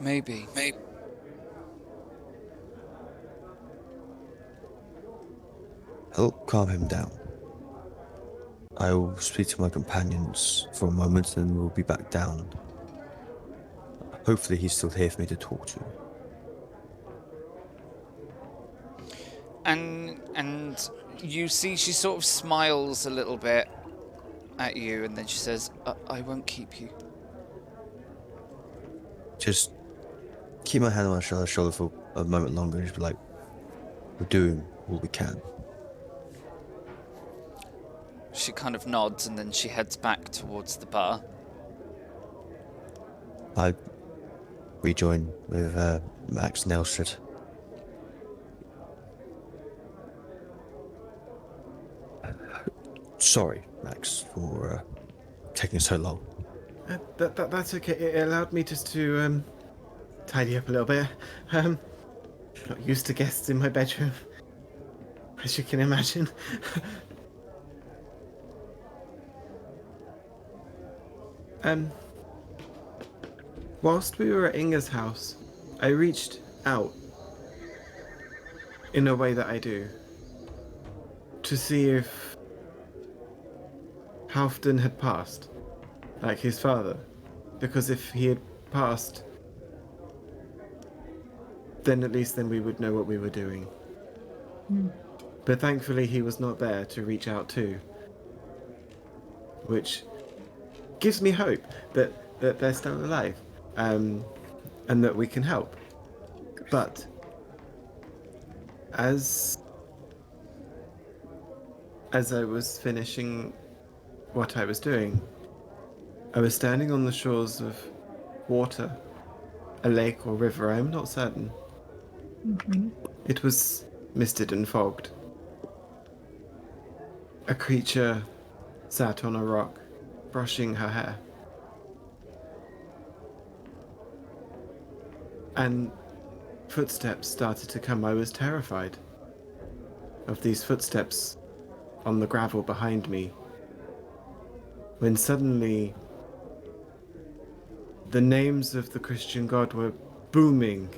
Maybe. Help calm him down. I will speak to my companions for a moment and we'll be back down. Hopefully he's still here for me to talk to. And you see she sort of smiles a little bit at you, and then she says, I won't keep you. Just keep my hand on my shoulder for a moment longer and just be like, we're doing all we can. She kind of nods, and then she heads back towards the bar. I rejoin with Max and Elstrid. Sorry, Max, for taking so long. That's okay. It allowed me just to tidy up a little bit. Not used to guests in my bedroom, as you can imagine. Whilst we were at Inga's house, I reached out in a way that I do to see if Halfdan had passed, like his father, because if he had passed, then at least then we would know what we were doing. But thankfully he was not there to reach out to, which gives me hope that they're still alive, and that we can help. But as I was finishing what I was doing, I was standing on the shores of water, a lake or river, I'm not certain. It was misted and fogged. A creature sat on a rock, brushing her hair. And footsteps started to come. I was terrified of these footsteps on the gravel behind me, when suddenly the names of the Christian god were booming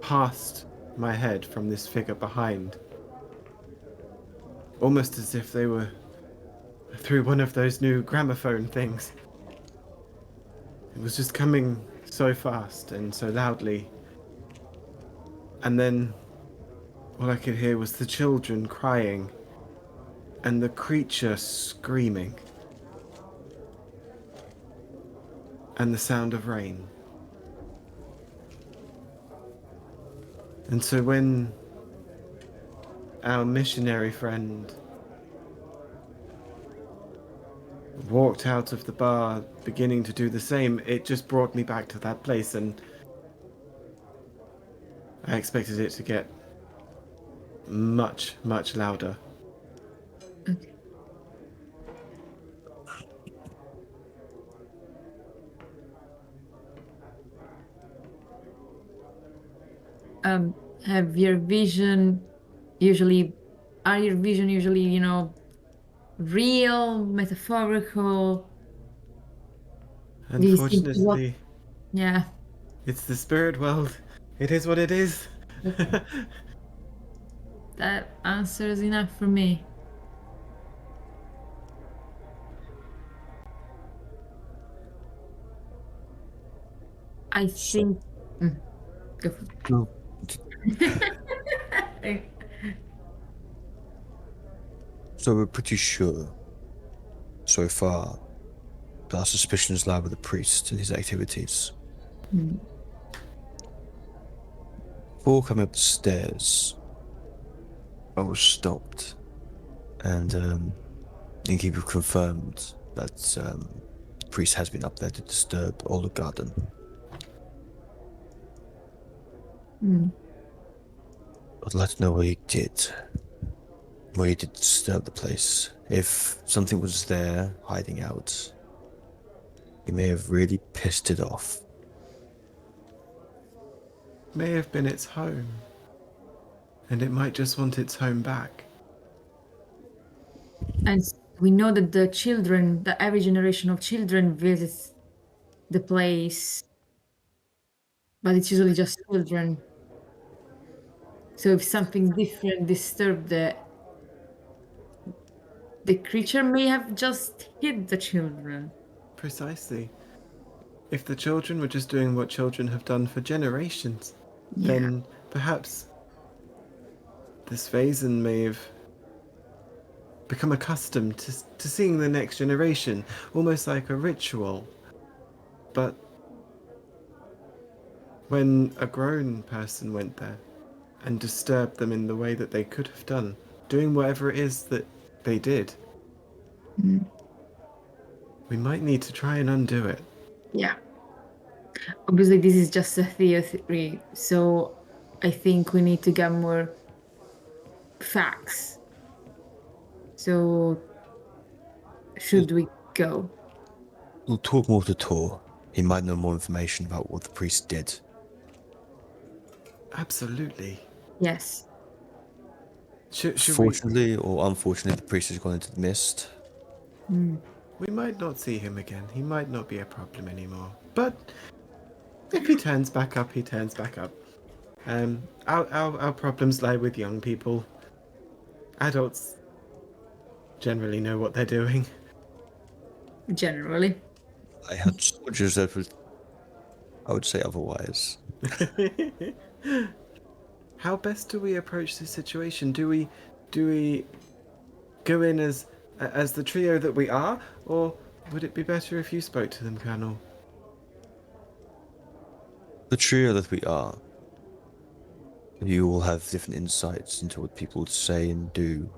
past my head from this figure behind, almost as if they were through one of those new gramophone things. It was just coming so fast and so loudly, and then all I could hear was the children crying and the creature screaming and the sound of rain. And so when our missionary friend walked out of the bar beginning to do the same, it just brought me back to that place, and I expected it to get much, much louder. Okay. Have your vision usually, are your vision usually, you know, real, metaphorical? Do you think Unfortunately, yeah. it's the spirit world. It is what it is. That answer is enough for me. I think. Go for it. No. So we're pretty sure, so far, that our suspicions lie with the priest and his activities. Before coming up the stairs, I was stopped, and the innkeeper confirmed that the priest has been up there to disturb all the garden. I'd like to know what he did. Why he did disturb the place. If something was there, hiding out, he may have really pissed it off. May have been its home. And it might just want its home back. And we know that the children, that every generation of children visits the place, but it's usually just children. So if something different disturbed it, the creature may have just hit the children. Precisely. If the children were just doing what children have done for generations, then perhaps this Vaesen may have become accustomed to seeing the next generation, almost like a ritual. But when a grown person went there and disturbed them in the way that they could have done, doing whatever it is that they did, we might need to try and undo it. Yeah. Obviously, this is just a theory, so I think we need to get more facts. So, should we go? We'll talk more to Tor. He might know more information about what the priest did. Absolutely. Yes. Should we? Fortunately or unfortunately, the priest has gone into the mist. We might not see him again. He might not be a problem anymore. But if he turns back up, he turns back up. Our problems lie with young people. Adults generally know what they're doing. Generally. I had soldiers that would... I would say otherwise. How best do we approach this situation? Do we go in as the trio that we are, or would it be better if you spoke to them, Colonel? The trio that we are, you will have different insights into what people say and do.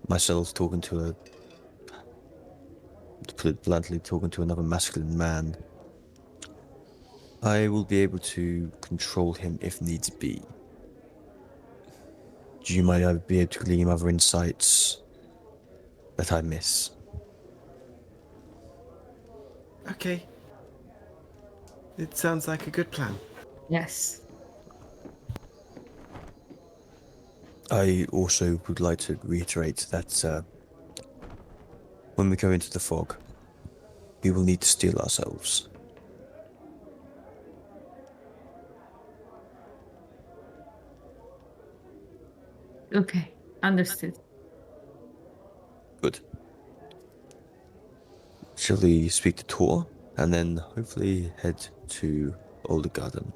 Myself talking to put it bluntly, talking to another masculine man, I will be able to control him if needs be. You might be able to glean other insights that I miss. Okay. It sounds like a good plan. Yes. I also would like to reiterate that when we go into the fog, we will need to steel ourselves. Okay. Understood. Good. Shall we speak to Tor and then hopefully head to Older Garden?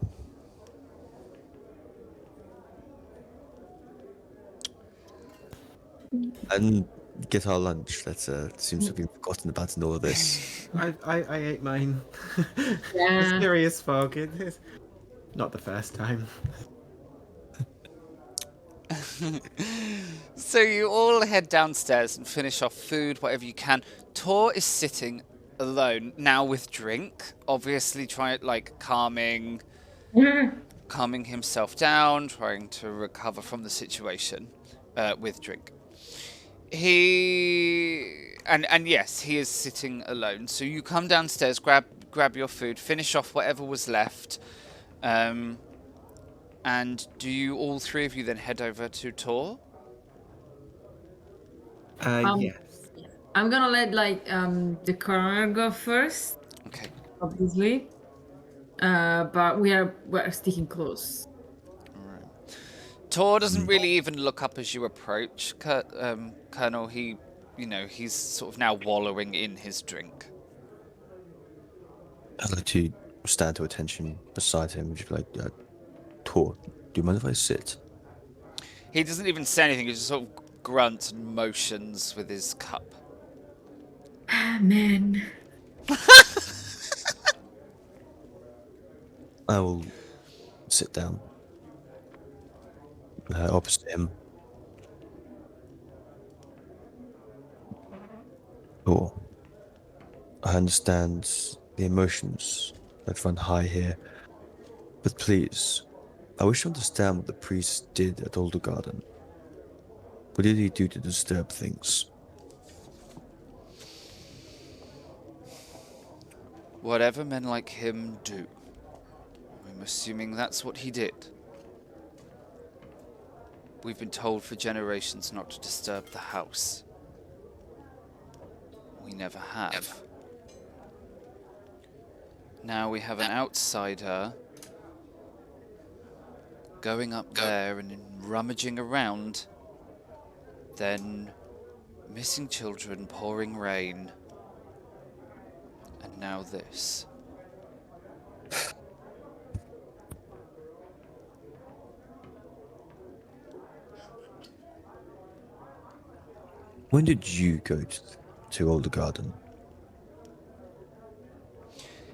And get our lunch. That seems to have been forgotten about in all of this. I ate mine. Yeah. Mysterious fog. It is not the first time. So you all head downstairs and finish off food, whatever you can. Tor is sitting alone now with drink, obviously trying calming himself down, trying to recover from the situation with drink. And yes, he is sitting alone. So you come downstairs, grab your food, finish off whatever was left. And do you, all three of you, then head over to Tor? Yes. I'm gonna let the coroner go first, Okay. obviously. But we're sticking close. Tor doesn't really even look up as you approach, Colonel. He's sort of now wallowing in his drink. I'd like to stand to attention beside him and just be like, Tor, do you mind if I sit? He doesn't even say anything. He just sort of grunt and motions with his cup. Ah, man. I will sit down opposite him. Oh, I understand the emotions that run high here, but please, I wish to understand what the priest did at Alder Garden. What did he do to disturb things? Whatever men like him do. I'm assuming that's what he did. We've been told for generations not to disturb the house. We never have. Now we have an outsider going up there and rummaging around, then missing children, pouring rain, and now this. When did you go to Alder Garden?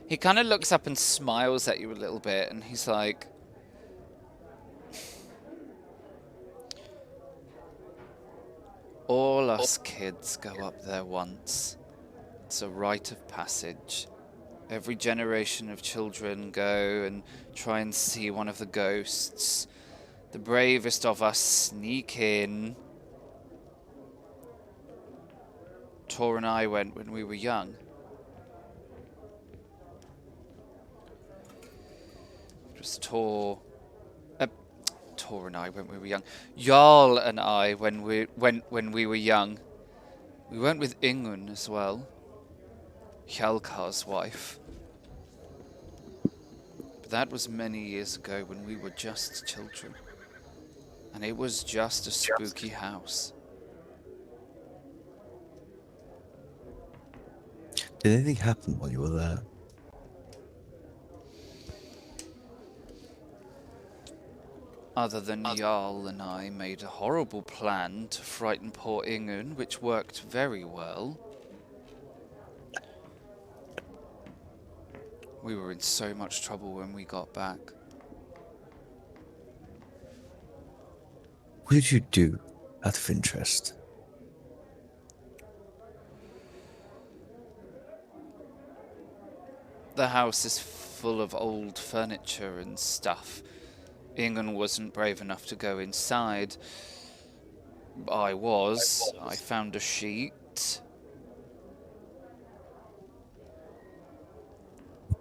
He kind of looks up and smiles at you a little bit, and he's like, all us kids go up there once. It's a rite of passage. Every generation of children go and try and see one of the ghosts. The bravest of us sneak in. Tor and I went when we were young. It was Tor and I when we were young. Jarl and I when we were young. We went with Ingun as well. Hjalkar's wife. But that was many years ago when we were just children. And it was just a spooky house. Did anything happen while you were there? Other than Jarl and I made a horrible plan to frighten poor Ingun, which worked very well. We were in so much trouble when we got back. What did you do out of interest? The house is full of old furniture and stuff. Ingun wasn't brave enough to go inside. I was. I found a sheet.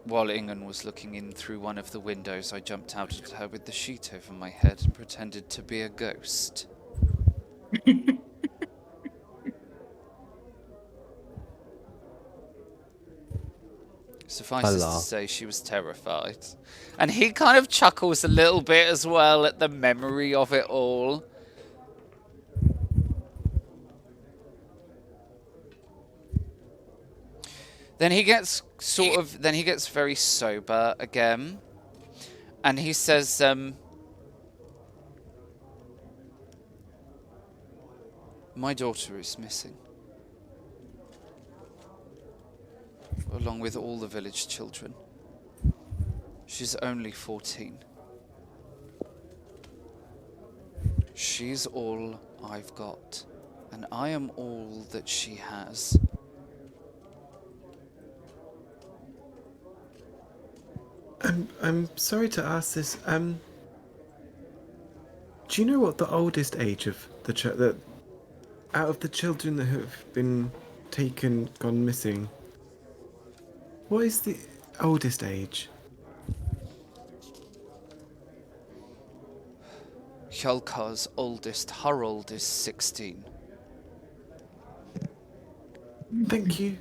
While Ingun was looking in through one of the windows, I jumped out at her with the sheet over my head and pretended to be a ghost. Suffice it to say, she was terrified. And he kind of chuckles a little bit as well at the memory of it all. Then he gets very sober again. And he says, my daughter is missing. Along with all the village children. She's only 14. She's all I've got, and I am all that she has. I'm sorry to ask this. Do you know what the oldest age of the out of the children that have been gone missing? What is the oldest age? Hjalkar's oldest, Harold, is 16. Thank you.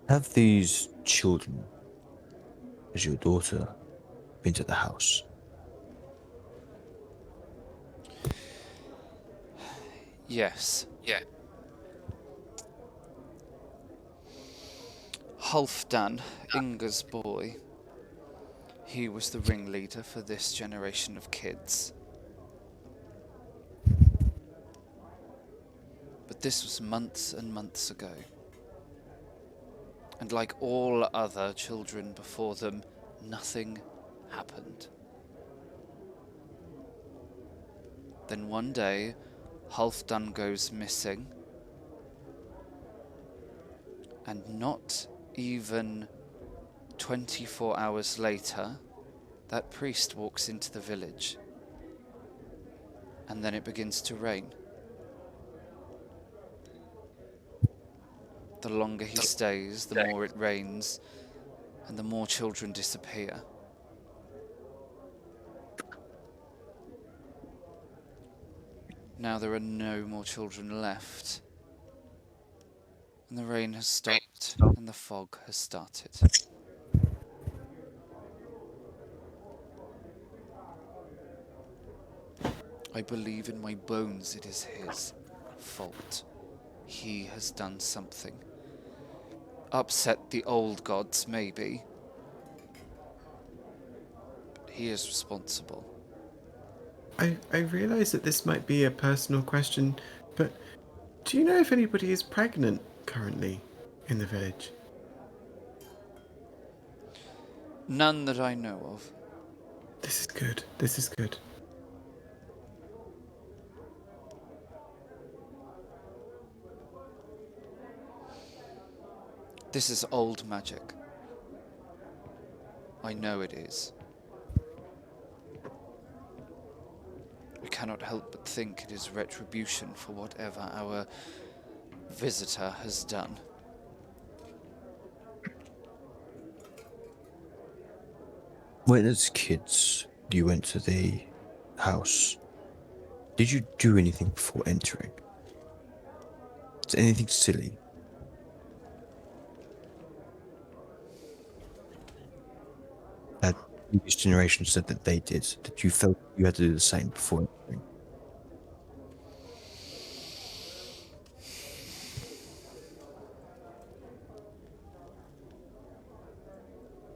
Have these children, as your daughter, been to the house? Yes. Yeah. Halfdan, Inga's boy. He was the ringleader for this generation of kids. But this was months and months ago. And like all other children before them, nothing happened. Then one day, Halfdan goes missing. And not even 24 hours later, that priest walks into the village. And then it begins to rain. The longer he stays, the more it rains, and the more children disappear. Now there are no more children left. And the rain has stopped, and the fog has started. I believe in my bones it is his fault. He has done something. Upset the old gods, maybe. But he is responsible. I realise that this might be a personal question, but do you know if anybody is pregnant currently in the village? None that I know of. This is good. This is good. This is old magic. I know it is. We cannot help but think it is retribution for whatever our visitor has done. When as kids you went to the house, did you do anything before entering? Is anything silly? That previous generation said that they did. That you felt you had to do the same before entering.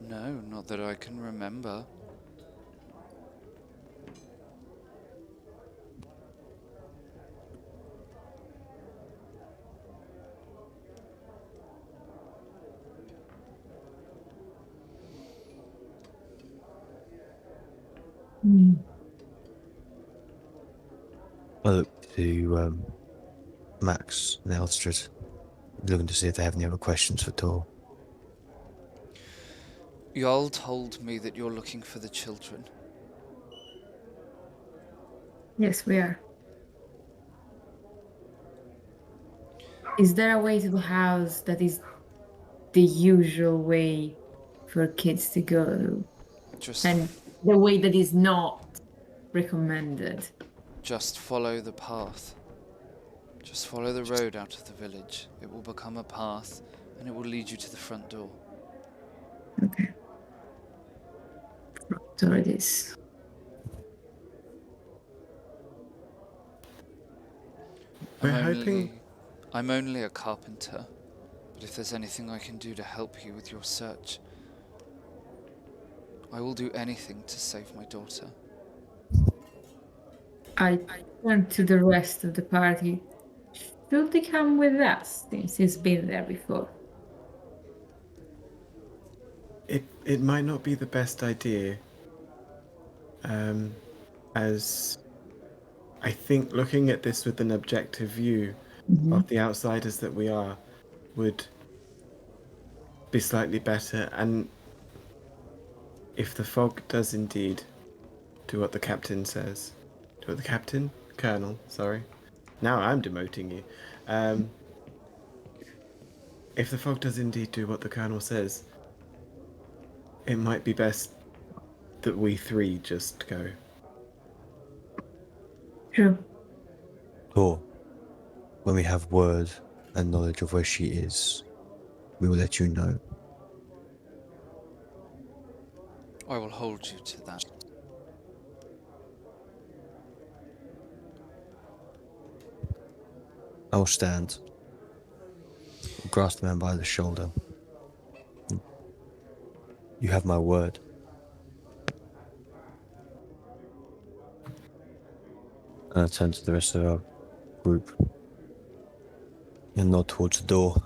No, not that I can remember. I looked to Max and Elstrad, looking to see if they have any other questions for Tor. Jarl told me that you're looking for the children. Yes, we are. Is there a way to the house that is the usual way for kids to go? Just And the way that is not recommended? Just follow the path. Just follow the road out of the village. It will become a path, and it will lead you to the front door. Okay. So it is. I'm only a carpenter, but if there's anything I can do to help you with your search, I will do anything to save my daughter. I turn to the rest of the party. Should he come with us since he's been there before? It might not be the best idea. As I think looking at this with an objective view of the outsiders that we are would be slightly better, and if the fog does indeed do what the captain says, do what the captain? Colonel, sorry. Now I'm demoting you. If the fog does indeed do what the colonel says, it might be best that we three just go. True. Tor, when we have word and knowledge of where she is, we will let you know. I will hold you to that. I will stand, grasp the man by the shoulder. You have my word. And I turn to the rest of our group and nod towards the door.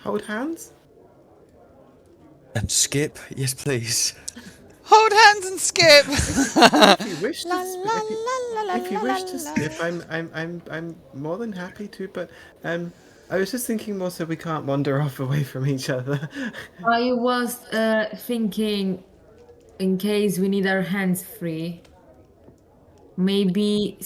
Hold hands? And Skip, yes please. Hold hands and skip. If you wish to, La, la, la, if you la, wish la, to la. skip, I'm more than happy to. But I was just thinking more so we can't wander off away from each other. I was thinking, in case we need our hands free, maybe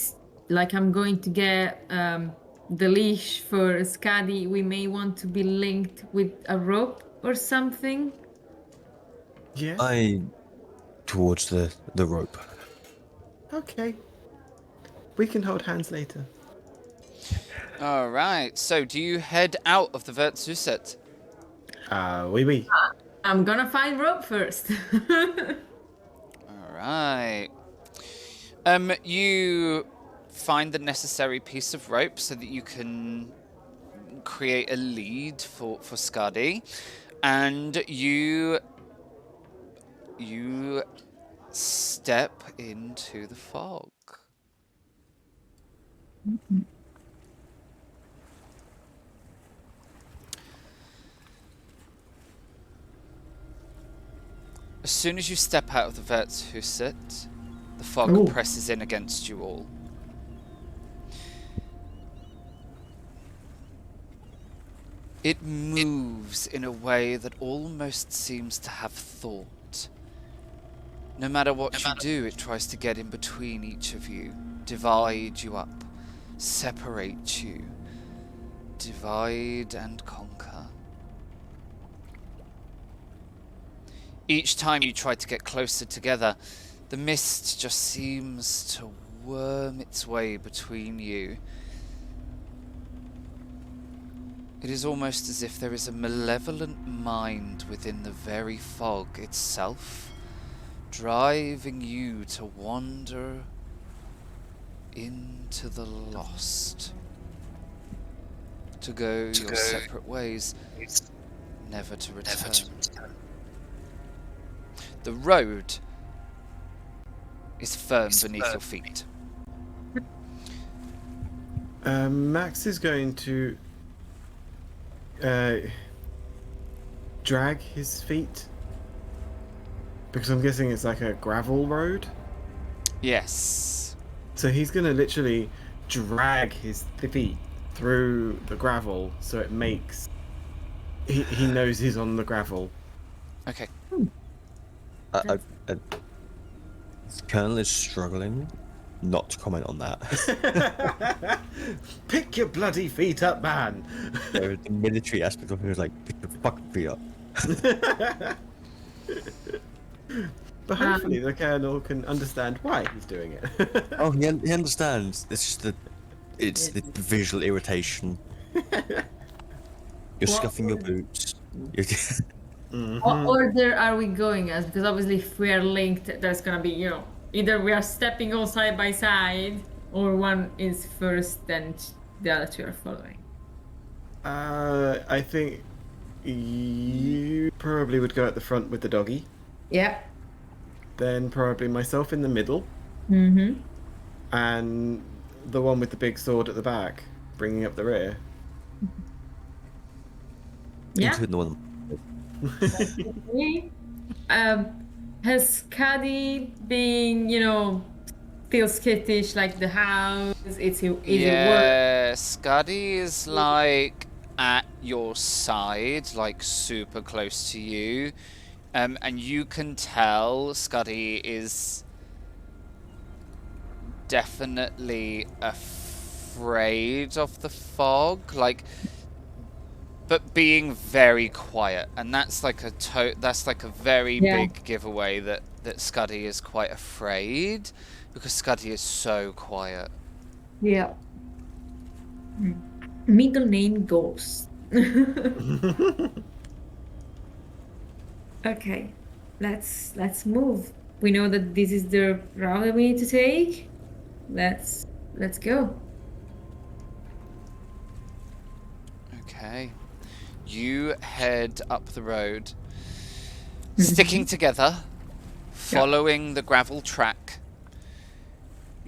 like I'm going to get the leash for Skadi, we may want to be linked with a rope or something. Yeah. I towards the rope. Okay. We can hold hands later. All right. So, do you head out of the Vertsuset? Oui. I'm gonna find rope first. All right. You find the necessary piece of rope so that you can create a lead for Skadi, and you step into the fog. As soon as you step out of the Verthuset, the fog Ooh. presses in against you all. It moves in a way that almost seems to have thought. No matter what you do, it tries to get in between each of you, divide you up, separate you, divide and conquer. Each time you try to get closer together, the mist just seems to worm its way between you. It is almost as if there is a malevolent mind within the very fog itself, driving you to wander into the lost, to go your separate ways, never to return. The road is firm beneath your feet. Max is going to drag his feet, because I'm guessing it's like a gravel road. Yes. So he's going to literally drag his feet through the gravel so it makes... He knows he's on the gravel. Okay. Colonel is struggling not to comment on that. Pick your bloody feet up, man! The military aspect of him is like, pick your fucking feet up. But hopefully the Colonel can understand why he's doing it. Oh, he understands. It's just it's the visual irritation. You're scuffing your boots. What order are we going as? Because obviously if we are linked, there's gonna be, either we are stepping all side by side, or one is first and the other two are following. I think you probably would go at the front with the doggy. Yeah. Then probably myself in the middle. Mm-hmm. And the one with the big sword at the back, bringing up the rear. Yeah. Including the one. Has Caddy being, still skittish like the house? Is it work? Yeah, Scuddy is like at your side, like super close to you. And you can tell Scuddy is definitely afraid of the fog, but being very quiet, and that's like a very big giveaway that Scuddy is quite afraid, because Scuddy is so quiet. Yeah. Middle name Ghost. Okay, let's move. We know that this is the route that we need to take. Let's go. Okay. You head up the road, sticking together, following the gravel track.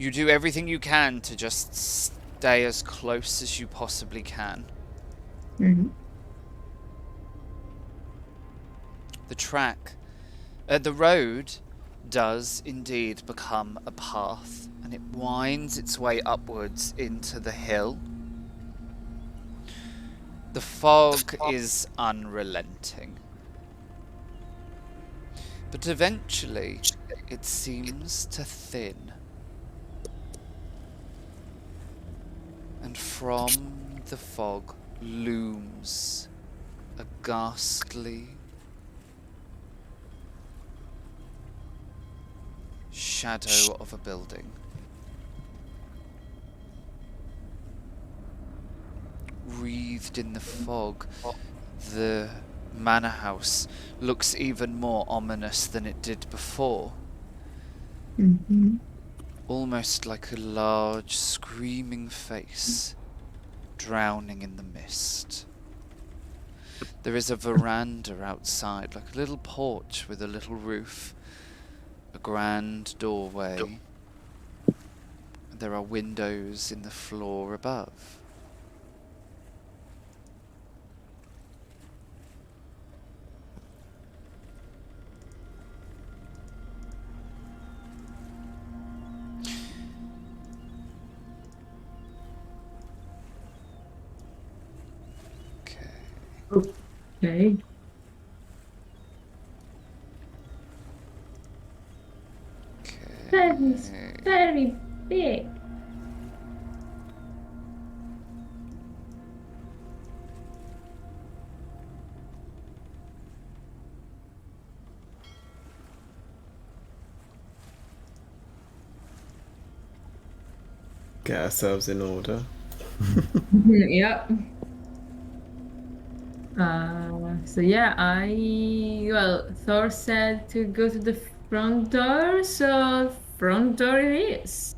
You do everything you can to just stay as close as you possibly can. The road does indeed become a path, and it winds its way upwards into the hill. The fog is unrelenting. But eventually, it seems to thin. And from the fog looms a ghastly shadow of a building. Wreathed in the fog, the manor house looks even more ominous than it did before. Almost like a large screaming face drowning in the mist. There is a veranda outside, like a little porch with a little roof, a grand doorway. There are windows in the floor above. Okay. That is very big. Get ourselves in order. Yep. So yeah, Thor said to go to the front door, so front door it is.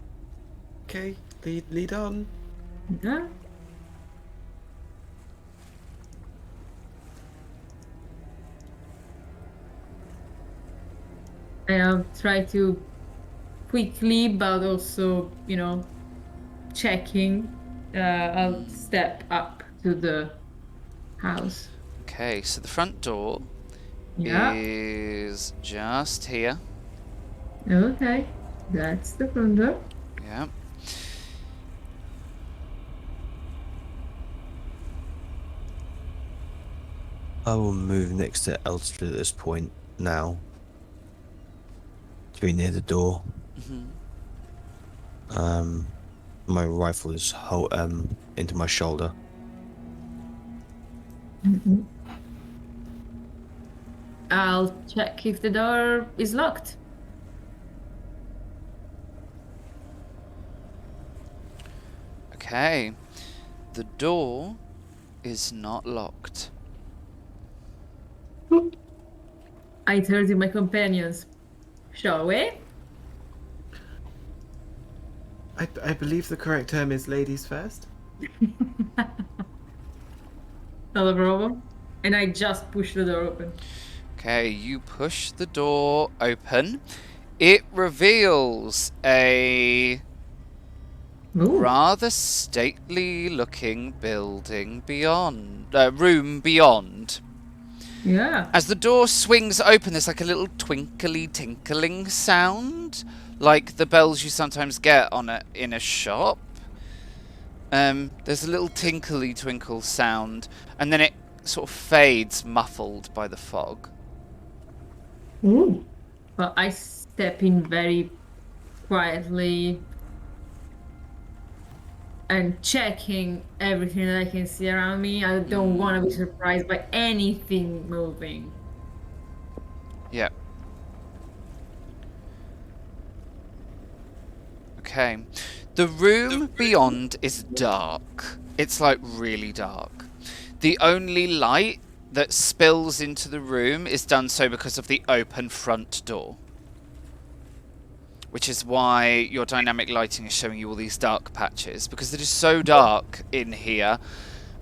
Okay, lead on. Yeah. And I'll try to quickly, but also, checking. I'll step up to the house. Okay, so the front door Yeah. is just here. Okay, that's the front door. Yeah. I will move next to Elster at this point now. To be near the door. My rifle is into my shoulder. I'll check if the door is locked. Okay. The door is not locked. I turn to my companions. Shall we? I believe the correct term is ladies first. Not a problem. And I just push the door open. Okay, you push the door open. It reveals a rather stately looking building beyond, room beyond. Yeah. As the door swings open, there's like a little twinkly tinkling sound, like the bells you sometimes get in a shop. There's a little tinkly twinkle sound, and then it sort of fades, muffled by the fog. Ooh. Well, I step in very quietly and checking everything that I can see around me. I don't want to be surprised by anything moving. Yeah. Okay. The room beyond is dark. It's like really dark. The only light that spills into the room is done so because of the open front door. Which is why your dynamic lighting is showing you all these dark patches. Because it is so dark in here.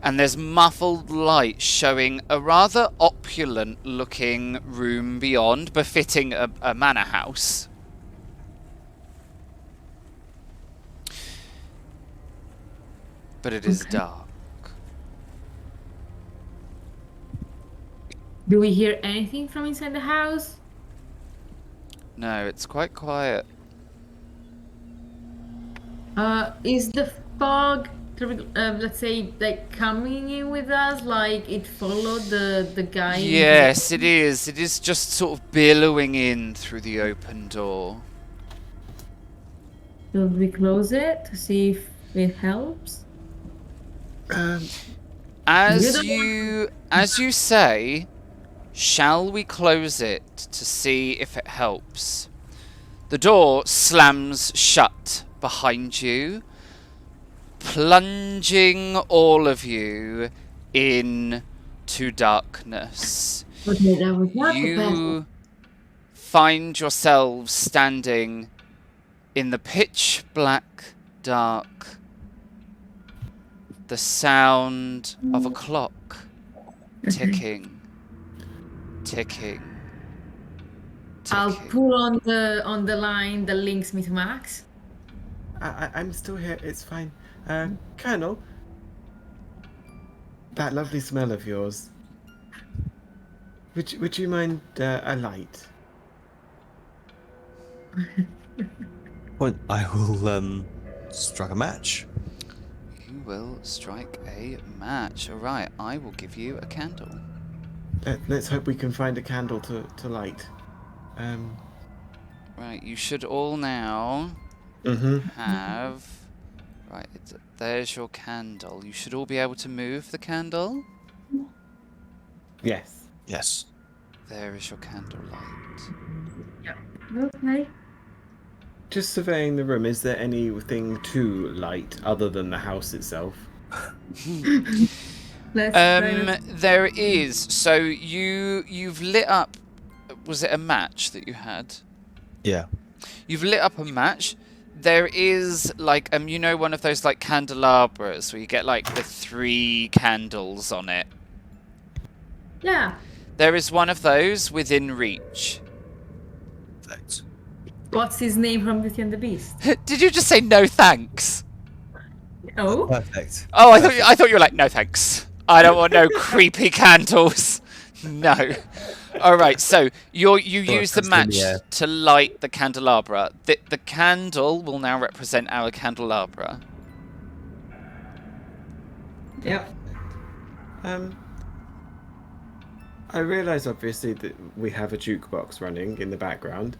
And there's muffled light showing a rather opulent looking room beyond, befitting a manor house. but it is dark. Do we hear anything from inside the house? No, it's quite quiet. Is the fog, let's say, like coming in with us? Like it followed the guy? Yes, it is. It is just sort of billowing in through the open door. Should we close it to see if it helps? As you say, shall we close it to see if it helps? The door slams shut behind you, plunging all of you into darkness. Okay, that was not the best. You find yourselves standing in the pitch black dark. The sound of a clock ticking, ticking, I'll ticking. pull on the line that links me to Max. I'm still here. It's fine. Colonel, that lovely smell of yours. Would you mind a light? Well, I will strike a match. You will strike a match. Alright, I will give you a candle. Let's hope we can find a candle to light. Right, you should all now have... Right, there's your candle. You should all be able to move the candle. Yes. Yes. There is your candle light. Okay. Just surveying the room, is there anything to light other than the house itself? There is. So you've lit up... Was it a match that you had? Yeah. You've lit up a match. There is like you know, one of those like candelabras where you get like the 3 candles on it. Yeah. There is one of those within reach. Thanks. What's his name from Beauty and the Beast? Did you just say no thanks? Oh. Perfect. Oh, I thought you were like no thanks. I don't want no creepy candles. No. All right. So you use the match to light the candelabra. The candle will now represent our candelabra. Yep. I realise obviously that we have a jukebox running in the background.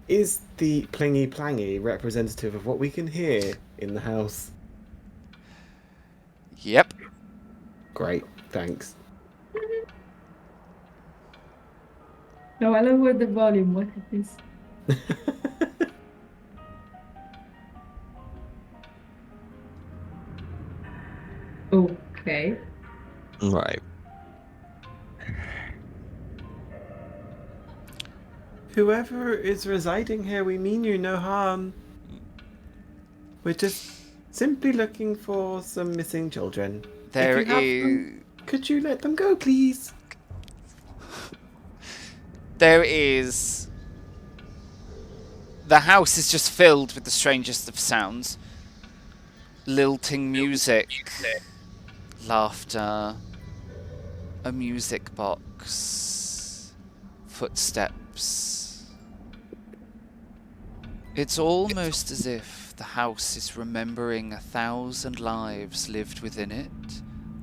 Is the plingy plangy representative of what we can hear in the house? Yep. Great, thanks. No, I lowered the volume. What is this? Okay. Right. Whoever is residing here, we mean you no harm. We're just simply looking for some missing children. There If you have is. them, could you let them go, please? There is. The house is just filled with the strangest of sounds. Lilting music, laughter, a music box, footsteps. It's almost as if the house is remembering 1,000 lives lived within it,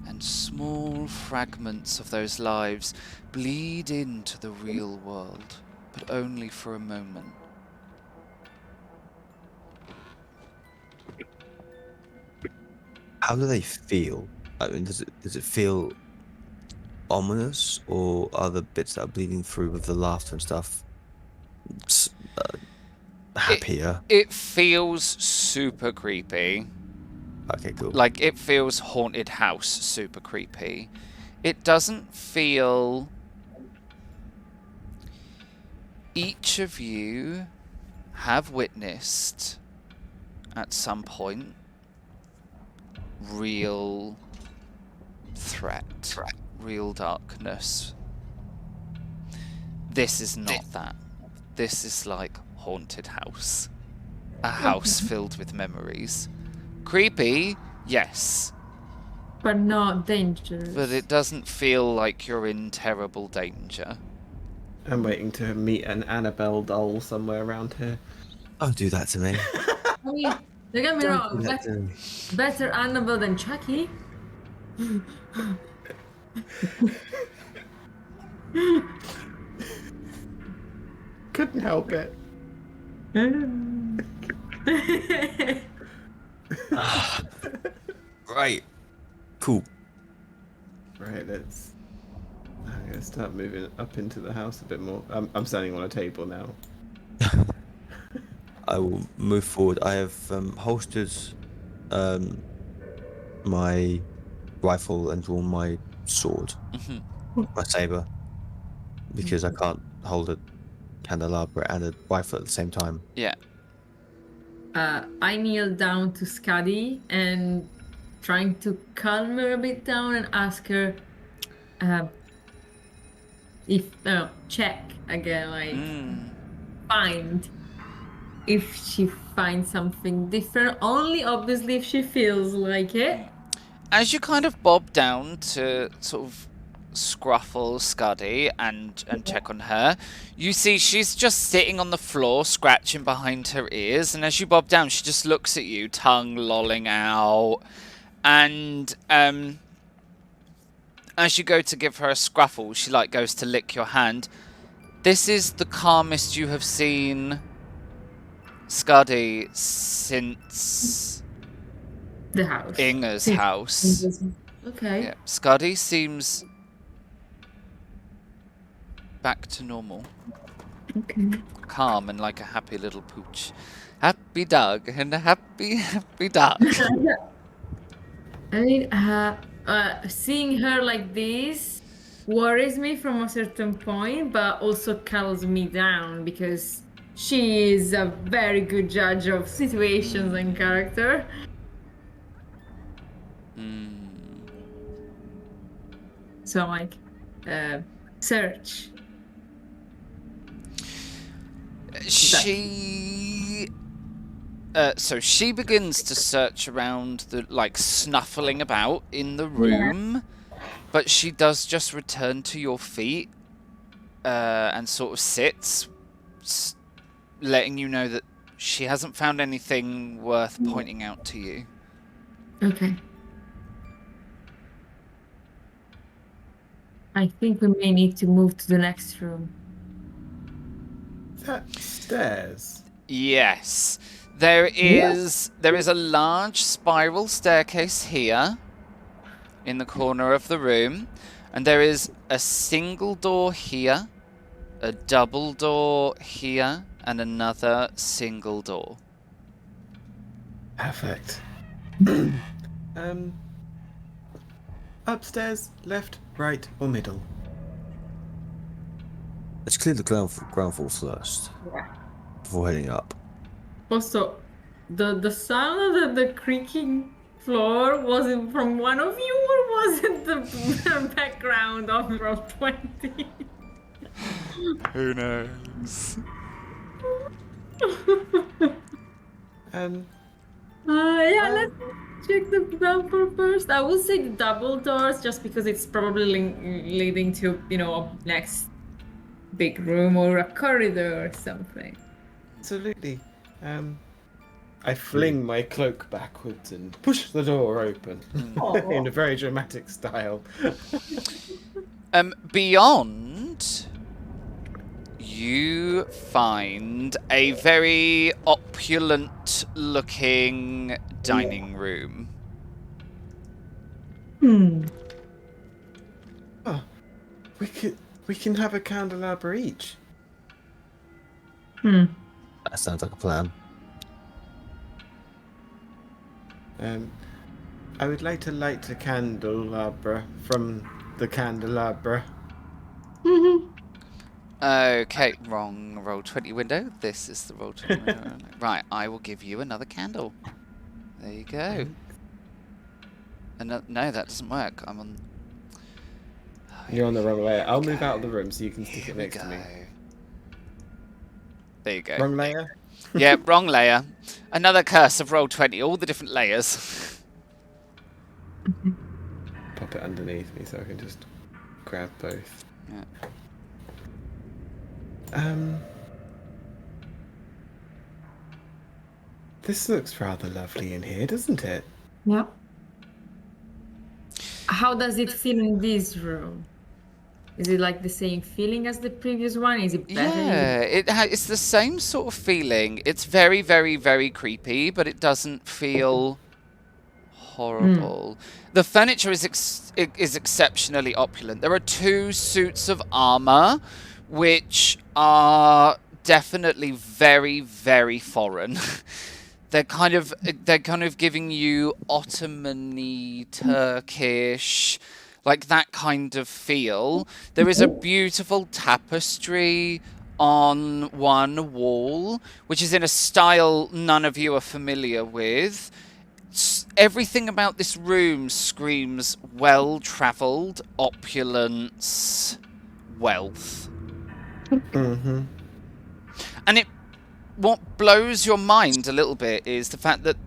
and small fragments of those lives bleed into the real world, but only for a moment. How do they feel? I mean, does it feel ominous, or are the bits that are bleeding through with the laughter and stuff happier? It feels super creepy. Okay, cool. Like, it feels haunted house super creepy. It doesn't feel... Each of you have witnessed, at some point, real threat, real darkness. This is not that. This is like haunted house. A house filled with memories. Creepy, Yes, but not dangerous. but it doesn't feel like you're in terrible danger. I'm waiting to meet an Annabelle doll somewhere around here. Don't do that to me. I mean, don't get me Don't wrong, do that to me. better Annabelle than Chucky. Couldn't help it. Right. Cool. Right, I'm gonna start moving up into the house a bit more. I'm standing on a table now. I will move forward. I have holstered my rifle and drawn my sword, my saber, because I can't hold a candelabra and a rifle at the same time. Yeah. I kneel down to Scuddy and trying to calm her a bit down and ask her if check again, like find if she finds something different. Only obviously if she feels like it. As you kind of bob down to sort of scruffle Scuddy and check on her, you see she's just sitting on the floor scratching behind her ears, and as you bob down she just looks at you, tongue lolling out, and as you go to give her a scruffle, she like goes to lick your hand. This is the calmest you have seen Scuddy since The house. Inger's house. Okay. Yeah, Scuddy seems back to normal. Okay. Calm and like a happy little pooch. Happy dog and a happy dog. I mean, seeing her like this worries me from a certain point, but also calms me down because she is a very good judge of situations and character. So like, search. So she begins to search around the, like, snuffling about in the room, but she does just return to your feet and sort of sits, letting you know that she hasn't found anything worth pointing out to you. Okay. I think we may need to move to the next room. Is that stairs? Yes. There is a large spiral staircase here in the corner of the room, and there is a single door here, a double door here, and another single door. Perfect. Upstairs, left, right, or middle? Let's clear the ground floor first before heading up. Also, the sound of the creaking floor, was it from one of you or was it the background of Roll20? Who knows? Yeah, let's check the ground floor first. I would say the double doors just because it's probably leading to, a next big room or a corridor or something. Absolutely. I fling my cloak backwards and push the door open in a very dramatic style. Beyond, you find a very opulent-looking dining room. Oh, we can have a candelabra each. That sounds like a plan. I would like to light a candelabra from the candelabra. Okay, wrong Roll20 window. This is the Roll20 window. Right, I will give you another candle. There you go. No, that doesn't work. I'm on... You're on the wrong layer. I'll move out of the room so you can stick Here it we next go. to me. There you go. Wrong layer? Yeah, wrong layer. Another curse of Roll20, all the different layers. pop it underneath me so I can just grab both. Yeah. This looks rather lovely in here, doesn't it? Yeah. How does it feel in this room? Is it like the same feeling as the previous one? Is it better? Yeah, it's the same sort of feeling. It's very, very, very creepy, but it doesn't feel horrible. The furniture is exceptionally opulent. There are 2 suits of armor, which are definitely very, very foreign. They're kind of giving you Ottoman-y, Turkish, like that kind of feel. There is a beautiful tapestry on one wall, which is in a style none of you are familiar with. Everything about this room screams well-travelled, opulence, wealth. Mm-hmm. And what blows your mind a little bit is the fact that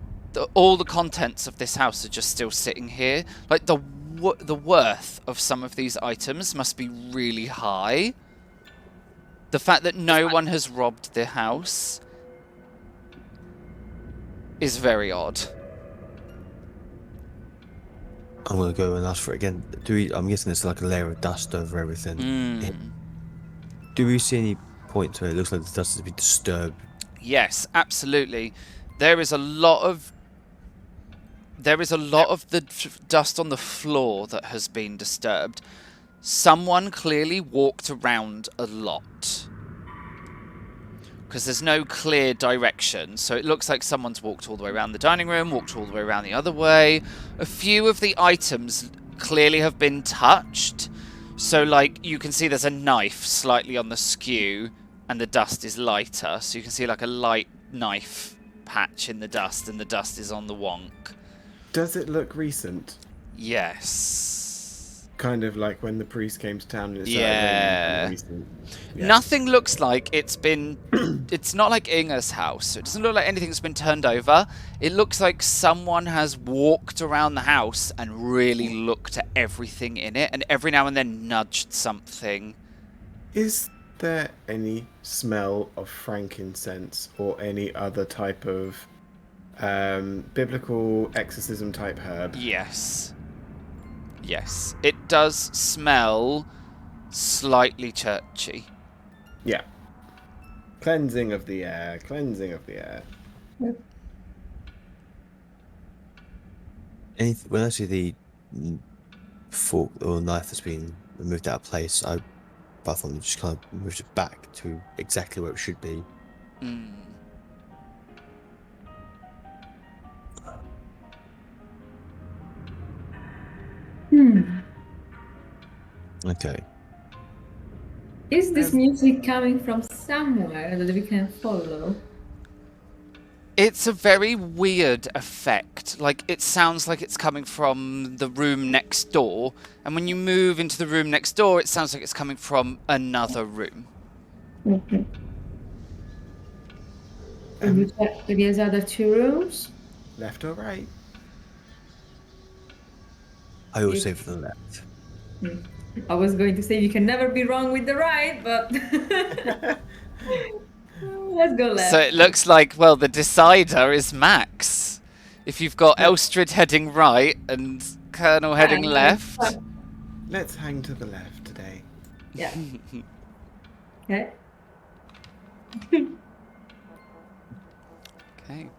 all the contents of this house are just still sitting here. Like, the worth of some of these items must be really high. The fact that no one has robbed the house is very odd. I'm gonna go and ask for it again. I'm guessing there's like a layer of dust over everything. Do we see any points where it looks like the dust has been disturbed? Yes, absolutely. There is a lot of the dust on the floor that has been disturbed. Someone clearly walked around a lot. Because there's no clear direction, so it looks like someone's walked all the way around the dining room, walked all the way around the other way. A few of the items clearly have been touched, so like you can see there's a knife slightly on the skew, and the dust is lighter, so you can see like a light knife patch in the dust, and the dust is on the wonk. Does it look recent? Yes. Kind of like when the priest came to town and it Yeah. recent. Yeah. Nothing looks like it's been... It's not like Inga's house. It doesn't look like anything's been turned over. It looks like someone has walked around the house and really looked at everything in it, and every now and then nudged something. Is there any smell of frankincense or any other type of biblical exorcism type herb? Yes. Yes. It does smell slightly churchy. Yeah. Cleansing of the air. Cleansing of the air. When I see the fork or knife that's been moved out of place, I thought just kind of moved it back to exactly where it should be. Okay. Is this music coming from somewhere that we can follow? It's a very weird effect. Like, it sounds like it's coming from the room next door, and when you move into the room next door, it sounds like it's coming from another room. Okay. Did you check these other 2 rooms? Left or right? I always say for the left. I was going to say you can never be wrong with the right, but let's go left. So it looks like, well, the decider is Max. If you've got Elstrid heading right and Colonel heading left. Let's hang to the left today. Yeah. Okay. Okay.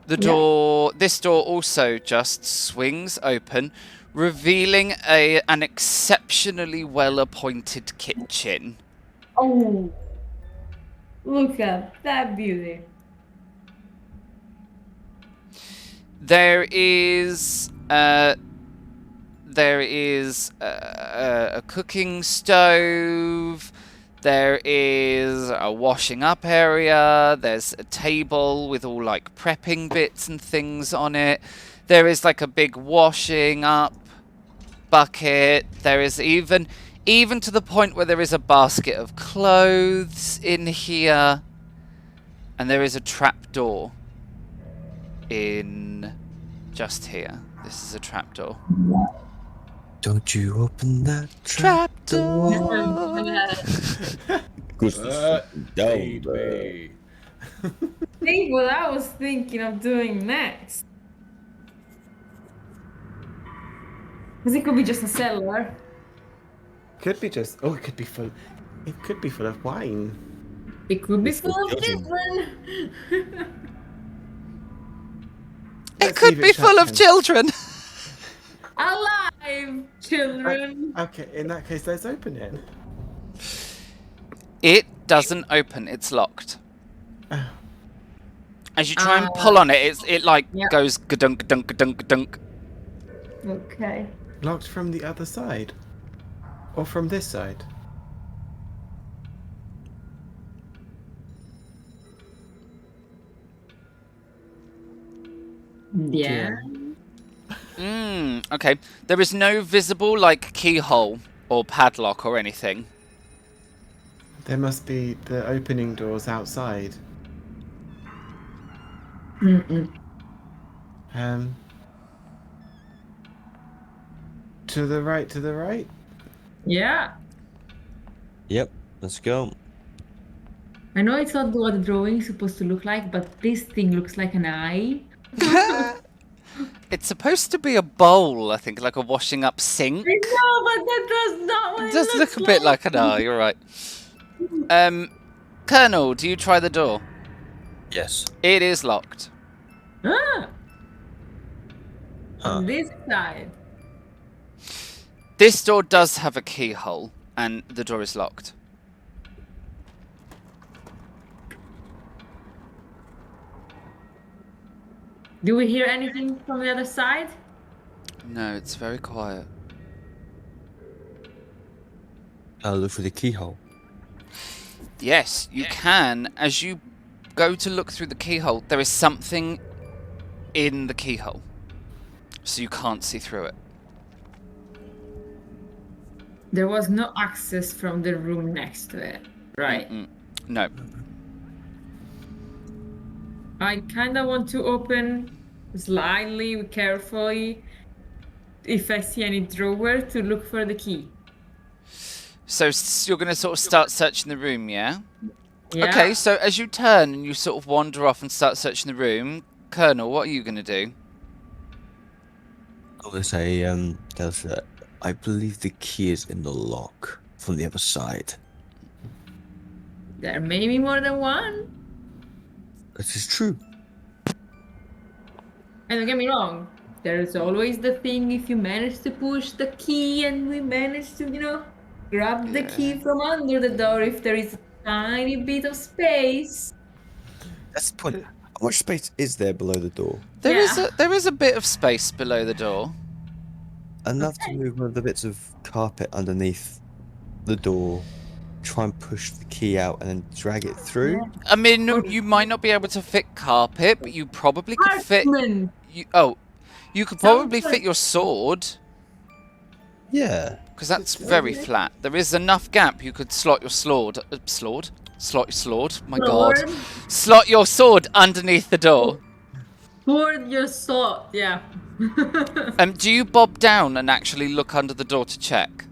The door, this door also just swings open, revealing an exceptionally well-appointed kitchen. Oh, look at that beauty. There is a cooking stove. There is a washing up area. There's a table with all like prepping bits and things on it. There is like a big washing up bucket. There is even to the point where there is a basket of clothes in here. And there is a trap door in just here. This is a trapdoor. Don't you open that Trapdoor. Good Baby. Think what I was thinking of doing next. Because it could be just a cellar. Could be just. Oh, it could be full. It could be full of wine. It could be It's full for of children. It Let's could leave be shut full of then. children. Alive children. Okay, in that case, let's open it. It doesn't open. It's locked. Oh. As you try and pull on it, it like yeah. goes gadunk, gadunk, gadunk, gadunk. Okay. Locked from the other side, or from this side. Yeah. Okay. There is no visible like keyhole or padlock or anything. There must be the opening doors outside. To the right, to the right. Yeah. Yep, let's go. I know it's not what the drawing is supposed to look like, but this thing looks like an eye. It's supposed to be a bowl, I think, like a washing up sink. I know, but that does not what It it does looks look a bit like an eye, you're right. Colonel, do you try the door? Yes. It is locked. Ah, Huh. on this side. This door does have a keyhole, and the door is locked. Do we hear anything from the other side? No, it's very quiet. I'll look for the keyhole. Yes, you can. As you go to look through the keyhole, there is something in the keyhole. So you can't see through it. There was no access from the room next to it. Right. No. I kind of want to open slightly, carefully, if I see any drawer, to look for the key. So you're going to sort of start searching the room, yeah? Yeah. Okay, so as you turn and you sort of wander off and start searching the room, Colonel, what are you going to do? I was say, Delta, I believe the key is in the lock from the other side. There may be more than one. This is true. And don't get me wrong, there's always the thing if you manage to push the key and we manage to, grab the key from under the door if there is a tiny bit of space. That's the point. How much space is there below the door? There Yeah. is a bit of space below the door. Enough to move one of the bits of carpet underneath the door, try and push the key out, and then drag it through. I mean, you might not be able to fit carpet, but you probably could fit... Parchment! You could probably fit your sword, Yeah. because that's very flat. There is enough gap you could slot your sword... Slot your sword? My god. Sword. Slot your sword underneath the door. Sword your sword, yeah. Do you bob down and actually look under the door to check?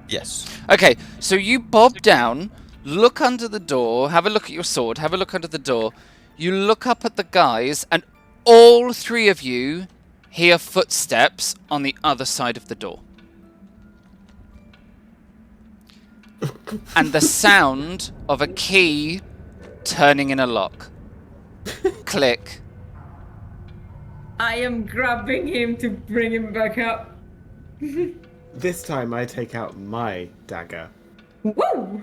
Yes. Okay, so you bob down, look under the door, have a look at your sword, have a look under the door. You look up at the guys, and all three of you hear footsteps on the other side of the door. And the sound of a key turning in a lock. Click. I am grabbing him to bring him back up. This time I take out my dagger. Woo!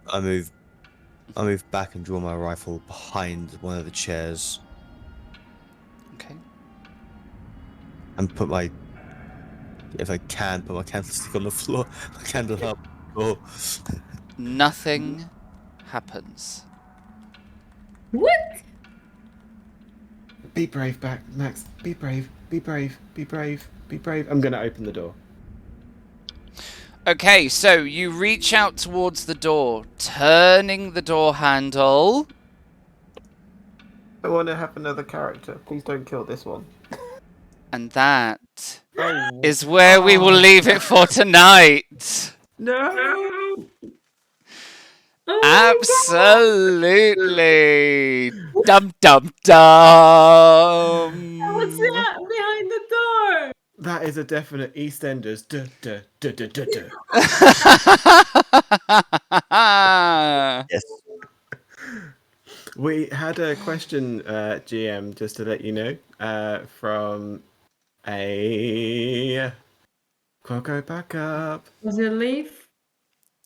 I move back and draw my rifle behind one of the chairs Okay. and put my, if I can, put my candlestick on the floor. My candle up. Oh. Nothing happens. What? Be brave, Max. Be brave. Be brave. Be brave. Be brave. I'm gonna open the door. Okay, so you reach out towards the door, turning the door handle. I want to have another character. Please don't kill this one. And that Oh. is where we will leave it for tonight. No! Oh my Absolutely. Dum dum dum. God! What's that behind the door? That is a definite EastEnders. Duh, duh, duh, duh, duh, duh. Yes. We had a question, GM, just to let you know, from a... Quoco back up. Was it Leaf?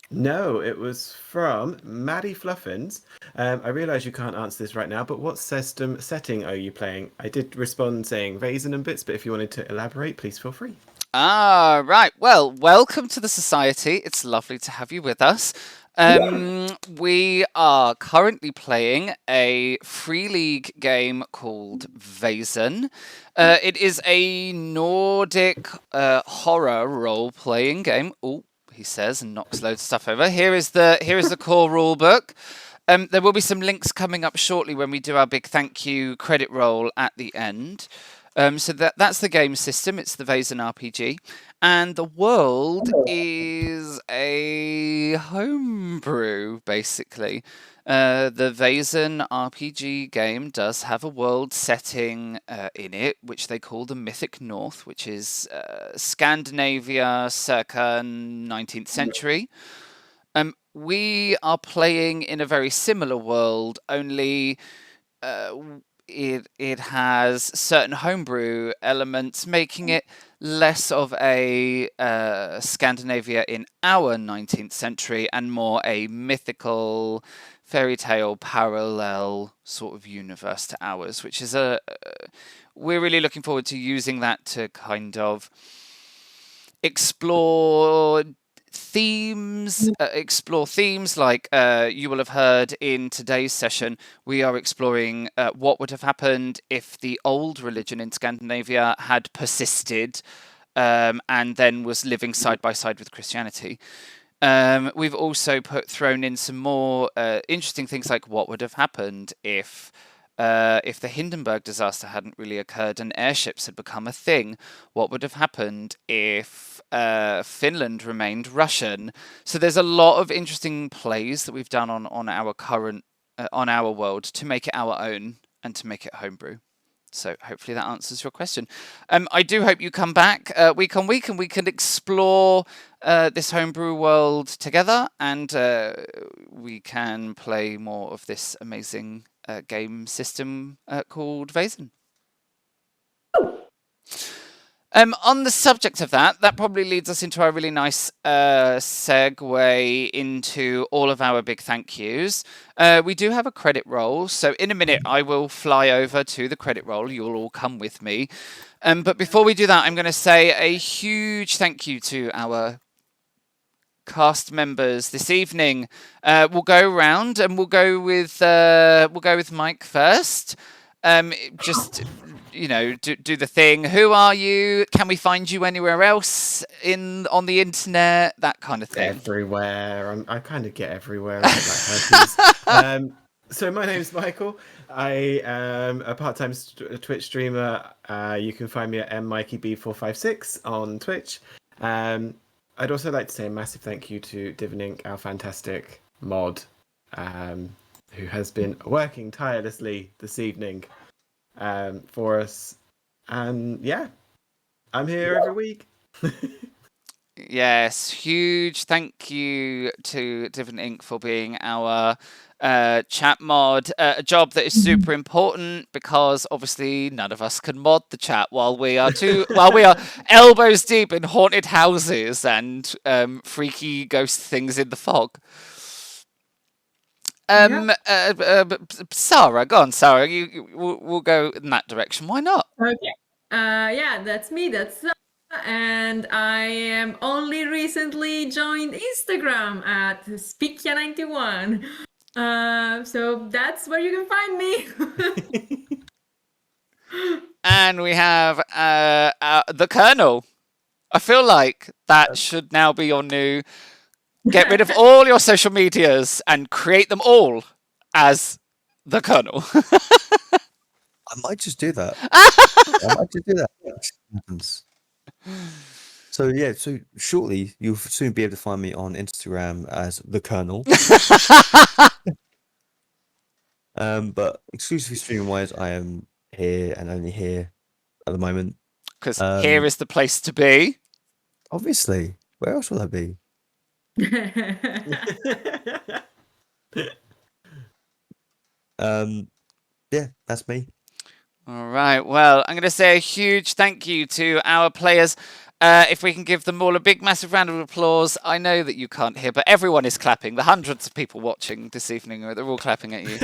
No, it was from Maddie Fluffins. I realise you can't answer this right now, but what system setting are you playing? I did respond saying Vaesen and bits, but if you wanted to elaborate, please feel free. Ah, right. Well, welcome to the society. It's lovely to have you with us. We are currently playing a free league game called Vaesen. It is a Nordic horror role-playing game. Oh, he says, and knocks loads of stuff over. Here is the core rule book. There will be some links coming up shortly when we do our big thank you credit roll at the end. So that's the game system. It's the Vaesen RPG. And the world is a homebrew, basically. The Vaesen RPG game does have a world setting in it, which they call the Mythic North, which is Scandinavia circa 19th century. We are playing in a very similar world, only it has certain homebrew elements, making it less of a Scandinavia in our 19th century and more a mythical fairy tale parallel sort of universe to ours, which is we're really looking forward to using that to kind of explore themes like you will have heard in today's session. We are exploring what would have happened if the old religion in Scandinavia had persisted and then was living side by side with Christianity. We've also thrown in some more interesting things like what would have happened if the Hindenburg disaster hadn't really occurred and airships had become a thing. What would have happened if Finland remained Russian? So there's a lot of interesting plays that we've done on our current on our world to make it our own and to make it homebrew. So hopefully that answers your question. I do hope you come back week on week and we can explore this homebrew world together, and we can play more of this amazing game system called Vaesen. On the subject of that probably leads us into a really nice segue into all of our big thank yous. We do have a credit roll, so in a minute I will fly over to the credit roll. You'll all come with me. But before we do that, I'm going to say a huge thank you to our cast members this evening. We'll go around and we'll go with Mike first. Just do the thing. Who are you? Can we find you anywhere else on the internet? That kind of thing. Everywhere. I kind of get everywhere. I get like herpes. So my name's Michael. I am a part-time Twitch streamer. You can find me at mmikeyb456 on Twitch. I'd also like to say a massive thank you to Divinink, our fantastic mod, who has been working tirelessly this evening for us. And yeah, I'm here every week. Yes, huge thank you to Divinink for being our chat mod, a job that is super important because obviously none of us can mod the chat while we are elbows deep in haunted houses and freaky ghost things in the fog. Sarah, go on, Sarah. We'll go in that direction. Why not? Okay. Yeah, that's me. That's and I am only recently joined Instagram at Spikia91. So that's where you can find me. And we have the Colonel. I feel like that should now be your new. Get rid of all your social medias and create them all as the Colonel. I might just do that. I might just do that. Happens. So yeah, so shortly you'll soon be able to find me on Instagram as the Colonel. But exclusively streaming wise, I am here and only here at the moment. Because here is the place to be. Obviously, where else will I be? Yeah, that's me. All right. Well, I'm going to say a huge thank you to our players. If we can give them all a big, massive round of applause. I know that you can't hear, but everyone is clapping. The hundreds of people watching this evening, they're all clapping at you.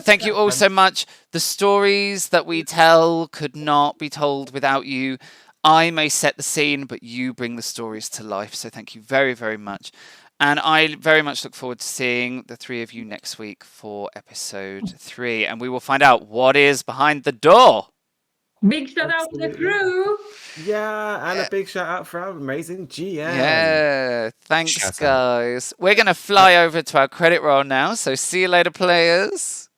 Thank you all so much. The stories that we tell could not be told without you. I may set the scene, but you bring the stories to life. So thank you very, very much. And I very much look forward to seeing the three of you next week for episode 3. And we will find out what is behind the door. Big shout out to the crew. Yeah, and a big shout out for our amazing GM. Yeah, thanks, Shout out. guys. We're going to fly over to our credit roll now. So see you later, players.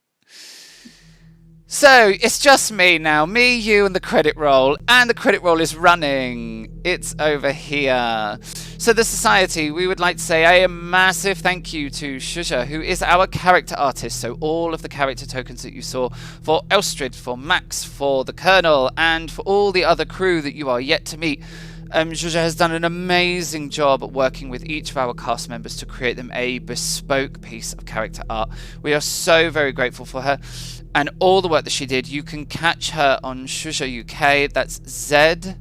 So it's just me now, me, you, and the credit roll, and the credit roll is running. It's over here. So the Society, we would like to say a massive thank you to Shusha, who is our character artist. So all of the character tokens that you saw for Elstrid, for Max, for the Colonel, and for all the other crew that you are yet to meet. Shusha has done an amazing job at working with each of our cast members to create them a bespoke piece of character art. We are so very grateful for her and all the work that she did. You can catch her on Shusha UK. That's ZSUZSAUK.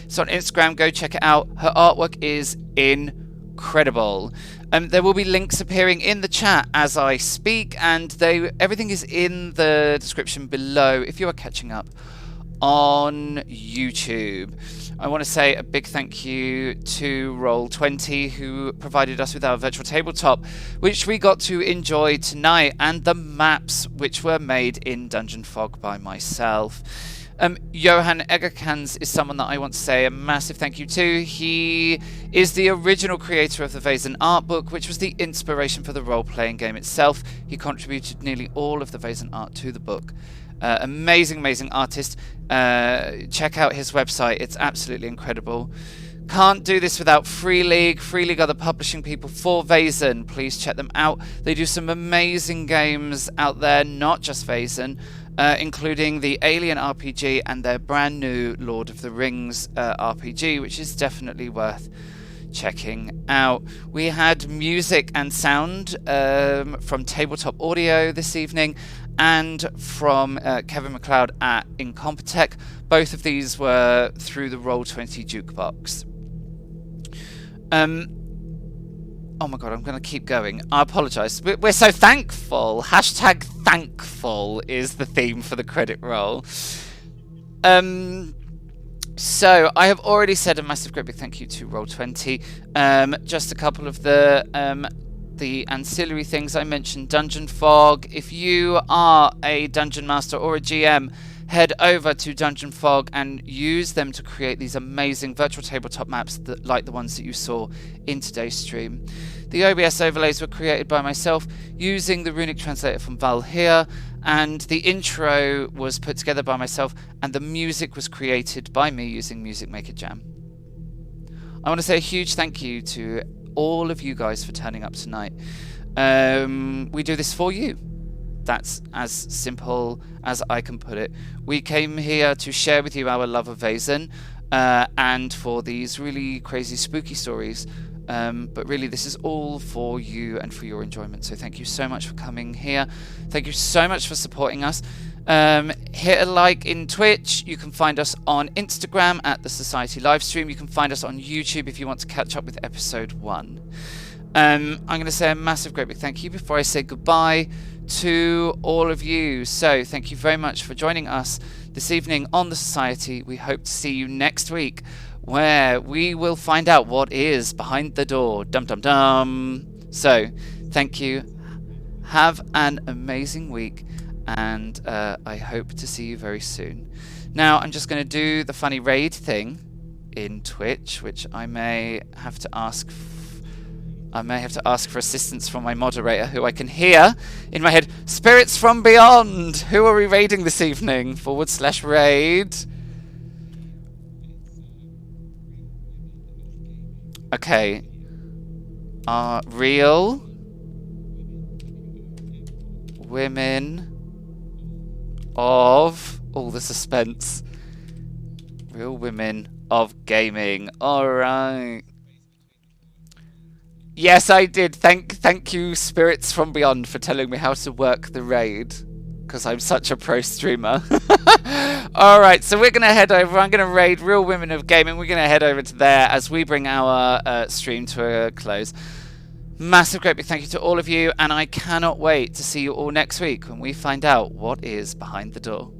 It's on Instagram. Go check it out. Her artwork is incredible. There will be links appearing in the chat as I speak, and everything is in the description below if you are catching up on YouTube. I want to say a big thank you to Roll20, who provided us with our virtual tabletop, which we got to enjoy tonight, and the maps which were made in Dungeon Fog by myself. Johan Egerkrans is someone that I want to say a massive thank you to. He is the original creator of the Vaesen artbook, which was the inspiration for the role-playing game itself. He contributed nearly all of the Vaesen art to the book. Amazing artist. Check out his website. It's absolutely incredible. Can't do this without Free League. Free League are the publishing people for Vaesen. Please check them out. They do some amazing games out there, not just Vaesen, including the Alien RPG and their brand new Lord of the Rings RPG, which is definitely worth checking out. We had music and sound from Tabletop Audio this evening, and from Kevin MacLeod at Incompetech. Both of these were through the Roll20 jukebox. Oh my god, I'm going to keep going. I apologise. We're so thankful. Hashtag thankful is the theme for the credit roll. So I have already said a massive great big thank you to Roll20. Just a couple of the ancillary things I mentioned. Dungeon Fog. If you are a dungeon master or a GM, head over to Dungeon Fog and use them to create these amazing virtual tabletop maps like the ones that you saw in today's stream. The OBS overlays were created by myself using the runic translator from Valhir, and the intro was put together by myself, and the music was created by me using Music Maker Jam. I want to say a huge thank you to all of you guys for turning up tonight. We do this for you. That's as simple as I can put it. We came here to share with you our love of Vaesen, and for these really crazy spooky stories. But really, this is all for you and for your enjoyment. So thank you so much for coming here. Thank you so much for supporting us. Hit a like in Twitch. You can find us on Instagram at the Society Livestream. You can find us on YouTube if you want to catch up with episode 1. I'm going to say a massive great big thank you before I say goodbye to all of you. So thank you very much for joining us this evening on the Society. We hope to see you next week, where we will find out what is behind the door. Dum dum dum. So thank you. Have an amazing week, and I hope to see you very soon. Now I'm just going to do the funny raid thing in Twitch, which I may have to ask I may have to ask for assistance from my moderator, who I can hear in my head. Spirits from beyond! Who are we raiding this evening? /raid. Okay. Real women of... Oh, the suspense. Real women of gaming. Alright. Yes, I did. Thank you, Spirits from Beyond, for telling me how to work the raid. Because I'm such a pro streamer. Alright, so we're going to head over. I'm going to raid Real Women of Gaming. We're going to head over to there as we bring our stream to a close. Massive great big thank you to all of you. And I cannot wait to see you all next week when we find out what is behind the door.